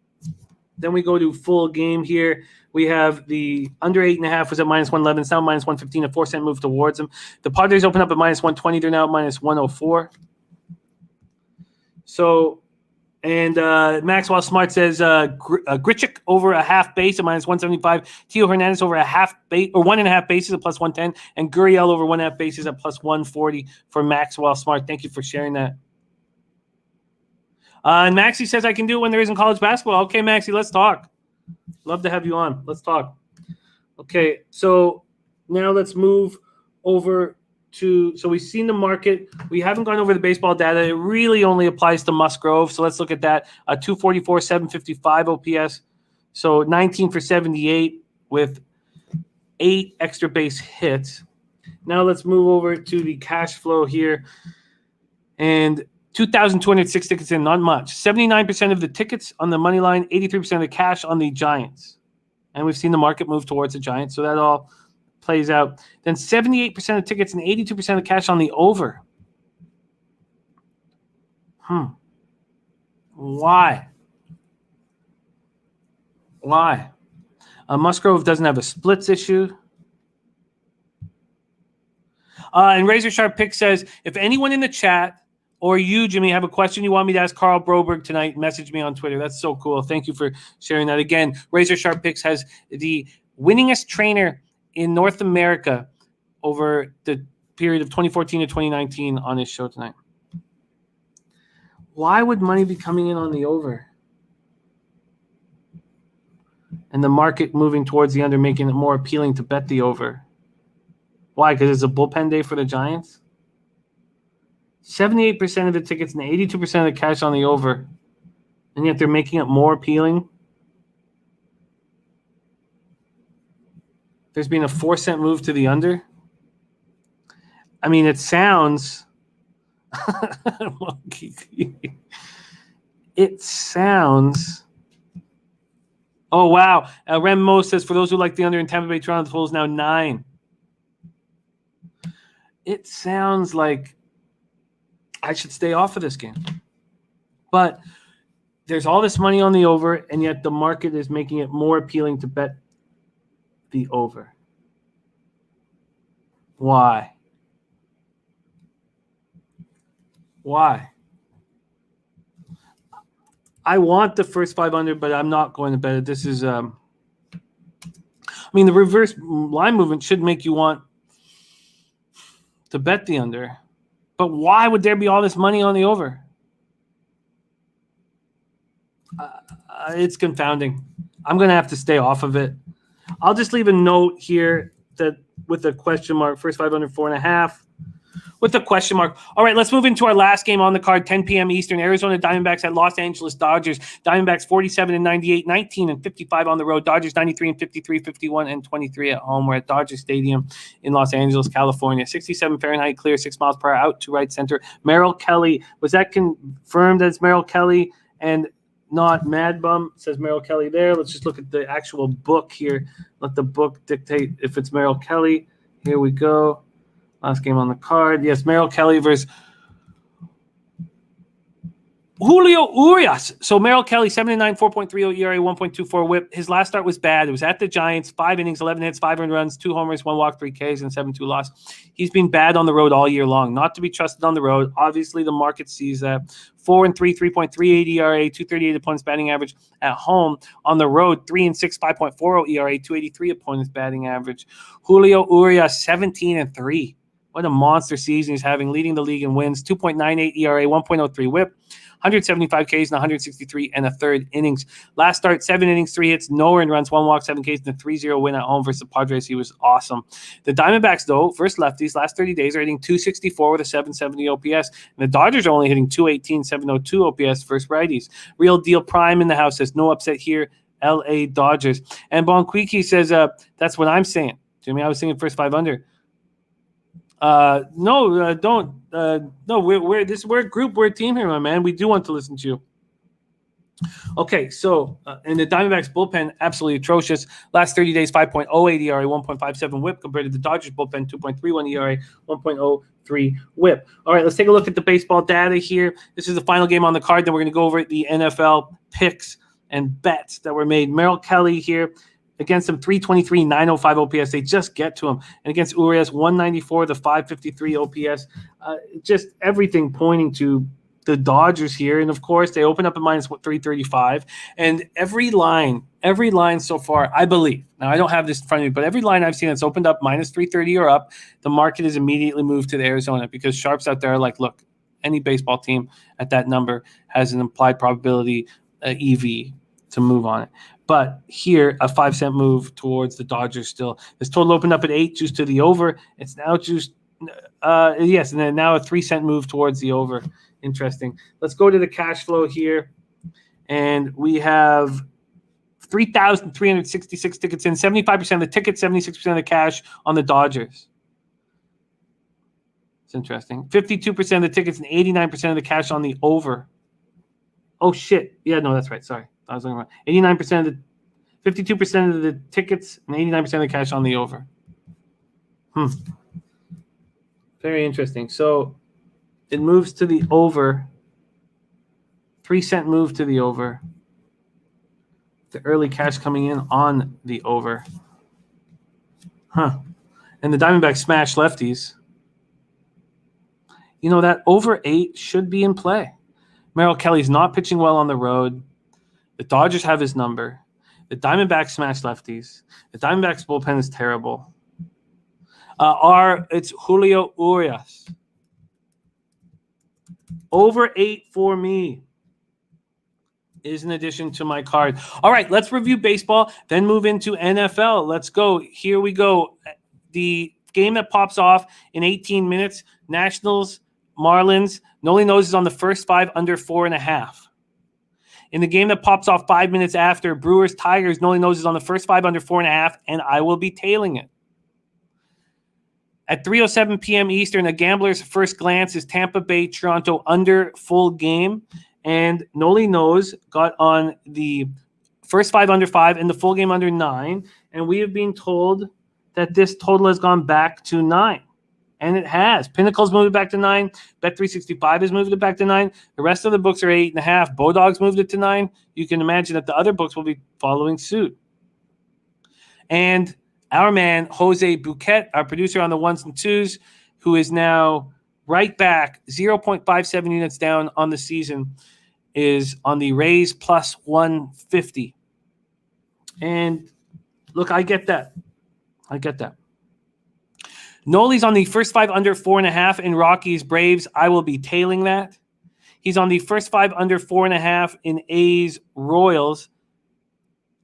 then we go to full game here. We have the under 8.5 was at minus 111. It's now minus 115, a 4-cent move towards them. The Padres open up at minus 120. They're now at minus 104. So, and Maxwell Smart says Grichuk over a half base at minus 175. Tio Hernandez over a half base or 1.5 bases at plus 110. And Gurriel over 1.5 bases at plus 140 for Maxwell Smart. Thank you for sharing that. And Maxie says I can do it when there isn't college basketball. Okay, Maxie, let's talk. Love to have you on. Let's talk. Okay, so now let's move over to – so we've seen the market. We haven't gone over the baseball data. It really only applies to Musgrove, so let's look at that. 244, 755 OPS. So 19 for 78 with 8 extra base hits. Now let's move over to the cash flow here. And 2,206 tickets in, not much. 79% of the tickets on the money line, 83% of the cash on the Giants. And we've seen the market move towards the Giants, so that all plays out. Then 78% of tickets and 82% of cash on the over. Why? Musgrove doesn't have a splits issue. And Razor Sharp Pick says, if anyone in the chat or you, Jimmy, have a question you want me to ask Carl Broberg tonight, message me on Twitter. That's so cool. Thank you for sharing that. Again, Razor Sharp Picks has the winningest trainer in North America over the period of 2014 to 2019 on his show tonight. Why would money be coming in on the over? And the market moving towards the under, making it more appealing to bet the over. Why? Because it's a bullpen day for the Giants? 78% of the tickets and 82% of the cash on the over. And yet they're making it more appealing. There's been a 4-cent move to the under. I mean, it sounds Oh, wow. Remo says, for those who like the under in Tampa Bay, Toronto, the total is now 9. It sounds like I should stay off of this game. But there's all this money on the over, and yet the market is making it more appealing to bet the over. Why? I want the first 5 under, but I'm not going to bet it. This is, the reverse line movement should make you want to bet the under. But why would there be all this money on the over? It's confounding. I'm going to have to stay off of it. I'll just leave a note here that with a question mark, first 5 under 4.5. With the question mark. All right, let's move into our last game on the card, 10 p.m. Eastern. Arizona Diamondbacks at Los Angeles Dodgers. Diamondbacks 47-98, 19-55 on the road. Dodgers 93-53, 51-23 at home. We're at Dodger Stadium in Los Angeles, California. 67 Fahrenheit, clear, 6 miles per hour, out to right center. Merrill Kelly. Was that confirmed as Merrill Kelly and not Mad Bum? Says Merrill Kelly there. Let's just look at the actual book here. Let the book dictate if it's Merrill Kelly. Here we go. Last game on the card. Yes, Merrill Kelly versus Julio Urias. So Merrill Kelly, 7-9, 4.30 ERA, 1.24 whip. His last start was bad. It was at the Giants. 5 innings, 11 hits, 5 earned runs, 2 homers, 1 walk, 3 Ks, and 7-2 loss. He's been bad on the road all year long. Not to be trusted on the road. Obviously, the market sees that. 4-3, 3.38 ERA, 238 opponents batting average at home. On the road, 3-6, 5.40 ERA, 283 opponents batting average. Julio Urias, 17-3. What a monster season he's having, leading the league in wins. 2.98 ERA, 1.03 whip, 175 Ks and 163 and a third innings. Last start, 7 innings, 3 hits, no earned runs, 1 walk, 7 Ks, and a 3-0 win at home versus the Padres. He was awesome. The Diamondbacks, though, first lefties, last 30 days are hitting 264 with a 770 OPS. And the Dodgers are only hitting 218, 702 OPS versus righties. Real deal prime in the house says no upset here, LA Dodgers. And Bonquiki says, that's what I'm saying. Jimmy, I was thinking first 5 under. No, don't. No, we're a group, we're a team here, my man. We do want to listen to you. Okay, so in the Diamondbacks bullpen, absolutely atrocious. Last 30 days, 5.08 ERA, 1.57 whip compared to the Dodgers bullpen, 2.31 ERA, 1.03 whip. All right, let's take a look at the baseball data here. This is the final game on the card. Then we're going to go over the NFL picks and bets that were made. Merrill Kelly here. Against him, 323, 905 OPS. They just get to him. And against Urias, 194, the 553 OPS. Just everything pointing to the Dodgers here. And, of course, they open up at minus 335. And every line so far, I believe. Now, I don't have this in front of me, but every line I've seen that's opened up minus 330 or up, the market is immediately moved to the Arizona because sharps out there are like, look, any baseball team at that number has an implied probability EV to move on it. But here, a 5-cent move towards the Dodgers still. This total opened up at 8, juiced to the over. It's now juiced, yes, and then now a 3-cent move towards the over. Interesting. Let's go to the cash flow here. And we have 3,366 tickets in, 75% of the tickets, 76% of the cash on the Dodgers. It's interesting. 52% of the tickets and 89% of the cash on the over. Oh, shit. Yeah, no, that's right. Sorry. I was looking wrong. 89% of the 52% of the tickets and 89% of the cash on the over. Very interesting. So it moves to the over. 3-cent move to the over. The early cash coming in on the over. And the Diamondbacks smash lefties. You know, that over 8 should be in play. Merrill Kelly's not pitching well on the road. The Dodgers have his number. The Diamondbacks smash lefties. The Diamondbacks bullpen is terrible. It's Julio Urias. Over 8 for me is an addition to my card. All right, let's review baseball, then move into NFL. Let's go. Here we go. The game that pops off in 18 minutes, Nationals, Marlins. Nolly Knows is on the first 5 under 4.5. In the game that pops off 5 minutes after, Brewers Tigers, Nolly Knows is on the first 5 under 4.5, and I will be tailing it. At 3:07 p.m. Eastern, a gambler's first glance is Tampa Bay, Toronto under full game, and Nolly Knows got on the first 5 under 5, and the full game under 9. And we have been told that this total has gone back to 9. And it has. Pinnacle's moved it back to 9. Bet365 has moved it back to 9. The rest of the books are 8.5. Bodog's moved it to 9. You can imagine that the other books will be following suit. And our man, Jose Bouquet, our producer on the 1s and 2s, who is now right back 0.57 units down on the season, is on the Rays plus 150. And look, I get that. Nolly's on the first 5 under 4.5 in Rockies Braves. I will be tailing that. He's on the first 5 under 4.5 in A's Royals.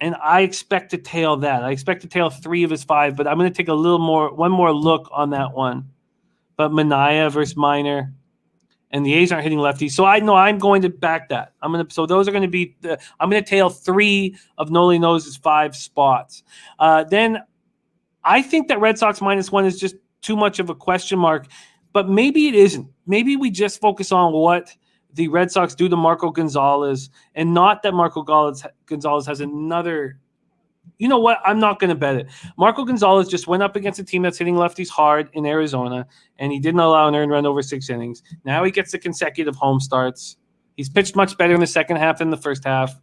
And I expect to tail that. I expect to tail 3 of his 5, but I'm going to take one more look on that one. But Manaea versus Minor, and the A's aren't hitting lefties, so I know I'm going to back that. So those are going to be. I'm going to tail 3 of Nolly Knows' 5 spots. Then I think that Red Sox -1 is just too much of a question mark, but maybe it isn't. Maybe we just focus on what the Red Sox do to Marco Gonzalez, and not that Marco Gonzalez has another. You know what? I'm not going to bet it. Marco Gonzalez just went up against a team that's hitting lefties hard in Arizona, and he didn't allow an earned run over 6 innings. Now he gets the consecutive home starts. He's pitched much better in the second half than the first half.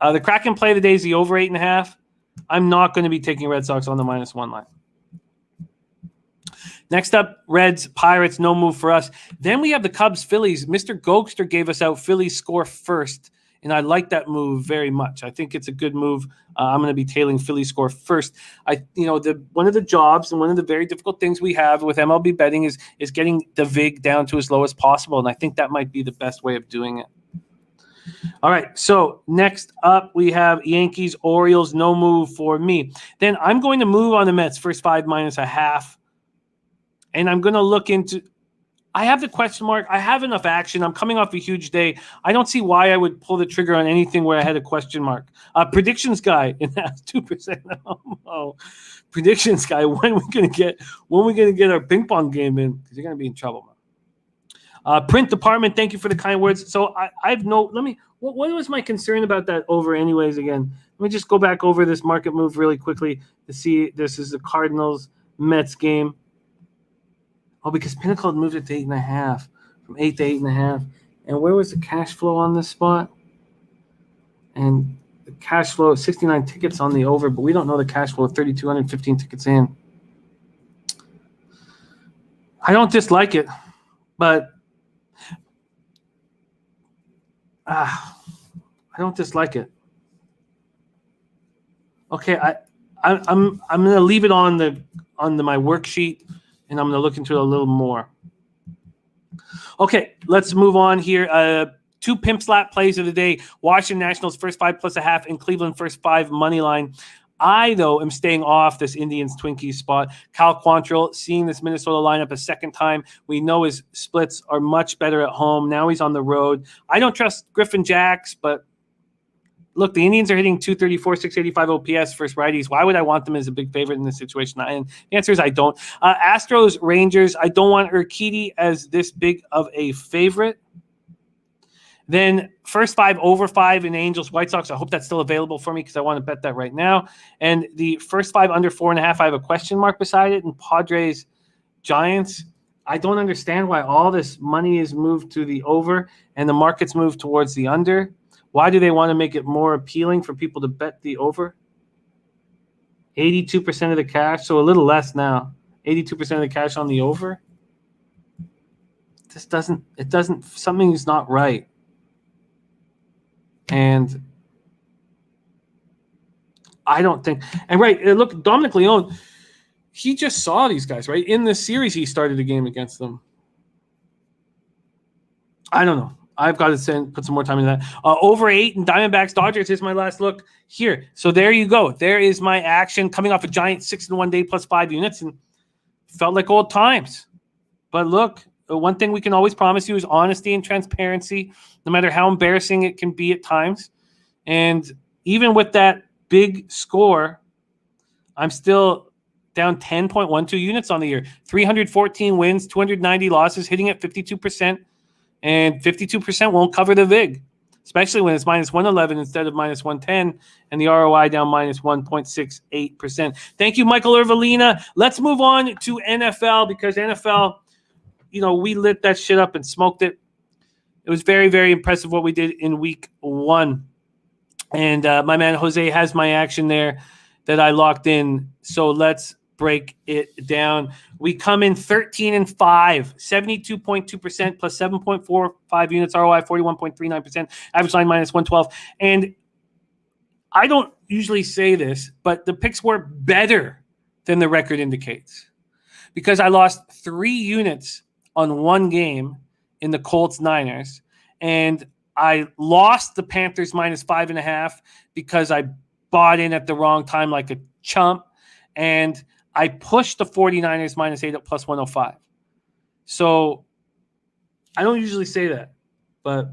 The Kraken play of the day is the over 8.5. I'm not going to be taking Red Sox on the -1 line. Next up, Reds, Pirates, no move for us. Then we have the Cubs, Phillies. Mr. Gokster gave us out Phillies score first, and I like that move very much. I think it's a good move. I'm going to be tailing Phillies score first. One of the jobs and one of the very difficult things we have with MLB betting is getting the VIG down to as low as possible, and I think that might be the best way of doing it. All right, so next up we have Yankees, Orioles, no move for me. Then I'm going to move on the Mets, first 5 -0.5. And I'm going to look into – I have the question mark. I have enough action. I'm coming off a huge day. I don't see why I would pull the trigger on anything where I had a question mark. Predictions guy, and that's 2%. Oh, predictions guy, when are we going to get our ping pong game in? Because you're going to be in trouble, man. Print department, thank you for the kind words. So what was my concern about that over anyways again? Let me just go back over this market move really quickly to see. This is the Cardinals Mets game. Oh, because Pinnacle had moved it to 8.5, from 8 to 8.5. And where was the cash flow on this spot? And the cash flow, 69 tickets on the over, but we don't know the cash flow of 3,215 tickets in. I don't dislike it, but I don't dislike it. Okay, I'm gonna leave it on my worksheet, and I'm gonna look into it a little more. Okay, let's move on here. 2 pimp slap plays of the day. Washington Nationals first 5 +0.5 and Cleveland first 5 money line. I, though, am staying off this Indians Twinkies spot. Cal Quantrill seeing this Minnesota lineup a second time. We know his splits are much better at home. Now he's on the road. I don't trust Griffin Jacks, but look, the Indians are hitting 234, 685 OPS versus righties. Why would I want them as a big favorite in this situation? And the answer is I don't. Astros Rangers, I don't want Urquidy as this big of a favorite. Then first 5 over 5 in Angels White Sox. I hope that's still available for me because I want to bet that right now. And the first 5 under 4.5, I have a question mark beside it. And Padres Giants, I don't understand why all this money is moved to the over and the market's moved towards the under. Why do they want to make it more appealing for people to bet the over? 82% of the cash, so a little less now. 82% of the cash on the over. Something's not right. And I don't think, and right, look, Dominic Leone, he just saw these guys, right? In this series, he started a game against them. I don't know. I've got to put some more time into that. Over 8 and Diamondbacks Dodgers is my last look here. So there you go. There is my action coming off a giant 6-in-1 day +5 units, and felt like old times. But look, one thing we can always promise you is honesty and transparency, no matter how embarrassing it can be at times. And even with that big score, I'm still down 10.12 units on the year. 314 wins, 290 losses, hitting at 52%. And 52% won't cover the VIG. especially when it's minus 111 instead of minus 110, and the ROI down minus 1.68%. Thank you, Michael Irvalina. Let's move on to NFL, because NFL, we lit that shit up and smoked it. It was very, very impressive what we did in week 1. And my man Jose has my action there that I locked in. So let's break it down. We come in 13-5, 72.2% plus 7.45 units ROI, 41.39%, average line minus 112. And I don't usually say this, but the picks were better than the record indicates, because I lost 3 units on one game in the Colts Niners, and I lost the Panthers minus 5.5 because I bought in at the wrong time like a chump, and I pushed the 49ers minus 8 at plus 105. So I don't usually say that, but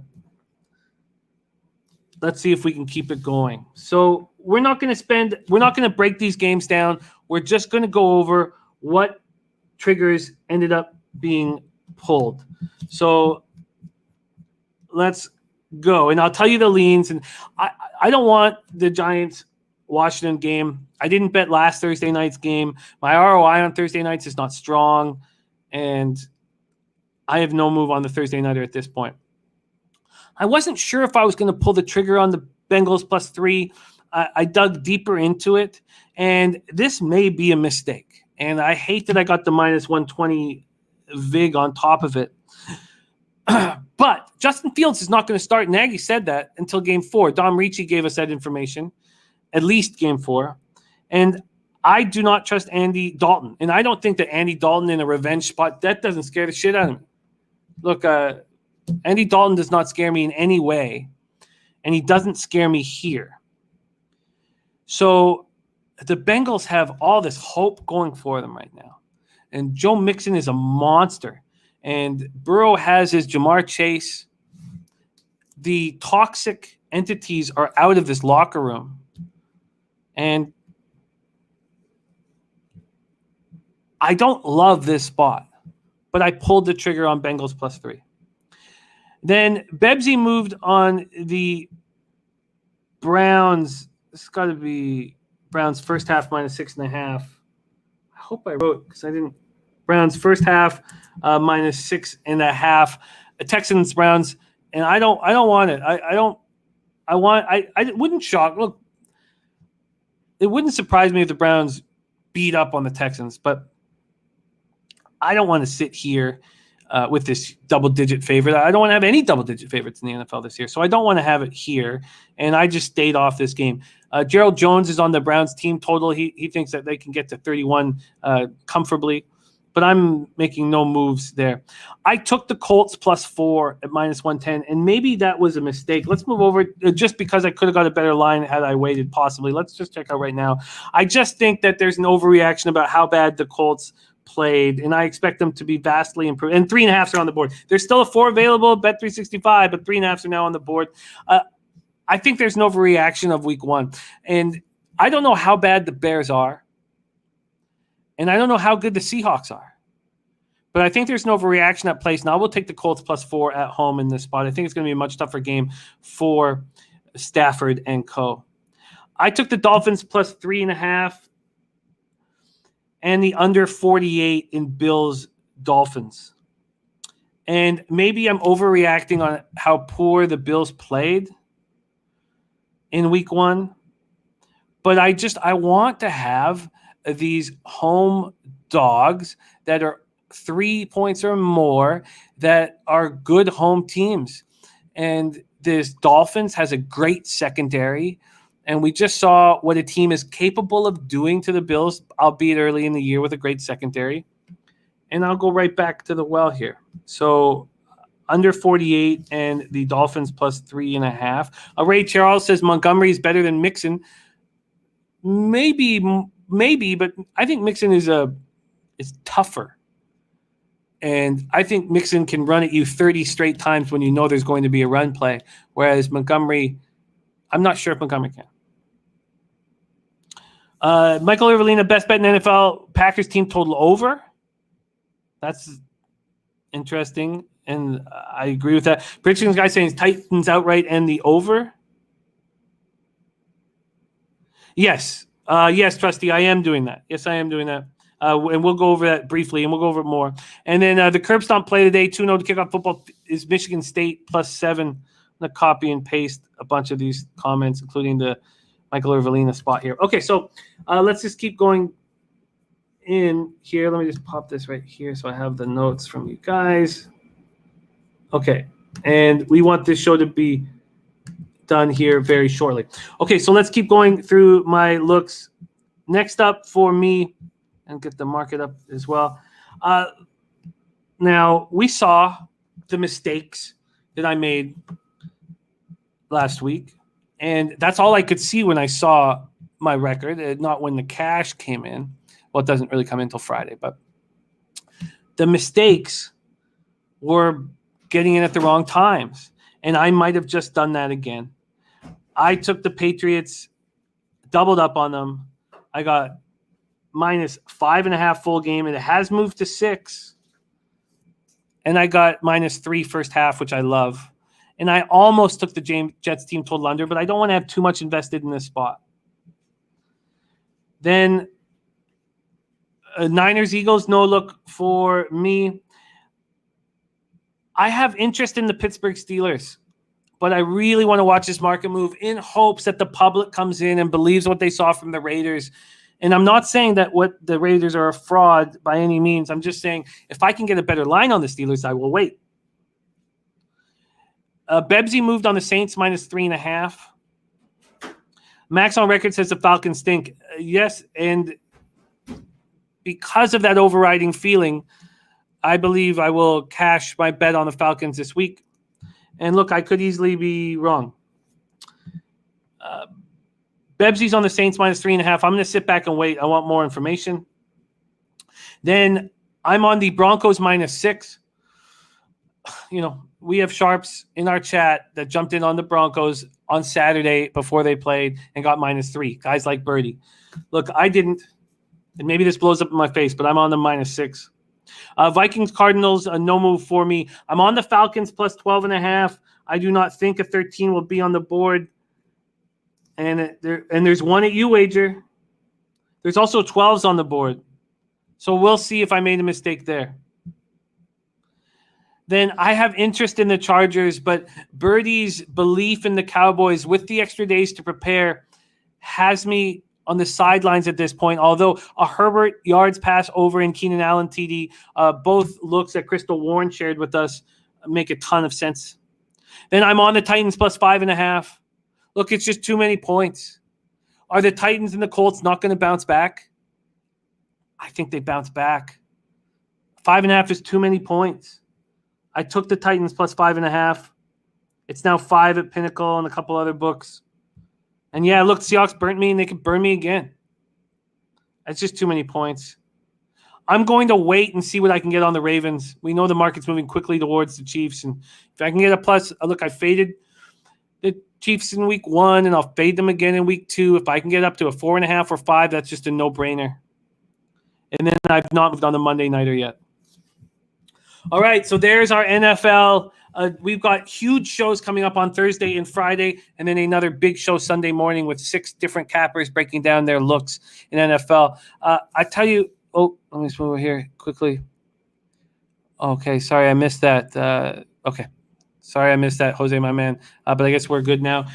let's see if we can keep it going. So we're not going to break these games down. We're just going to go over what triggers ended up being pulled. So let's go. And I'll tell you the leans. And I don't want the Giants Washington game. I didn't bet last Thursday night's game. My ROI on Thursday nights is not strong, and I have no move on the Thursday nighter at this point. I wasn't sure if I was going to pull the trigger on the Bengals plus 3. I dug deeper into it, and this may be a mistake. And I hate that I got the minus 120 VIG on top of it. But Justin Fields is not going to start. Nagy said that until game 4. Dom Ricci gave us that information, at least game 4. And I do not trust Andy Dalton. And I don't think that Andy Dalton in a revenge spot, that doesn't scare the shit out of me. Look, Andy Dalton does not scare me in any way. And he doesn't scare me here. So the Bengals have all this hope going for them right now. And Joe Mixon is a monster. And Burrow has his Jamar Chase. The toxic entities are out of this locker room. And I don't love this spot, but I pulled the trigger on Bengals plus 3. Then Bebsy moved on the Browns. This has got to be Browns first half minus 6.5. I hope I wrote, because I didn't. Browns first half minus 6.5. Texans Browns, and I don't want it. I wouldn't shock. Look, it wouldn't surprise me if the Browns beat up on the Texans, but I don't want to sit here with this double-digit favorite. I don't want to have any double-digit favorites in the NFL this year, so I don't want to have it here, and I just stayed off this game. Gerald Jones is on the Browns team total. He thinks that they can get to 31 comfortably, but I'm making no moves there. I took the Colts plus 4 at minus 110, and maybe that was a mistake. Let's move over, just because I could have got a better line had I waited, possibly. Let's just check out right now. I just think that there's an overreaction about how bad the Colts played, and I expect them to be vastly improved. And 3.5s are on the board. There's still a 4 available, bet 365, but 3.5s are now on the board. I think there's an overreaction of week 1. And I don't know how bad the Bears are, and I don't know how good the Seahawks are. But I think there's an overreaction at place. Now we'll take the Colts plus 4 at home in this spot. I think it's going to be a much tougher game for Stafford and co. I took the Dolphins plus 3.5 and the under 48 in Bills Dolphins. And maybe I'm overreacting on how poor the Bills played in week 1. But I want to have these home dogs that are 3 points or more that are good home teams. And this Dolphins has a great secondary. And we just saw what a team is capable of doing to the Bills, albeit early in the year with a great secondary. And I'll go right back to the well here. So under 48 and the Dolphins plus 3.5. Ray Charles says Montgomery is better than Mixon. Maybe, but I think Mixon is tougher. And I think Mixon can run at you 30 straight times when you know there's going to be a run play. Whereas Montgomery, I'm not sure if Montgomery can. Michael Irvalina, best bet in NFL, Packers team total over. That's interesting. And I agree with that. Predictions guy saying Titans outright and the over. Yes. Yes, Trusty, I am doing that. Yes, I am doing that. And we'll go over that briefly, and we'll go over it more. And then the curb stomp play today, 2-0 to kick off football, is Michigan State +7. I'm going to copy and paste a bunch of these comments, including the Michael Irvelina spot here. Okay, so let's just keep going in here. Let me just pop this right here so I have the notes from you guys. Okay, and we want this show to be done here very shortly. Okay, so let's keep going through my looks. Next up for me, and get the market up as well. Now, we saw the mistakes that I made last week, and that's all I could see when I saw my record, not when the cash came in. Well, it doesn't really come in until Friday, but the mistakes were getting in at the wrong times, and I might have just done that again. I took the Patriots, doubled up on them. I got -5.5 full game, and it has moved to 6. And I got -3 first half, which I love. And I almost took the Jets team total under, but I don't want to have too much invested in this spot. Then Niners, Eagles, no look for me. I have interest in the Pittsburgh Steelers, but I really want to watch this market move in hopes that the public comes in and believes what they saw from the Raiders. And I'm not saying that what the Raiders are a fraud by any means. I'm just saying if I can get a better line on the Steelers, I will wait. Bebsy moved on the Saints -3.5. Max on record says the Falcons stink. Yes, and because of that overriding feeling, I believe I will cash my bet on the Falcons this week. And look, I could easily be wrong. Bebsy's on the Saints -3.5. I'm going to sit back and wait. I want more information. Then I'm on the Broncos -6. You know, we have sharps in our chat that jumped in on the Broncos on Saturday before they played and got -3. Guys like Birdie. Look, I didn't. And maybe this blows up in my face, but I'm on the -6. Vikings, Cardinals, no move for me. I'm on the Falcons +12.5. I do not think a 13 will be on the board. And there's one at you, Wager. There's also 12s on the board. So we'll see if I made a mistake there. Then I have interest in the Chargers, but Birdie's belief in the Cowboys with the extra days to prepare has me on the sidelines at this point, although a Herbert yards pass over in Keenan Allen TD, both looks that Crystal Warren shared with us make a ton of sense. Then I'm on the Titans +5.5. Look, it's just too many points. Are the Titans and the Colts not going to bounce back? I think they bounce back. 5.5 is too many points. I took the Titans +5.5. It's now 5 at Pinnacle and a couple other books. And yeah, look, Seahawks burnt me and they can burn me again. That's just too many points. I'm going to wait and see what I can get on the Ravens. We know the market's moving quickly towards the Chiefs. And if I can get a plus, look, I faded the Chiefs in week 1 and I'll fade them again in week 2. If I can get up to a 4.5 or 5, that's just a no-brainer. And then I've not moved on the Monday Nighter yet. All right, so there's our NFL. We've got huge shows coming up on Thursday and Friday, and then another big show Sunday morning with 6 different cappers breaking down their looks in NFL. I tell you, let me just move over here quickly. Okay, sorry, I missed that. Okay, sorry, I missed that, Jose, my man. But I guess we're good now.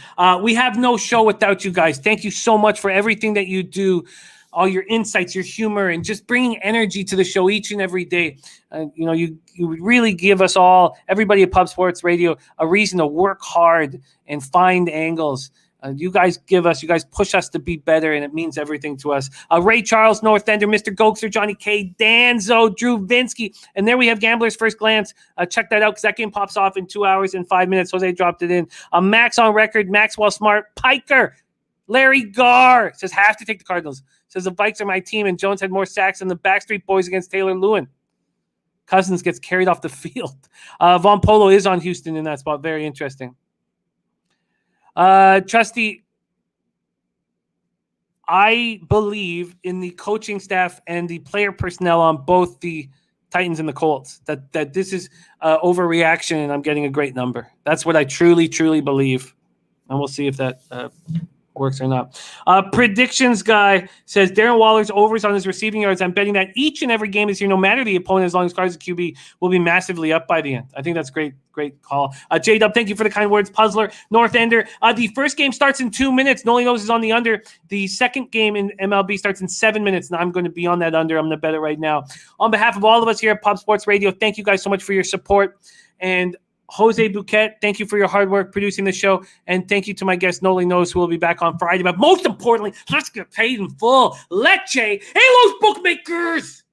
We have no show without you guys. Thank you so much for everything that you do. All your insights, your humor, and just bringing energy to the show each and every day. You really give us all, everybody at Pub Sports Radio, a reason to work hard and find angles. You guys push us to be better, and it means everything to us. Ray Charles, North Ender, Mr. Gokser, Johnny K, Danzo, Drew Vinsky, and there we have Gambler's First Glance. Check that out because that game pops off in 2 hours and 5 minutes. Jose dropped it in. Max on record, Maxwell Smart, Piker, Larry Garr says have to take the Cardinals. Says the Vikes are my team, and Jones had more sacks than the Backstreet Boys against Taylor Lewin. Cousins gets carried off the field. Von Polo is on Houston in that spot. Very interesting. Trusty, I believe in the coaching staff and the player personnel on both the Titans and the Colts. That this is overreaction, and I'm getting a great number. That's what I truly, truly believe. And we'll see if that works or not. Predictions guy says Darren Waller's overs on his receiving yards. I'm betting that each and every game this year, no matter the opponent, as long as Cardinals QB will be massively up by the end. I think that's great call. J-Dub, thank you for the kind words. Puzzler, North Ender. The first game starts in 2 minutes. Nolly Knows is on the under. The second game in MLB starts in 7 minutes, and I'm going to be on that under. I'm going to bet it right now. On behalf of all of us here at Pub Sports Radio, thank you guys so much for your support. And Jose Bouquet, thank you for your hard work producing the show. And thank you to my guest, Nolly Knows, who will be back on Friday. But most importantly, let's get paid in full. Leche. Hey, those bookmakers!